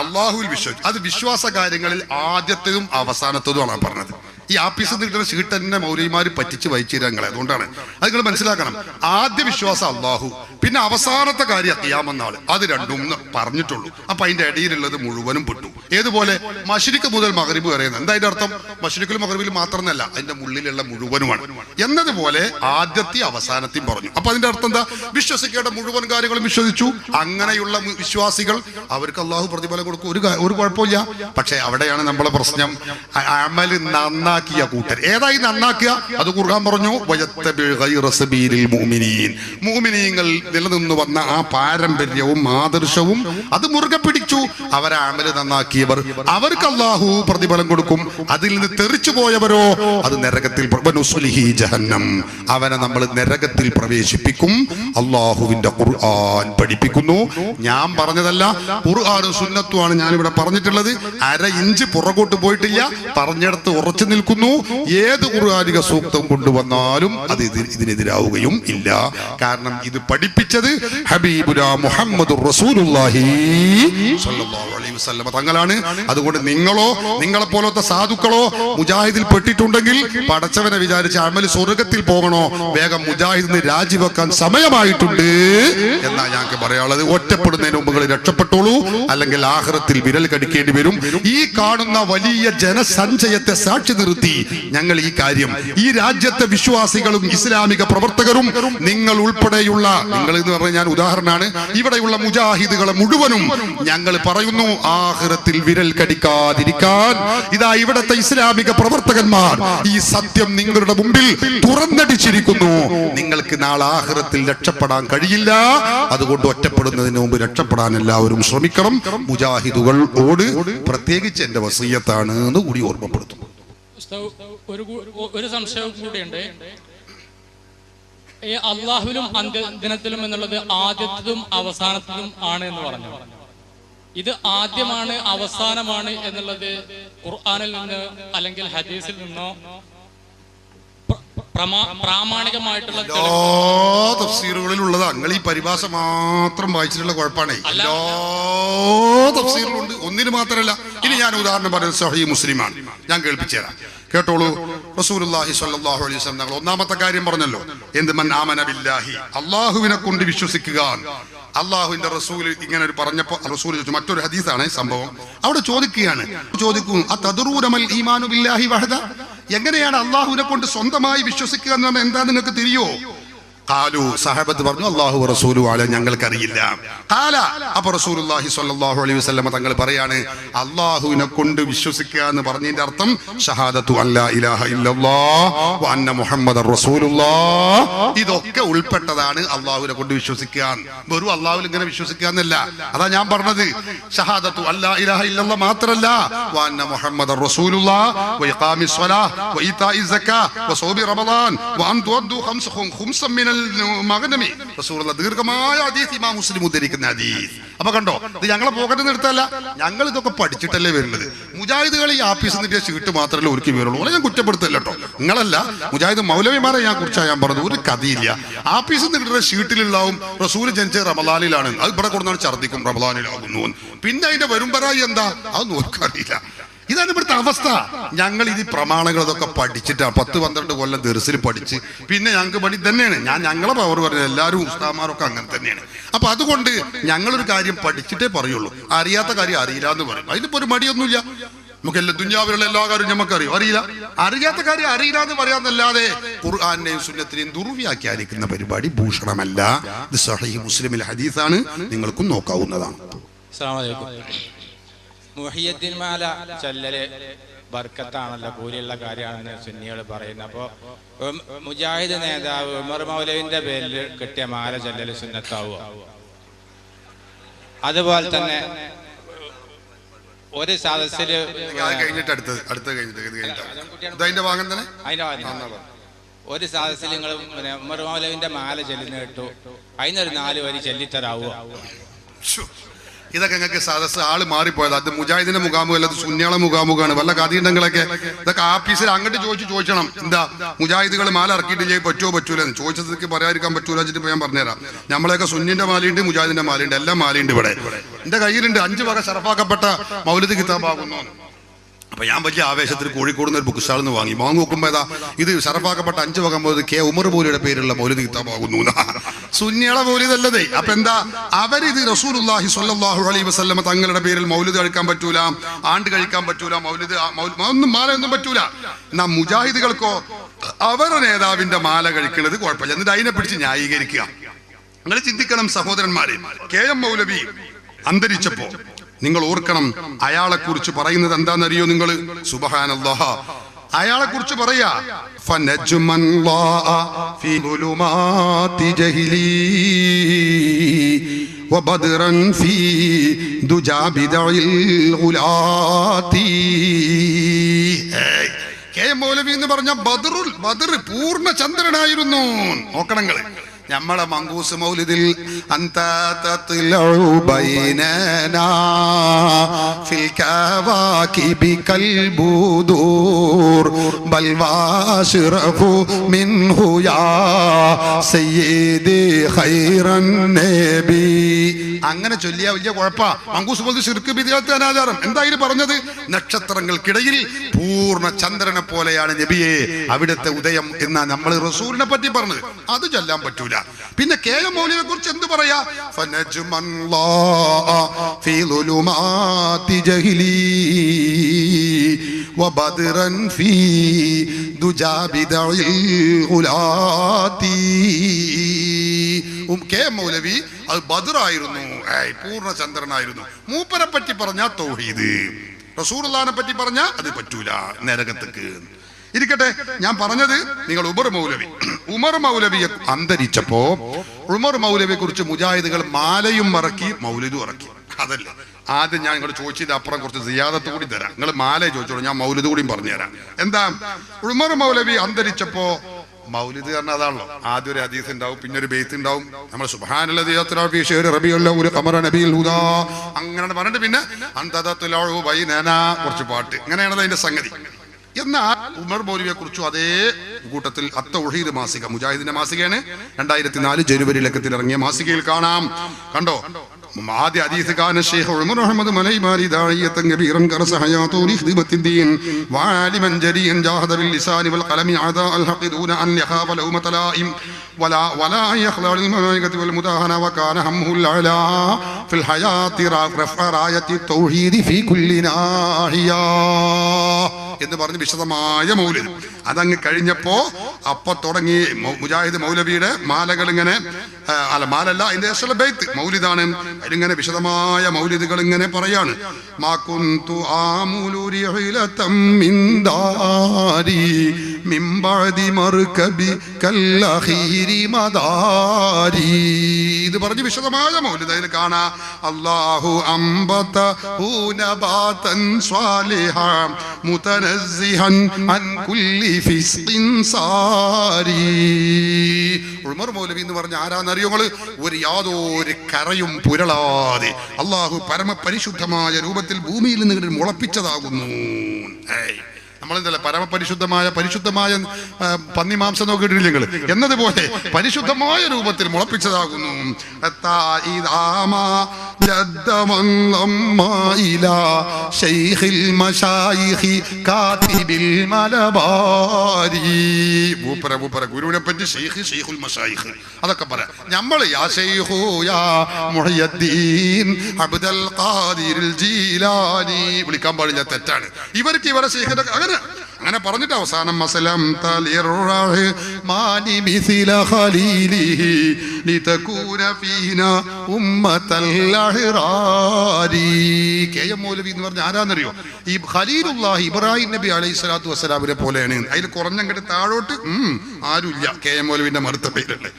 അള്ളാഹുവിൽ വിശ്വസിച്ചു. അത് വിശ്വാസ കാര്യങ്ങളിൽ ആദ്യത്തേതും അവസാനത്തേതുമാണ് പറഞ്ഞത്. ഈ ആഫീസിൽ നിന്ന് കിട്ടുന്ന സീട്ട് തന്നെ മൗലവിമാര് പറ്റിച്ച് വഹിച്ചു തരാങ്ങളെ. അതുകൊണ്ടാണ് അത് നിങ്ങൾ മനസ്സിലാക്കണം. ആദ്യ വിശ്വാസം അള്ളാഹു, പിന്നെ അവസാനത്തെ കാര്യം ഖിയാമത്ത്, അത് രണ്ടും പറഞ്ഞിട്ടുള്ളൂ. അപ്പൊ അതിന്റെ ഇടയിലുള്ളത് മുഴുവനും പെട്ടു. ഏതുപോലെ മശ്രിഖ് മുതൽ മഗ്രിബ് വരെ. എന്താ അതിന്റെ അർത്ഥം? മശ്രിഖിലും മഗ്രിബിലും മാത്രമല്ല, അതിന്റെ ഉള്ളിലുള്ള മുഴുവനുമാണ് എന്നതുപോലെ ആദ്യത്തെ അവസാനത്തെയും പറഞ്ഞു. അപ്പൊ അതിന്റെ അർത്ഥം എന്താ? വിശ്വസിക്കേണ്ട മുഴുവൻ കാര്യങ്ങളും വിശ്വസിച്ചു. അങ്ങനെയുള്ള വിശ്വാസികൾ അവർക്ക് അള്ളാഹു പ്രതിഫലം കൊടുക്കും, ഒരു കുഴപ്പമില്ല. പക്ഷെ അവിടെയാണ് നമ്മളെ പ്രശ്നം. അമല് നന്നാക്കിയ കൂട്ടർ. ഏതായി നന്നാക്കുക? അത് ഖുർആൻ പറഞ്ഞു, മുഅ്മിനീങ്ങൾ നിലനിന്നു വന്ന ആ പാരമ്പര്യവും ആദർശവും അത് മുറുകെ പിടിച്ചു. അവരെ അമല് നന്നാക്കിയവർ അവർക്ക് അല്ലാഹു പ്രതിഫലം കൊടുക്കും. അതിൽ നിന്ന് തെറിച്ചു പോയവരോ അത് നരകത്തിൽ, ജഹന്നം, അവനെ നമ്മൾ നരകത്തിൽ പ്രവേശിപ്പിക്കും. അല്ലാഹുവിന്റെ ഖുർആൻ പഠിപ്പിക്കുന്നു. ഞാൻ പറഞ്ഞതല്ല, ഖുർആനും സുന്നത്തുമാണ് ഞാനിവിടെ പറഞ്ഞിട്ടുള്ളത്. അര ഇഞ്ച് പുറകോട്ട് പോയിട്ടില്ല, പറഞ്ഞിടത്ത് ഉറച്ചു നിൽക്കുന്നു. ഏത് ഖുർആനിക സൂക്തം കൊണ്ടുവന്നാലും അത് ഇതിനെതിരാവുകയും ഇല്ല. കാരണം ഇത് പഠിപ്പിച്ചത് ഹബീബുനാ മുഹമ്മദുർ റസൂലുള്ളാഹി സ്വല്ലല്ലാഹു അലൈഹി വസല്ലം തങ്ങളാണ്. അതുകൊണ്ട് നിങ്ങളോ നിങ്ങളെ പോലത്തെ സാധുക്കളോ മുജാഹിദിൽ പെട്ടിട്ടുണ്ടെങ്കിൽ പടച്ചവനെ വിചാരിച്ച് അമൽ സ്വർഗത്തിൽ പോകണോ, വേഗം മുജാഹിദിന് രാജിവെക്കാൻ സമയമായിട്ടുണ്ട് എന്നാ ഞങ്ങൾക്ക് പറയാനുള്ളത്. ഒറ്റപ്പെടുന്നതിന് മുമ്പ് നിങ്ങൾ രക്ഷപ്പെട്ടോളൂ, അല്ലെങ്കിൽ ആഖിറത്തിൽ വിരൽ കടിക്കേണ്ടി വരും. ഈ കാണുന്ന വലിയ ജനസഞ്ചയത്തെ സാക്ഷി നിർത്തി ഞങ്ങൾ ഈ കാര്യം, ഈ രാജ്യത്തെ വിശ്വാസികളും ഇസ്ലാമിക പ്രവർത്തകരും നിങ്ങൾ ഉൾപ്പെടെയുള്ള, നിങ്ങൾ എന്ന് പറഞ്ഞാൽ ഞാൻ ഉദാഹരണമാണ്, ഇവിടെയുള്ള മുജാഹിദുകളെ മുഴുവനും ഞങ്ങൾ പറയുന്നു, ആഖിറത്തിൽ വിരൽ കടിക്കാതിരിക്കാൻ ഇതാ ഇവിടത്തെ ഇസ്ലാമിക പ്രവർത്തകന്മാർ ഈ സത്യം നിങ്ങളുടെ മുമ്പിൽ തുറന്നടിച്ചിരിക്കുന്നു. നിങ്ങൾക്ക് നാളെ ആഖിറത്തിൽ രക്ഷപ്പെടാൻ കഴിയില്ല. അതുകൊണ്ട് ഒറ്റപ്പെടുന്നതിന് മുമ്പ് രക്ഷപ്പെടാൻ എല്ലാവരും ശ്രമിക്കണം. മുജാഹിദുകളോട് പ്രത്യേകിച്ച് എന്റെ വസിയ്യത്താണ് എന്ന് കൂടി ഓർമ്മപ്പെടുത്തും. ഒരു സംശയം കൂടിയുണ്ട്. ഈ അള്ളാഹുവിലും അന്ത്യദിനത്തിലും എന്നുള്ളത് ആദ്യത്തതും അവസാനത്തതും ആണ് എന്ന് പറഞ്ഞു. ഇത് ആദ്യമാണ് അവസാനമാണ് എന്നുള്ളത് ഖുർആനിൽ നിന്ന് അല്ലെങ്കിൽ ഹദീസിൽ നിന്നോ പ്രാമാണികമായിട്ടുള്ള തഫ്സീറുകളിലുള്ളതാ. നിങ്ങൾ ഈ പരിഭാഷ മാത്രം വായിച്ചിട്ടുള്ള കുഴപ്പമാണ്. എല്ലാ തഫ്സീറിലുണ്ട്, ഒന്നിന് മാത്രമല്ല. ഇനി ഞാൻ ഉദാഹരണം പറയുന്നത് സഹീഹ് മുസ്ലിമാണ്, ഞാൻ കേൾപ്പിച്ചു തരാം, കേട്ടോളൂ. റസൂലുള്ളാഹി സ്വല്ലല്ലാഹു അലൈഹി വസല്ലം തങ്ങൾ ഒന്നാമത്തെ കാര്യം പറഞ്ഞല്ലോ, എന്ത് മൻ ആമന ബില്ലാഹി, അള്ളാഹുവിനെ കൊണ്ട് വിശ്വസിക്കുക. അള്ളാഹുവിന്റെ റസൂൽ ഇങ്ങനെ ഒരു പറഞ്ഞപ്പോ റസൂൽ ചോദിച്ചു, മറ്റൊരു ഹദീസാണ് സംഭവം, അവിടെ ചോദിക്കും അതദറൂനമൽ ഈമാനു ബില്ലാഹി വഹദ, എങ്ങനെയാണ് അള്ളാഹുവിനെ കൊണ്ട് സ്വന്തമായി വിശ്വസിക്കുക എന്ന് പറഞ്ഞാൽ എന്താ നിങ്ങൾക്ക് തിരിയോ? ഖാലു, സഹാബത്ത് പറഞ്ഞു, അല്ലാഹു വറസൂലു അല, ഞങ്ങൾക്കറിയില്ല. ഖാല, അപ്പോൾ റസൂലുള്ളാഹി സ്വല്ലല്ലാഹു അലൈഹി വസല്ലം തങ്ങൾ പറയാണ്, അല്ലാഹുവിനെ കൊണ്ട് വിശ്വസിക്കുക എന്ന് പറഞ്ഞതിന്റെ അർത്ഥം ഷഹാദത്തു അല്ലാ ഇലാഹ ഇല്ലല്ലാഹ് വ അന്ന മുഹമ്മദർ റസൂലുള്ളാഹ്. ഇതൊക്കെ ഉൾപ്പെട്ടതാണ് അല്ലാഹുവിനെ കൊണ്ട് വിശ്വസിക്കുക. വെറും അല്ലാഹുവിൽ ഇങ്ങനെ വിശ്വസിക്കുക എന്നല്ല. അതാ ഞാൻ പറഞ്ഞത്, ഷഹാദത്തു അല്ലാ ഇലാഹ ഇല്ലല്ലാഹ് മാത്രല്ല, വ അന്ന മുഹമ്മദർ റസൂലുള്ളാഹ് വ ഇഖാമിസ് സ്വലാഹ് വ ഈതാഇസ് സക്കാത്ത് വ സൗമി റമളാൻ വ അൻ തുഅദ്ദു ഖംസൻ മിനൽ മഗ്നമി. റസൂലുള്ളാഹി ദീർഘമായ ഹദീസ്, ഇമാം മുസ്ലിം ഉദ്ധരിക്കുന്ന ഹദീസ്. അപ്പൊ കണ്ടോ, ഇത് ഞങ്ങളെ പോക്കറ്റിൽ നിർത്തല്ല, ഞങ്ങൾ ഇതൊക്കെ പഠിച്ചിട്ടല്ലേ വരുന്നത്. മുജാഹിദുകൾ ഈ ആഫീസിൽ നിന്നിട്ട് സീറ്റ് മാത്രമല്ലേ ഒരുക്കി വരുള്ളൂ. ഞാൻ കുറ്റപ്പെടുത്തല്ല കേട്ടോ, നിങ്ങളല്ല, മുജാഹിദ് മൗലവിമാരെ ഞാൻ കുറിച്ചാണ് ഞാൻ പറഞ്ഞത്. ഒരു കഥയില്ല. ആഫീസിൽ നിന്നിട്ട് ഷീറ്റിലുണ്ടാവും റസൂൽ ജനിച്ച റമളാനിലാണ്, അത് ഇവിടെ കൊടുത്താണ് ഛർദ്ദിക്കും റമളാനിലാകുന്നു. പിന്നെ അതിന്റെ വരുമ്പറായി എന്താ അത് നോക്കാറില്ല. ഇതാണ് ഇവിടുത്തെ അവസ്ഥ. ഞങ്ങൾ ഇത് പ്രമാണങ്ങൾ ഇതൊക്കെ പഠിച്ചിട്ടാണ് 10-12 കൊല്ലം ദർസിൽ പഠിച്ച്, പിന്നെ ഞങ്ങൾക്ക് പണി തന്നെയാണ്. ഞങ്ങളെ പവർ പറഞ്ഞത് എല്ലാവരും ഉസ്താമാരൊക്കെ അങ്ങനെ തന്നെയാണ്. അപ്പൊ അതുകൊണ്ട് ഞങ്ങളൊരു കാര്യം പഠിച്ചിട്ടേ പറയുള്ളൂ. അറിയാത്ത കാര്യം അറിയില്ല എന്ന് പറയും. അതിനിപ്പോ ഒരു മടിയൊന്നുമില്ല. നമുക്ക് എല്ലാ ദുനിയാവിലുള്ള എല്ലാ കാര്യവും നമുക്കറിയും, അറിയില്ല. അറിയാത്ത കാര്യം അറിയില്ല എന്ന് പറയാന്നല്ലാതെ ഖുർആനെയും സുന്നത്തിനെയും ദുർവ്യാഖ്യാനിക്കുന്ന പരിപാടി ഭൂഷണമല്ല. ഇത് സഹീഹ് മുസ്ലിമിൽ ഹദീസാണ്, നിങ്ങൾക്കും നോക്കാവുന്നതാണ്. മുഹിയുദ്ദീൻ മാല ചൊല്ലല് ബർക്കത്താണല്ലോ, കൂലിയുള്ള കാര്യമാണെന്ന് സുന്നികൾ പറയുന്നത്. അപ്പോൾ മുജാഹിദ് നേതാവ് ഉമർ മൗലവിന്റെ പേരിൽ കിട്ടിയ മാല ചൊല്ലൽ സുന്നത്താവുക? അതുപോലെ തന്നെ ഒരു സദസ്സിൽ ഒരു സദസ്സിൽ നിങ്ങൾ ഉമർ മൗലവിന്റെ മാല ചെല്ലുന്ന കേട്ടു, അതിനൊരു 4 വരി ചെല്ലിത്തരാവുക? ഇതൊക്കെ ഞങ്ങൾക്ക് സദസ് ആള് മാറിപ്പോയത്. അത് മുജാഹിദിന്റെ മുഖാമുഖം, അത് സുന്നിയാളെ മുഖാമുഖമാണ്. വല്ല കഥയുണ്ടെങ്കിലൊക്കെ ഇതൊക്കെ ആഫീസിൽ അങ്ങോട്ട് ചോദിക്കണം, എന്താ മുജാഹിദുകൾ മാല ഇറക്കിയിട്ട് പറ്റുമോ എന്ന് ചോദിച്ചതൊക്കെ പറയാതിരിക്കാൻ പറ്റൂല വെച്ചിട്ട് ഞാൻ പറഞ്ഞുതരാം. നമ്മളെയൊക്കെ സുന്നിന്റെ മാലയുണ്ട്, മുജാഹിദിന്റെ മാലയുണ്ട്, എല്ലാം മാലയുണ്ട്. ഇവിടെ എന്റെ കയ്യിലുണ്ട് 5 വക ശറഫാക്കപ്പെട്ട മൗലിദ് കിതാബാകുന്നു. അപ്പൊ ഞാൻ വലിയ ആവേശത്തിൽ കോഴിക്കോട് നിന്ന് ഒരു ബുക്ക് സ്റ്റാളിൽ നിന്ന് വാങ്ങി നോക്കുമ്പോ ഇത് ശറഫാക്കപ്പെട്ട 5 വക മൗലിദ് കെ ഉമർ മൗലിയുടെ പേരുള്ള മൗലിദ് കിതാബാകുന്നു. സുന്നിയുടെ മൗലിദല്ലതേ. അപ്പൊ എന്താ അവരിത് റസൂലുള്ളാഹി സ്വല്ലല്ലാഹു അലൈഹി വസല്ലം തങ്ങളുടെ പേരിൽ മൗലിദ് കഴിക്കാൻ പറ്റൂല, ആണ്ട് കഴിക്കാൻ പറ്റൂല, മൗലിദ് ഒന്നും മാലയൊന്നും പറ്റൂല. എന്നാ മുജാഹിദുകൾക്കോ അവരുടെ നേതാവിന്റെ മാല കഴിക്കുന്നത് കുഴപ്പമില്ല. എന്നിട്ട് അതിനെ പിടിച്ച് ന്യായീകരിക്കുക. നിങ്ങൾ ചിന്തിക്കണം സഹോദരന്മാരെ, കെ എം മൗലവി അന്തരിച്ചപ്പോ നിങ്ങൾ ഓർക്കണം, അയാളെ കുറിച്ച് പറയുന്നത് എന്താണെന്നറിയോ നിങ്ങൾ? സുബ്ഹാനല്ലാഹ്, അയാളെ കുറിച്ച് പറയാ ഫനജ്മൻ ളാഅ ഫീ ദുലുമാതി ജഹ്ലി വബദ്റൻ ഫീ ദുജാ ബിദഇൽ ഗുലാതി. കെ മൗലവി എന്ന് പറഞ്ഞ ബദർ പൂർണ്ണ ചന്ദ്രനായിരുന്നു. നോക്കണങ്ങള് നമ്മളെ മങ്കൂസ് മൗലിദിൽ അന്ത തത്ലഉ ബൈനനാ ഫിൽ കവാകിബി കൽബുദൂർ ബൽ വാശറഫു മിൻഹു യാ സയ്യിദി ഖൈറൻ നബി. അങ്ങനെ ചൊല്ലിയ വലിയ കുഴപ്പാ. മങ്കൂസ് മൗലിദ് ശിർക്ക് ബിദ്അത്ത് അനാചാരം. എന്തായാലും പറഞ്ഞത് നക്ഷത്രങ്ങൾക്കിടയിൽ പൂർണ്ണ ചന്ദ്രനെ പോലെയാണ് നബിയെ അവിടുത്തെ ഉദയം എന്നാ നമ്മൾ റസൂലിനെ പറ്റി പറഞ്ഞത്. അത് ചൊല്ലാൻ പറ്റൂല. പിന്നെ കെ എം മൗലവിയെ കുറിച്ച് എന്ത് പറയാ? ഫനജ്മൻ ളാഅ ഫീ ദുലുമാതി ജഹ്ലി വബദ്റൻ ഫീ ദുജാ ബിദഇൽ ഗുലാതി. കെ എം മൗലവി അത് ബദറായിരുന്നു, പൂർണ്ണ ചന്ദ്രനായിരുന്നു. മൂപ്പരെ പറ്റി പറഞ്ഞാ തൗഹീദ്, റസൂലുള്ളാഹിനെ പറ്റി പറഞ്ഞാ അത് പറ്റൂല, നരകത്തേക്ക്. ഇരിക്കട്ടെ, ഞാൻ പറഞ്ഞത് നിങ്ങൾ ഉമർ മൗലവിയെ അന്തരിച്ചപ്പോ ഉമർ മൗലവിയെ കുറിച്ച് മുജാഹിദുകൾ മാലയും ഇറക്കി മൗലിദും ഇറക്കി. അതല്ല ആദ്യം ഞാൻ നിങ്ങൾ ചോദിച്ചതിന്റെ അപ്പുറം കുറച്ച് സിയാദത്ത് കൂടി തരാം. നിങ്ങൾ മാല ചോദിച്ചോളൂ, ഞാൻ മൗലിദ് കൂടിയും പറഞ്ഞുതരാം. എന്താ ഉമർ മൗലവി അന്തരിച്ചപ്പോ മൗലിദ് പറഞ്ഞ അതാണല്ലോ. ആദ്യം ഒരു ഹദീസ് ഉണ്ടാവും, പിന്നെ ഒരു ബെയ്ത്ത് ഉണ്ടാവും. നമ്മൾ സുബ്ഹാനല്ലദീ യത്റാ ഫീ ശഹ്രി റബീഉൽ അവ്വൽ ഖമറ നബിയിൽ ഹുദാ അങ്ങനെ പറഞ്ഞിട്ട് പിന്നെ അന്തദത്തുലഉ ബൈനനാ കുറച്ച് പാട്ട്. ഇങ്ങനെയാണ് അതിന്റെ സംഗതി. എന്നാൽ ഉമർ മൗലവിയെ കുറിച്ചും അതേ കൂട്ടത്തിൽ അത്തൗഹീദ് മാസിക, മുജാഹിദിന്റെ മാസികയാണ്, 2004 ജനുവരി ലക്കത്തിൽ ഇറങ്ങിയ മാസികയിൽ കാണാം. കണ്ടോ, ആദ്യ ഹദീസ് കാന ശൈഖ് ഉമർ അഹ്മദ് മലൈമാരി ദാഇയതൻ കബീറൻ കറസ ഹയാതു ലിഖിദ്മത്തിദ്ദീൻ വആലിമൻ ജരിയൻ ജാഹദ ബിൽ ലിസാനി വൽ ഖലമി അദാ അൽ ഹഖിദൂന അൻ യഖാഫ ലൗമത ലായിം വലാ യഖ്ലഉ ലിൽ മലായികതി വൽ മുദാഹന വകാന ഹമ്മുൽ അലാ ഫിൽ ഹയാതി റഫഅ റായത്തി തൗഹീദി ഫീ കുല്ലി നാഹിയ എന്ന് പറഞ്ഞ് വിശദമായ മൗലിദ്. അതങ്ങ് കഴിഞ്ഞപ്പോ അപ്പൊ തുടങ്ങി മുജാഹിദ് മൗലവിയുടെ മാലകൾ ഇങ്ങനെ, അല്ല മാലല്ല, അതിന്റെ അസൽ ബൈത്ത് മൗലിദാണ്. അതിലിങ്ങനെ വിശദമായ മൗലിദുകൾ ഇങ്ങനെ പറയാണ്. മാ കുന്തു ആമുലു റിഹലതം മിൻ ദാരി മിൻ ബഅദി മർകബി കല്ലഖീരി മദാരി. ഇത് പറഞ്ഞ് വിശദമായ മൗലിദ്. അതിൽ കാണാ അല്ലാഹു അംബത നബാതൻ സ്വാലിഹാ മുതനസ്സിഹൻ അൻ കുല്ലി ഫിസ്ഖിൻ സാരി. ഉമർ മൗലവി എന്ന് പറഞ്ഞ ആരാന്നറിയോ നിങ്ങൾ? യാതൊരു കറയും പുരളാതെ അള്ളാഹു പരമപരിശുദ്ധമായ രൂപത്തിൽ ഭൂമിയിൽ നിന്ന് മുളപ്പിച്ചതാകുന്നു. നമ്മളെന്തല്ല പരിശുദ്ധമായ പന്നിമാംസം നോക്കിയിട്ടില്ല നിങ്ങൾ എന്നതുപോലെ പരിശുദ്ധമായ രൂപത്തിൽ മുളപ്പിച്ചതാകുന്നു. ഗുരുവിനെ പറ്റി ഷെയ്ഖുൽ മശായിഖ് അതൊക്കെ പറയാം. നമ്മൾ യാ ശൈഖു യാ മുഹയ്യദ്ദീൻ അബ്ദുൽ ഖാദിർ ജീലാനി വിളിക്കാൻ പാടില്ല, തെറ്റാണ്. ഇവർക്ക് ഇവരെ ശൈഖിന്റെ അങ്ങനെ അങ്ങനെ പറഞ്ഞിട്ട് അവസാനം മസലം മാനി മിസില ഖലീലിഹി ലിതകൂന ഫീന ഉമ്മത്തൽ അഹ്റാരി. കെ.എം. മൗലവി എന്ന് പറഞ്ഞ ആരാന്നറിയോ? ഈ ഖലീലുല്ലാഹി ഇബ്രാഹിം നബി അലൈഹി സ്വലാത്തു വസ്സലാമിനെ പോലെയാണ്. അതിൽ കുറഞ്ഞങ്ങട്ട് താഴോട്ട് ആരുമില്ല. കെ.എം. മൗലവിന്റെ മറുത്തബയിലുണ്ട്.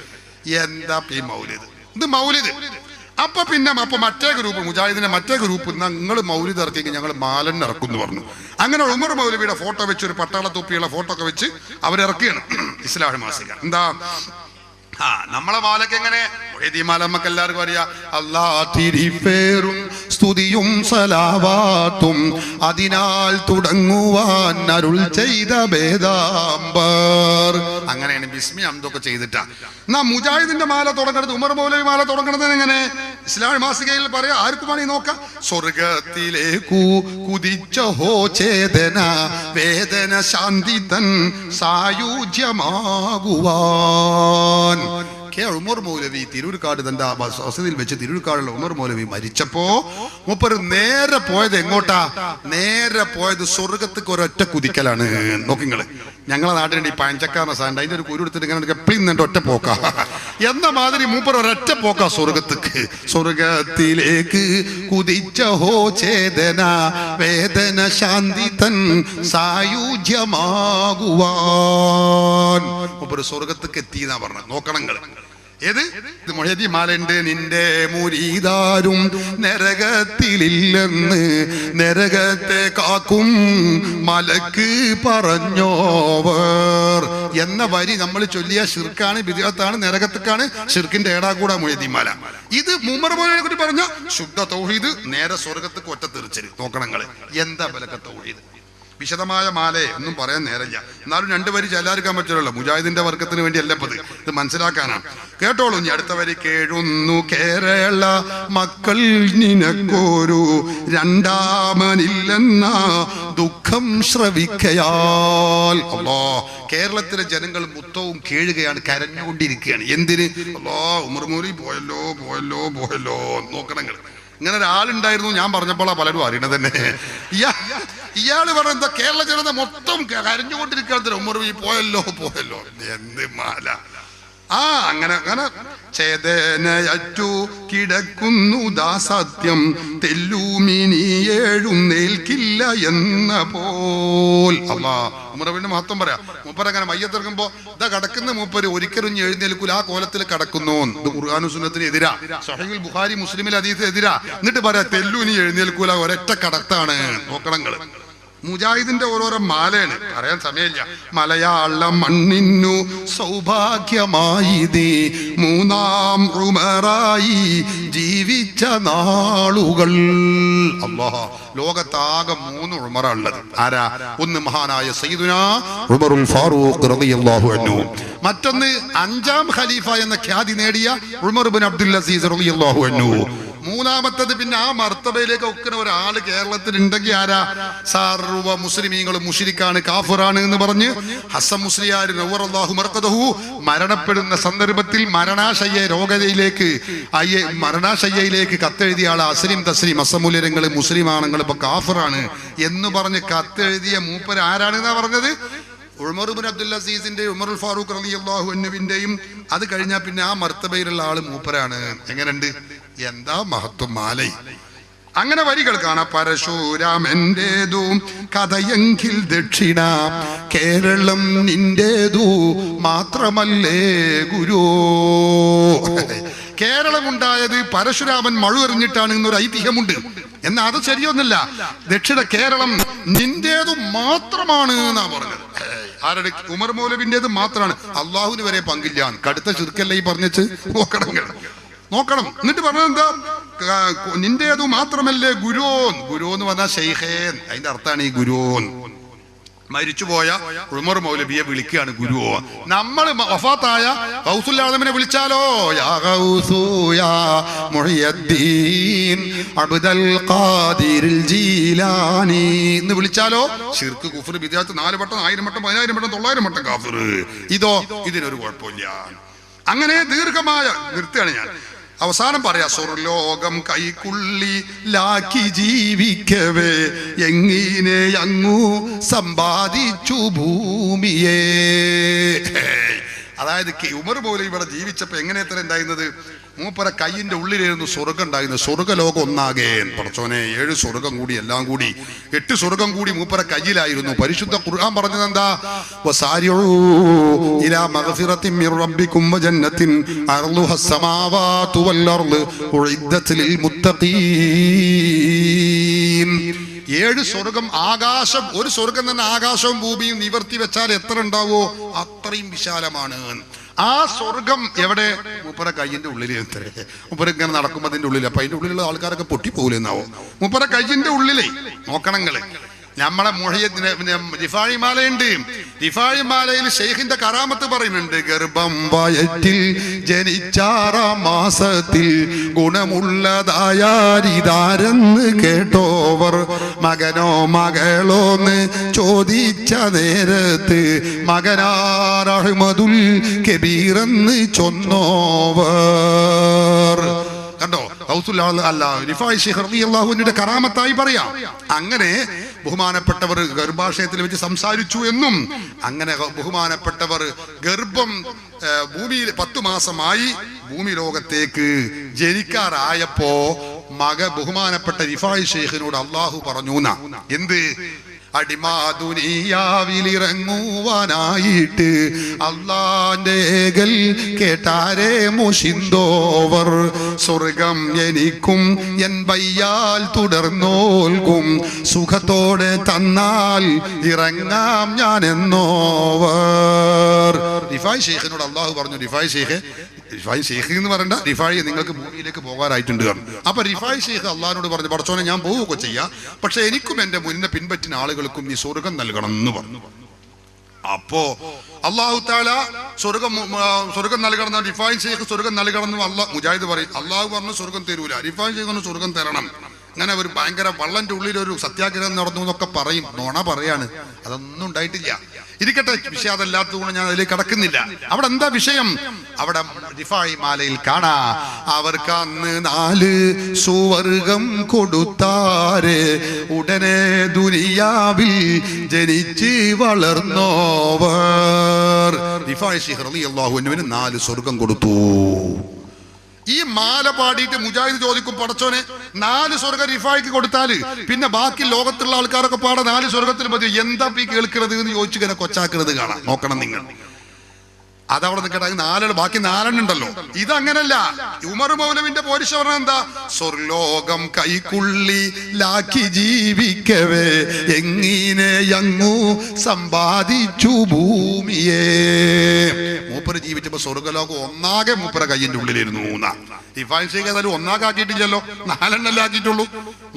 എന്താ ഈ മൗലിദ്? ഇത് മൗലിദ്. അപ്പൊ മറ്റേ ഗ്രൂപ്പ് മുജാഹിദിന്റെ മറ്റേ ഗ്രൂപ്പ് നിങ്ങൾ മൗലിദ് ഇറക്കിയെങ്കിൽ ഞങ്ങൾ മാലൻ ഇറക്കും എന്ന് പറഞ്ഞു. അങ്ങനെ ഉമർ മൗലവിയുടെ ഫോട്ടോ വെച്ച് ഒരു പട്ടാള തൊപ്പിയുള്ള ഫോട്ടോ ഒക്കെ വെച്ച് അവരിറക്കിയാണ് ഇസ്ലാഹി മാസിക. എന്താ നമ്മളെ മാലക്ക് എങ്ങനെ മാല നമുക്ക് എല്ലാവർക്കും അറിയാം. അല്ലാ തിരിപ്പേറും സ്തുതിയും സലാവാത്തും അതിനാൽ തുടങ്ങുവാൻ അരുൾ ചെയ്ത ഭേദാംബർ. അങ്ങനെയാണ് ബിസ്മി അന്തൊക്കെ ചെയ്തിട്ടാ. എന്നാ മുജാഹിദിന്റെ മാല തുടങ്ങണത്, ഉമർ മൗലവി മാല തുടങ്ങണത് എങ്ങനെ? ഇസ്ലാം മാസികയിൽ പറയാ. ആർക്കും വേണേ നോക്കാം. സ്വർഗത്തിലേക്കു കുതിച്ച ഹോ ചേതന വേദന ശാന്തി തൻ സായുജ്യമാകുവാൻ. കെ ഉമർ മൗലവി തിരൂർക്കാട് തന്റെ വസതിയിൽ വെച്ച് തിരൂർക്കാടുള്ള ഉമർ മൗലവി മരിച്ചപ്പോ മൂപ്പര് നേരെ പോയത് എങ്ങോട്ടാ? നേരെ പോയത് സ്വർഗത്തേക്ക് ഒരൊറ്റ കുതിക്കലാണ്. നോക്കിങ്ങള്, ഞങ്ങളെ നാട്ടിലുണ്ട് ഈ പഞ്ചക്കാരന സാധനം, അതിന്റെ ഒരു കുരു എടുത്തിട്ട് ഇങ്ങനെ എപ്പിളിന്നുണ്ട് ഒറ്റ പോക്ക എന്ന മാതിരി മൂപ്പർ ഒരൊറ്റ പോക്ക സ്വർഗത്തേക്ക്. സ്വർഗത്തിലേക്ക് കുതിച്ച ഹോ ചേതന വേദന ശാന്തി തൻ സായുജ്യമാകുവാൻ. മൂപ്പര് സ്വർഗത്തേക്ക് എത്തിയെന്നാ പറഞ്ഞത്. നോക്കണങ്ങൾ ഏത് ഇത് മൊഹീദി മാലുണ്ട്. നിന്റെ മുരീദാരും നരകത്തിലില്ലെന്ന് നരകത്തെ കാക്കും മലക്ക് പറഞ്ഞോവർ എന്ന വരി നമ്മൾ ചൊല്ലിയ ശിർക്കാണ്, ബിദ്അത്താണ്, നരകത്തേക്കാണ്. ശിർക്കിന്റെ ഏടാകൂടാ മൊഹീദി മാല. ഇത് ഉമർ മൗലവിയെ കുറിച്ച് പറഞ്ഞ ശുദ്ധ തൗഹീദ്, നേരെ സ്വർഗത്തേക്ക് ഒറ്റ തെറിച്ചത്. നോക്കണങ്ങള് എന്താ ബലക്ക തൗഹീദ്. വിശദമായ മാലയെ ഒന്നും പറയാൻ നേരമില്ല. എന്നാലും രണ്ടുപേര് ചെല്ലാതിരിക്കാൻ പറ്റില്ലല്ലോ. മുജാഹിദിന്റെ വർക്കത്തിന് വേണ്ടി അല്ലപ്പത്, ഇത് മനസ്സിലാക്കാനാണ്. കേട്ടോളൂ. ഇനി അടുത്ത വരി. കേഴുന്നു കേരള മക്കൾ നിനക്കൊരു രണ്ടാമനില്ലെന്ന ദുഃഖം ശ്രവിക്കയാൽ. അല്ലാ, കേരളത്തിലെ ജനങ്ങൾ മൊത്തവും കേഴുകയാണ്, കരഞ്ഞുകൊണ്ടിരിക്കുകയാണ്. എന്തിന്? അല്ലാ ഉമർ മൗലവി പോയല്ലോ പോയല്ലോ പോയല്ലോ. നോക്കണങ്ങൾ ഇങ്ങനെ ഒരാളുണ്ടായിരുന്നു. ഞാൻ പറഞ്ഞപ്പോൾ പലരും അറിയണത് തന്നെ. ഇയാള് പറഞ്ഞ എന്താ? കേരള ജനത മൊത്തം കരഞ്ഞുകൊണ്ടിരിക്കുകയാണ്, ഉമർ മൗലവി പോയല്ലോ പോയല്ലോ. എന്ത് മാല! അങ്ങനെ ചേതനയറ്റു കിടക്കുന്നു ദാസത്യം തെല്ലൂമിനി എഴുന്നേൽക്കില്ല എന്ന പോൽ. അല്ലാ, ഉമറിന്റെ മഹത്വം പറയാ. മൂപ്പർ അങ്ങനെ മയ്യത്തിറങ്ങുമ്പോ ഇതാ കിടക്കുന്ന മൂപ്പര് ഒരിക്കലും എഴുന്നേൽക്കൂല, ആ കോലത്തിൽ കിടക്കുന്നു. ഇത് ഖുർആനും സുന്നത്തിന് എതിരാ, സ്വഹീഹുൽ ബുഖാരി മുസ്ലിമിൽ ഹദീസ് എതിരാ. എന്നിട്ട് പറയാ തെല്ലൂനി എഴുന്നേൽക്കൂല, ഒരൊറ്റ കടത്താണ്. നോക്കണങ്ങള് മുജാഹിദിന്റെ ഓരോരോ മാലയാണ്, പറയാൻ സമയമില്ല. മലയാള മണ്ണിന്നു സൗഭാഗ്യമായി മൂന്നാം ഉമറായി ജീവിച്ച നാളുകൾ. അല്ലാഹ്, ലോകത്താകെ 3 ഉമറ ഉള്ളത്. ആരാ? ഒന്ന് മഹാനായ സയ്യിദുനാ ഉമറുൽ ഫാറൂഖ് റളിയല്ലാഹു അൻഹു. മറ്റൊന്ന് 5ാം ഖലീഫ എന്ന ഖ്യാതി നേടിയ ഉമർ ഇബ്നു അബ്ദുൽ അസീസ് റളിയല്ലാഹു അൻഹു. മൂന്നാമത്തത് പിന്നെ ആ മർത്തബയിലേക്ക് ഒക്കുന്ന ഒരാള് കേരളത്തിൽ ഉണ്ടെങ്കിൽ ആരാ? സർവ്വ മുസ്ലിമീങ്ങളും മുശ്രിക്കാണ്, കാഫിറാണ് എന്ന് പറഞ്ഞ് ഹസൻ മുസ്ലിയാർ നവ്വറല്ലാഹു മർഖദഹു മരണപ്പെടുന്ന സന്ദർഭത്തിൽ മരണശയ്യയിലേക്ക് കത്തെഴുതിയ ആള് അസ്ലിം തസ്ലിം, അസമുലരങ്ങൾ മുസ്ലിമാണങ്ങൾ ഇപ്പൊ കാഫിറാണ് എന്ന് പറഞ്ഞ് കത്തെഴുതിയ മൂപ്പര് ആരാണെന്നാ പറഞ്ഞത്? ഉമർ ഇബ്നു അബ്ദുൽ അസീസിന്റെ ഉമറുൽ ഫാറൂഖ് റളിയല്ലാഹു അൻഹുവിന്റെയും. അത് കഴിഞ്ഞാൽ പിന്നെ ആ മർത്തബയിലുള്ള ആള് മൂപ്പരാണ്. എങ്ങനെയുണ്ട്? എന്താ മഹത്വം മാലൈ. അങ്ങനെ വരികൾ കാണാം. പരശുരാമന്റേതു കഥയെങ്കിൽ ദക്ഷിണ കേരളം നിന്റേതു മാത്രമല്ലേ ഗുരു. കേരളം ഉണ്ടായത് പരശുരാമൻ മഴുവെറിഞ്ഞിട്ടാണ് എന്നൊരു ഐതിഹ്യമുണ്ട്. എന്നാൽ അത് ശരിയൊന്നുമില്ല. ദക്ഷിണ കേരളം നിന്റേതു മാത്രമാണ് എന്നാ പറഞ്ഞത്. ആരുടെ? ഉമർ മൗലവിന്റേത് മാത്രമാണ്. അള്ളാഹുവിന് വരെ പങ്കില്ല. കടുത്ത ചുരുക്കല്ലേ ഈ പറഞ്ഞിട്ട് നോക്കണം. എന്നിട്ട് പറഞ്ഞത് എന്താ? നിന്റേതു മാത്രമല്ലേ ഗുരുൻ. ഗുരു എന്ന് പറഞ്ഞാൽ ഷെയ്ഖേൻ, അതിന്റെ അർത്ഥമാണ് ഈ ഗുരുൻ. മരിച്ചുപോയ ഉമർ മൗലവിയെ വിളിക്കുകയാണ് ഗുരു. നമ്മൾ വഫാത്തായ ഗൗസുൽ ആദമിനെ വിളിച്ചാലോ? യാ ഗൗസു യാ മുഹിയദ്ദീൻ അബ്ദുൽ ഖാദിർ ജീലാനി എന്ന് വിളിച്ചാലോ? ശിർക്ക്, കുഫ്ർ, ബിദ്അത്ത് 4 വട്ടം, 1000 വട്ടം, 10000 വട്ടം, 900 വട്ടം കാഫിർ. ഇതിനൊരു കുഴപ്പമില്ല. അങ്ങനെ ദീർഘമായ നിർത്തുകയാണ് ഞാൻ. അവസാനം പറയാ സ്വർലോകം കൈക്കുള്ളിലാക്കി ജീവിക്കവേ എങ്ങനെ അങ്ങു സമ്പാദിച്ചു ഭൂമിയെ. അതായത് ഉമർ മൗലവി ഇവിടെ ജീവിച്ചപ്പോ എങ്ങനെ എത്ര ഉണ്ടായിരുന്നത്? മൂപ്പര കയ്യിന്റെ ഉള്ളിലായിരുന്നു സ്വർഗം ഉണ്ടായിരുന്നത്. സ്വർഗലോകം ഒന്നാകെ പടച്ചോനെ 7 സ്വർഗം കൂടി എല്ലാം കൂടി 8 സ്വർഗം കൂടി മൂപ്പര കയ്യിലായിരുന്നു. പരിശുദ്ധ ഖുർആൻ പറഞ്ഞത് എന്താ? വസാരിഉ ഇലാ മഗ്ഫിറത്തിൻ മിർ റബ്ബികും വജന്നത്തിൻ അർളുഹാ അസ്സമാവാതു വൽ അർള് ഉഇദ്ദത് ലിൽ മുത്തഖീൻ. 7 സ്വർഗം, ആകാശം, ഒരു സ്വർഗം തന്നെ ആകാശവും ഭൂമിയും നിവർത്തി വെച്ചാൽ എത്ര ഉണ്ടാവോ അത്രയും വിശാലമാണ്. ആ സ്വർഗം എവിടെ? മൂപ്പര കയ്യിന്റെ ഉള്ളിൽ. മൂപ്പര ഇങ്ങനെ നടക്കുമ്പോ അതിന്റെ ഉള്ളിൽ. അപ്പൊ അതിന്റെ ഉള്ളിലുള്ള ആൾക്കാരൊക്കെ പൊട്ടിപ്പോകൂലെന്നാവോ? മൂപ്പര കയ്യിന്റെ ഉള്ളിലേ നോക്കണങ്ങള്. നമ്മളെ റിഫാഴി മാലയുണ്ട്. റിഫാഴി മാലയിൽ ഷെയ്ഖിന്റെ കറാമത്ത് പറയുന്നുണ്ട്. ഗർഭം വയറ്റിൽ ജനിച്ചാറാം മാസത്തിൽ ഗുണമുള്ളതായാരിതാരെന്ന് കേട്ടോവർ മകനോ മകളോന്ന് ചോദിച്ച നേരത്ത് മകനാർ അഹ്മദുൽ കബീറെന്ന് ചൊന്നോവർ. കണ്ടോ? റിഫായി ശൈഖ് റളിയല്ലാഹുവിന്റെ കറാമത്തായി പറയാം. അങ്ങനെ ബഹുമാനപ്പെട്ടവർ ഗർഭാശയത്തിൽ വെച്ച് സംസാരിച്ചു എന്നും, അങ്ങനെ ബഹുമാനപ്പെട്ടവർ ഗർഭം ഭൂമിയിൽ 10 മാസമായി ഭൂമി ലോകത്തേക്ക് ജനിക്കാറായപ്പോ ബഹുമാനപ്പെട്ട റിഫായി ശൈഖിനോട് അള്ളാഹു പറഞ്ഞു എന്ത്? അടിമാ ദുനിയാവിലിറങ്ങുവാനായിട്ട് അള്ളാന്റെ ഏകൽ കേട്ടാരേ മുഷിന്തോവർ. സ്വർഗം എനിക്കും എൻ ബയ്യാൽ തുടർന്നോൽക്കും സുഖത്തോടെ തന്നാൽ ഇറങ്ങാം ഞാൻ എന്നോവർ. റിഫായി ശൈഖിനോട് അള്ളാഹു പറഞ്ഞു, റിഫായി ഷെയ്ഖ് എന്ന് പറയണ്ട, റിഫായി നിങ്ങൾക്ക് ഭൂമിയിലേക്ക് പോകാനായിട്ടുണ്ട്. അപ്പൊ റിഫായി ഷെയ്ഖ് അള്ളാഹിനോട് പറഞ്ഞു, പടച്ചോനെ ഞാൻ പോവുകയൊക്കെ ചെയ്യാം, പക്ഷെ എനിക്കും എന്റെ മുന്നേ പിൻപറ്റുന്ന ആളുകൾക്കും നീ സ്വർഗം നൽകണം എന്ന് പറഞ്ഞു. അപ്പോ അള്ളാഹു താല സ്വർഗം നൽകണം, റിഫായി ഷെയ്ഖ് സ്വർഗം നൽകണം എന്ന് മുജാഹിദ് പറയും. അള്ളാഹു പറഞ്ഞു സ്വർഗം തരൂല, റിഫായി ഷെയ്ഖിന് സ്വർഗം തരണം. അങ്ങനെ ഒരു ഭയങ്കര വള്ളന്റെ ഉള്ളിൽ ഒരു സത്യാഗ്രഹം നടന്നു എന്നൊക്കെ പറയും. നോണ പറയാണ്, അതൊന്നും ഉണ്ടായിട്ടില്ല. ഇരിക്കട്ടെ, വിഷയം അതല്ലാത്തതുകൊണ്ട് ഞാൻ അതിലേക്ക് കടക്കുന്നില്ല. അവിടെ എന്താ വിഷയം? അവിടെ റിഫായി മാലയിൽ കാണാ, അവർക്ക് അന്ന് 4 സുവർഗം കൊടുത്താരെ ഉടനെ ദുനിയാവിൽ ജനിച്ച് വളർന്നോവർ. റിഫായി ശൈഖ് റളിയല്ലാഹു അൻഹുവിന് 4 സ്വർഗം കൊടുത്തു. ഈ മാല പാടിയിട്ട് മുജാഹിദ് ചോദിക്കും, പടച്ചോനെ 4 സ്വർഗം റിഫായിക്ക് കൊടുത്താല് പിന്നെ ബാക്കി ലോകത്തുള്ള ആൾക്കാരൊക്കെ പാടെ 4 സ്വർഗത്തിൽ മതി, എന്താ ഈ കേൾക്കുന്നത് എന്ന് ചോദിച്ചു ഇങ്ങനെ കൊച്ചാക്കുന്നത് കാണാം. നോക്കണം നിങ്ങൾ, അതവിടെ നിൽക്കട്ടെ. 4 ബാക്കി 4 ഉണ്ടല്ലോ. ഇതങ്ങനല്ല. ഉമർ മൗലവിന്റെ പോരിശ പറഞ്ഞ എന്താ? സ്വർലോകം കൈക്കുള്ളിലാക്കി ജീവിക്കവേ എങ്ങനെ അങ്ങു സമ്പാദിച്ചു ഭൂമിയെ. മൂപ്പര് ജീവിച്ചപ്പോ സ്വർഗലോകം ഒന്നാകെ മൂപ്പര കയ്യിന്റെ ഉള്ളിലിരുന്നു. റിഫായി ഷൈഖ് ഏതായാലും ഒന്നാക്കാക്കിയിട്ടില്ലല്ലോ, 4 ആക്കിയിട്ടുള്ളൂ.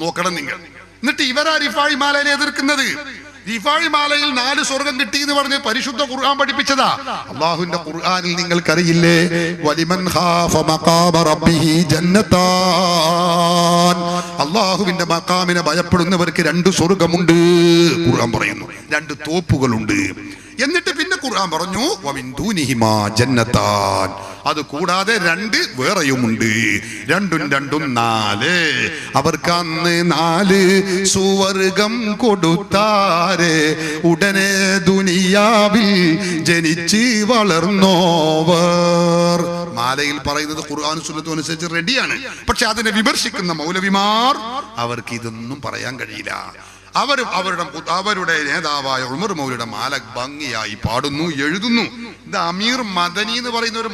നോക്കണം നിങ്ങൾ. എന്നിട്ട് ഇവരാ റിഫായി മാലയെ എതിർക്കുന്നത്. റിഫായി മാലയിൽ 4 സ്വർഗം കിട്ടി എന്ന് പറഞ്ഞ് പരിശുദ്ധ ഖുർആൻ പഠിപ്പിച്ചതാ. അള്ളാഹുവിന്റെ ഖുർആനിൽ നിങ്ങൾക്കറിയില്ലേ, വലിമൻ ഖാഫ മഖാമ റബ്ബിഹി ജന്നതാൻ. അള്ളാഹുവിന്റെ മഖാമിനെ ഭയപ്പെടുന്നവർക്ക് 2 സ്വർഗമുണ്ട് ഖുർആൻ പറയുന്നു, 2 തോപ്പുകളുണ്ട്. എന്നിട്ട് പിന്നെ ഖുർആൻ പറഞ്ഞു വമിൻ ദൂനിഹിമാ ജന്നതാൻ, അത് കൂടാതെ 2 വേറെയുമുണ്ട്. 2 4. അവർക്ക് അന്ന് 4 സുവർഗം കൊടുത്താരെ ഉടനെ ദുനിയാവിൽ ജനിച്ച് വളർന്നോവർ. മാലയിൽ പറയുന്നത് ഖുർആൻ സുന്നത്തും അനുസരിച്ച് റെഡിയാണ്. പക്ഷെ അതിനെ വിമർശിക്കുന്ന മൗലവിമാർ അവർക്ക് ഇതൊന്നും പറയാൻ കഴിയില്ല. അവരുടെ നേതാവായ ഉമർ മൗലവിയുടെ മാല ഭംഗിയായി പാടുന്നു, എഴുതുന്നു. ഇത് അമീർ മദനി എന്ന് പറയുന്ന ഒരു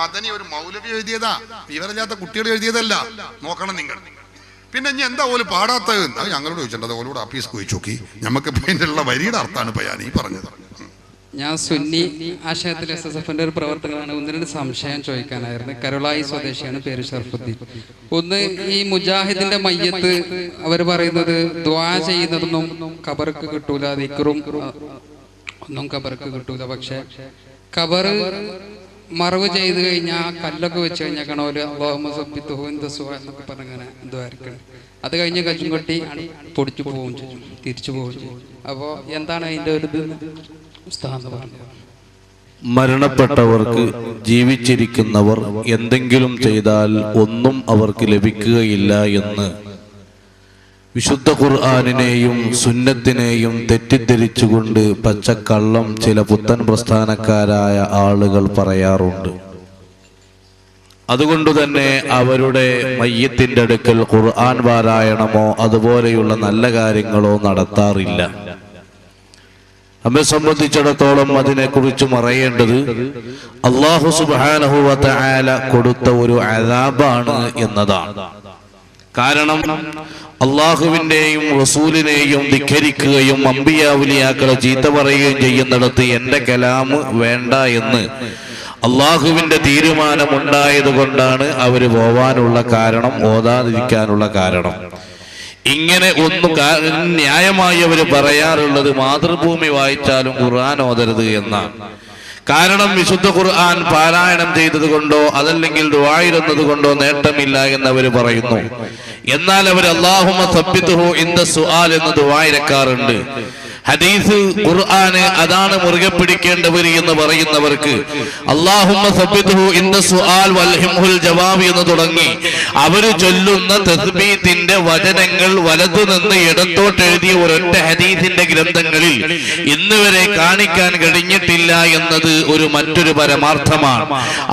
മദനി, ഒരു മൗലവി എഴുതിയതാ, വിവരമില്ലാത്ത കുട്ടികൾ എഴുതിയതല്ല. നോക്കണം നിങ്ങൾ. പിന്നെ ഇനി എന്താ ഓല് പാടാത്തത്? അത് ഞങ്ങളോട് ചോദിച്ചിട്ടുണ്ട്, ഓലോട് ആഫീസ് ചോദിച്ചു നോക്കി. നമുക്ക് ഇതിനുള്ള വരിയുടെ അർത്ഥമാണ് ഇപ്പൊ ഞാൻ ഈ പറഞ്ഞത്. ഞാൻ സുന്നി ആശയത്തിൽ SSFന്റെ ഒരു പ്രവർത്തകനാണ്. 1-2 സംശയം ചോദിക്കാനായിരുന്നു. കരുളായി സ്വദേശിയാണ്, പേര് ഷർഫുദ്ദീൻ. ഒന്ന്, ഈ മുജാഹിദിന്റെ മയ്യത്ത് അവർ പറയുന്നത് ദുആ ചെയ്യുന്നതൊന്നും ഖബർക്ക് കിട്ടൂല, ദിക്റും ഒന്നും ഖബർക്ക് കിട്ടൂല. പക്ഷെ ഖബർ മറവ് ചെയ്ത് കഴിഞ്ഞാൽ കല്ലൊക്കെ വെച്ച് കഴിഞ്ഞാൽ കണോല് അല്ലാഹുമ്മ സബ്ബിത്ഹു ഇൻദ സുആ എന്നൊക്കെ പറഞ്ഞങ്ങനെ ദ്വാരക്കണം. അത് കഴിഞ്ഞ് കച്ചും കൊട്ടി പൊടിച്ചു പോവുകയും ചെയ്യും, തിരിച്ചു പോവുകയും ചെയ്യും. അപ്പോൾ എന്താണ് അതിൻ്റെ ഒരു ഇത്? മരണപ്പെട്ടവർക്ക് ജീവിച്ചിരിക്കുന്നവർ എന്തെങ്കിലും ചെയ്താൽ ഒന്നും അവർക്ക് ലഭിക്കുകയില്ല എന്ന് വിശുദ്ധ ഖുർആനിനെയും സുന്നത്തിനെയും തെറ്റിദ്ധരിച്ചുകൊണ്ട് പച്ചക്കള്ളം ചില പുത്തൻ പ്രസ്ഥാനക്കാരായ ആളുകൾ പറയാറുണ്ട്. അതുകൊണ്ട് തന്നെ അവരുടെ മയ്യത്തിന്റെ അടുക്കൽ ഖുർആൻ പാരായണമോ അതുപോലെയുള്ള നല്ല കാര്യങ്ങളോ നടത്താറില്ല. നമ്മെ സംബന്ധിച്ചിടത്തോളം അതിനെക്കുറിച്ച് പറയേണ്ടത് അല്ലാഹു സുബ്ഹാനഹു വ തആല കൊടുത്ത ഒരു അദാബാണ് എന്നതാണ്. കാരണം അള്ളാഹുവിന്റെയും റസൂലിനെയും ധിക്കരിക്കുകയും അമ്പിയാ ഔലിയാക്കളെ ചീത്ത പറയുകയും ചെയ്യുന്നിടത്ത് എന്റെ കലാമ് വേണ്ട എന്ന് അള്ളാഹുവിന്റെ തീരുമാനമുണ്ടായത് കൊണ്ടാണ് അവര് പോവാനുള്ള കാരണം, ഓതാതിരിക്കാനുള്ള കാരണം. ഇങ്ങനെ ന്യായമായി അവര് പറയാറുള്ളത് മാതൃഭൂമി വായിച്ചാലും ഖുർആൻ ഓതരുത് എന്നാണ്. കാരണം വിശുദ്ധ ഖുർആൻ പാരായണം ചെയ്തത് കൊണ്ടോ അതല്ലെങ്കിൽ ദുആയിരുന്നത് കൊണ്ടോ നേട്ടമില്ല എന്നവര് പറയുന്നു. എന്നാൽ അവർ അല്ലാഹുമ്മ സബ്ബിത്ഹു ഇൻദ സുആൽ എന്ന് ദുആയിരക്കാറുണ്ട്. ഹദീസ് ഖുർആന് അതാണ് മുറുകെ പിടിക്കേണ്ടവർ എന്ന് പറയുന്നവർക്ക് അല്ലാഹുമ്മ സബ്ബിത്ഹു ഇൻദ സുആൽ വൽഹിംഹുൽ ജവാബ് എന്ന് തുടങ്ങി അവര് ചൊല്ലുന്ന തസ്ബീത്തിന്റെ വചനങ്ങൾ വലതു നിന്ന് ഇടത്തോട്ട് എഴുതിയ ഒരൊറ്റ ഹദീസിന്റെ ഗ്രന്ഥങ്ങളിൽ ഇന്ന് വരെ കാണിക്കാൻ കഴിഞ്ഞിട്ടില്ല എന്നത് മറ്റൊരു പരമാർത്ഥമാണ്.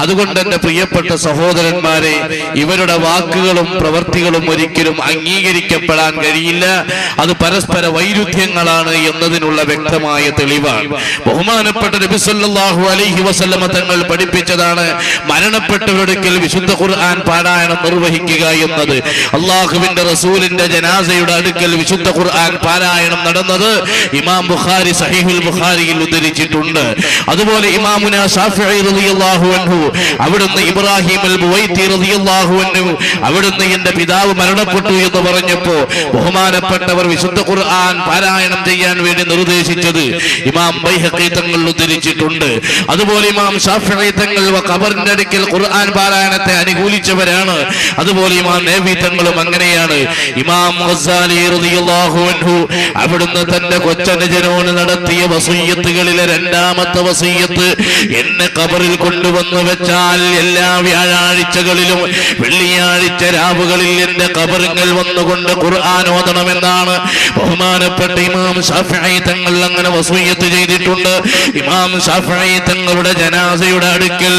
അതുകൊണ്ട് എന്റെ പ്രിയപ്പെട്ട സഹോദരന്മാരെ, ഇവരുടെ വാക്കുകളും പ്രവൃത്തികളും ഒരിക്കലും അംഗീകരിക്കപ്പെടാൻ കഴിയില്ല. അത് പരസ്പര വൈരുദ്ധ്യങ്ങളാണ് എന്നതിനുള്ള വ്യക്തമായ തെളിവാണ്. ബഹുമാനപ്പെട്ട നബി സല്ലല്ലാഹു അലൈഹി വസല്ലമ തങ്ങൾ പഠിപ്പിച്ചതാണ് മരണപ്പെട്ടവരുടെ വിശുദ്ധ ഖുർആൻ പാരായണം നിർവഹിക്കുക എന്നത്. അള്ളാഹുവിന്റെ റസൂലിന്റെ ജനാസയുടെ അടുക്കൽ വിശുദ്ധ ഖുർആൻ പാരായണം നടന്നത് ഇമാം ബുഖാരി സഹീഹുൽ ബുഖാരിയിൽ ഉദ്ധരിച്ചിട്ടുണ്ട്. അതുപോലെ ഇമാമുനാ ശാഫിഈ റളിയല്ലാഹു അൻഹു അവിടുന്ന് ഇബ്രാഹിം അൽ ബുവൈത്തി റളിയല്ലാഹു അൻഹു അവിടുന്ന് എന്റെ പിതാവ് മരണപ്പെട്ടു എന്ന് പറഞ്ഞപ്പോ ബഹുമാനപ്പെട്ടവർ വിശുദ്ധ ഖുർആൻ പാരായണം ചെയ്യാൻ വേണ്ടി നിർദ്ദേശിച്ചത് ഇമാം ബൈഹഖി തങ്ങൾ ഉദ്ധരിച്ചിട്ടുണ്ട്. അതുപോലെ ഇമാം ശാഫിഈ തങ്ങൾ ഖബറിന്റെ അടുക്കൽ ഖുർആൻ പാരായണത്തെ അനുകൂലിച്ചവരാണ്. അതുപോലെ ഇമാം നബവി തങ്ങളും അങ്ങനെയാണ്. ഇമാം ഗസാലി റളിയല്ലാഹു അൻഹു അവിടുന്ന് തന്റെ കൊച്ചനുജനോട് നടത്തിയ വസിയ്യത്തുകളിലെ രണ്ടാമത്തെ വസിയ്യത്ത്, എന്നെ ഖബറിൽ കൊണ്ടുവന്നു വെച്ചാൽ എല്ലാ വ്യാഴാഴ്ചകളിലും വെള്ളിയാഴ്ച രാവുകളിൽ എന്റെ ഖബറിൽ വന്നുകൊണ്ട് ഖുർആൻ ഓതണമെന്നാണ്. ബഹുമാനപ്പെട്ട ഇമാം ശാഫിഈ തങ്ങൾ അങ്ങനെ വസിയ്യത്ത് ചെയ്തിട്ടുണ്ട്. ഇമാം ശാഫിഈ തങ്ങളുടെ ജനാസയുടെ അടുക്കൽ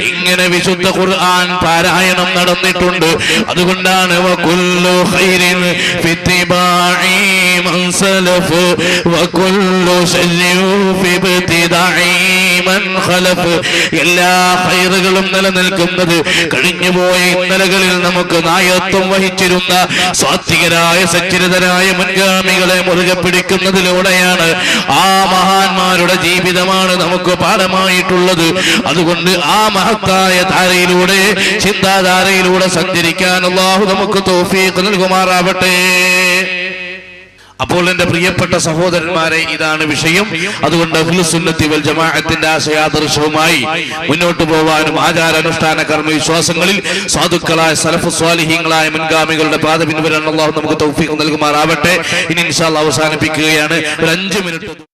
ഇങ്ങനെ വിശുദ്ധ ഖുർആൻ പാരായണം നടന്നിട്ടുണ്ട്. അതുകൊണ്ടാണ് വകുല്ലു ഖൈരിൻ ഫിത്തിബാഇ മൻ സലഫ് വകുല്ലു ശർരിൻ ഫിബ്തിദാഇ മൻ ഖലഫ്. എല്ലാ ഖൈറുകളും നിലനിൽക്കുന്നത് കഴിഞ്ഞുപോയ ഇന്നലകളിൽ നമുക്ക് നായത്വം വഹിച്ചിരുന്ന സാത്വികരായ സച്ചരിതരായ മുൻഗാമികളെ മുറുകെ പിടിക്കുന്നതിലൂടെയാണ്. ആ മഹാന്മാരുടെ ജീവിതമാണ് നമുക്ക് പാഠമായിട്ടുള്ളത്. അതുകൊണ്ട് ആ മഹത്തായ ധാരയിലൂടെ, ചിന്താധാരയിലൂടെ സഞ്ചരിക്കാൻ അല്ലാഹു നമുക്ക് തൗഫീഖ് നൽകുമാറാവട്ടെ. അപ്പോൾ എന്റെ പ്രിയപ്പെട്ട സഹോദരന്മാരെ, ഇതാണ് വിഷയം. അതുകൊണ്ട് അഹ്ലുസ് സുന്നത്തി വൽ ജമാഅത്തിന്റെ ആശയാദർശവുമായി മുന്നോട്ട് പോവാനും ആചാരാനുഷ്ഠാന കർമ്മ വിശ്വാസങ്ങളിൽ സാധുക്കളായ സലഫ് സ്വാലിഹീങ്ങളായ മുൻഗാമികളുടെ പാത പിൻവരാൻ അല്ലാഹു നമുക്ക് തൗഫീഖ് നൽകുമാറാവട്ടെ. ഇനി ഇൻഷാ അല്ലാഹ് അവസാനിപ്പിക്കുകയാണ്. ഒരു 5 മിനിറ്റ്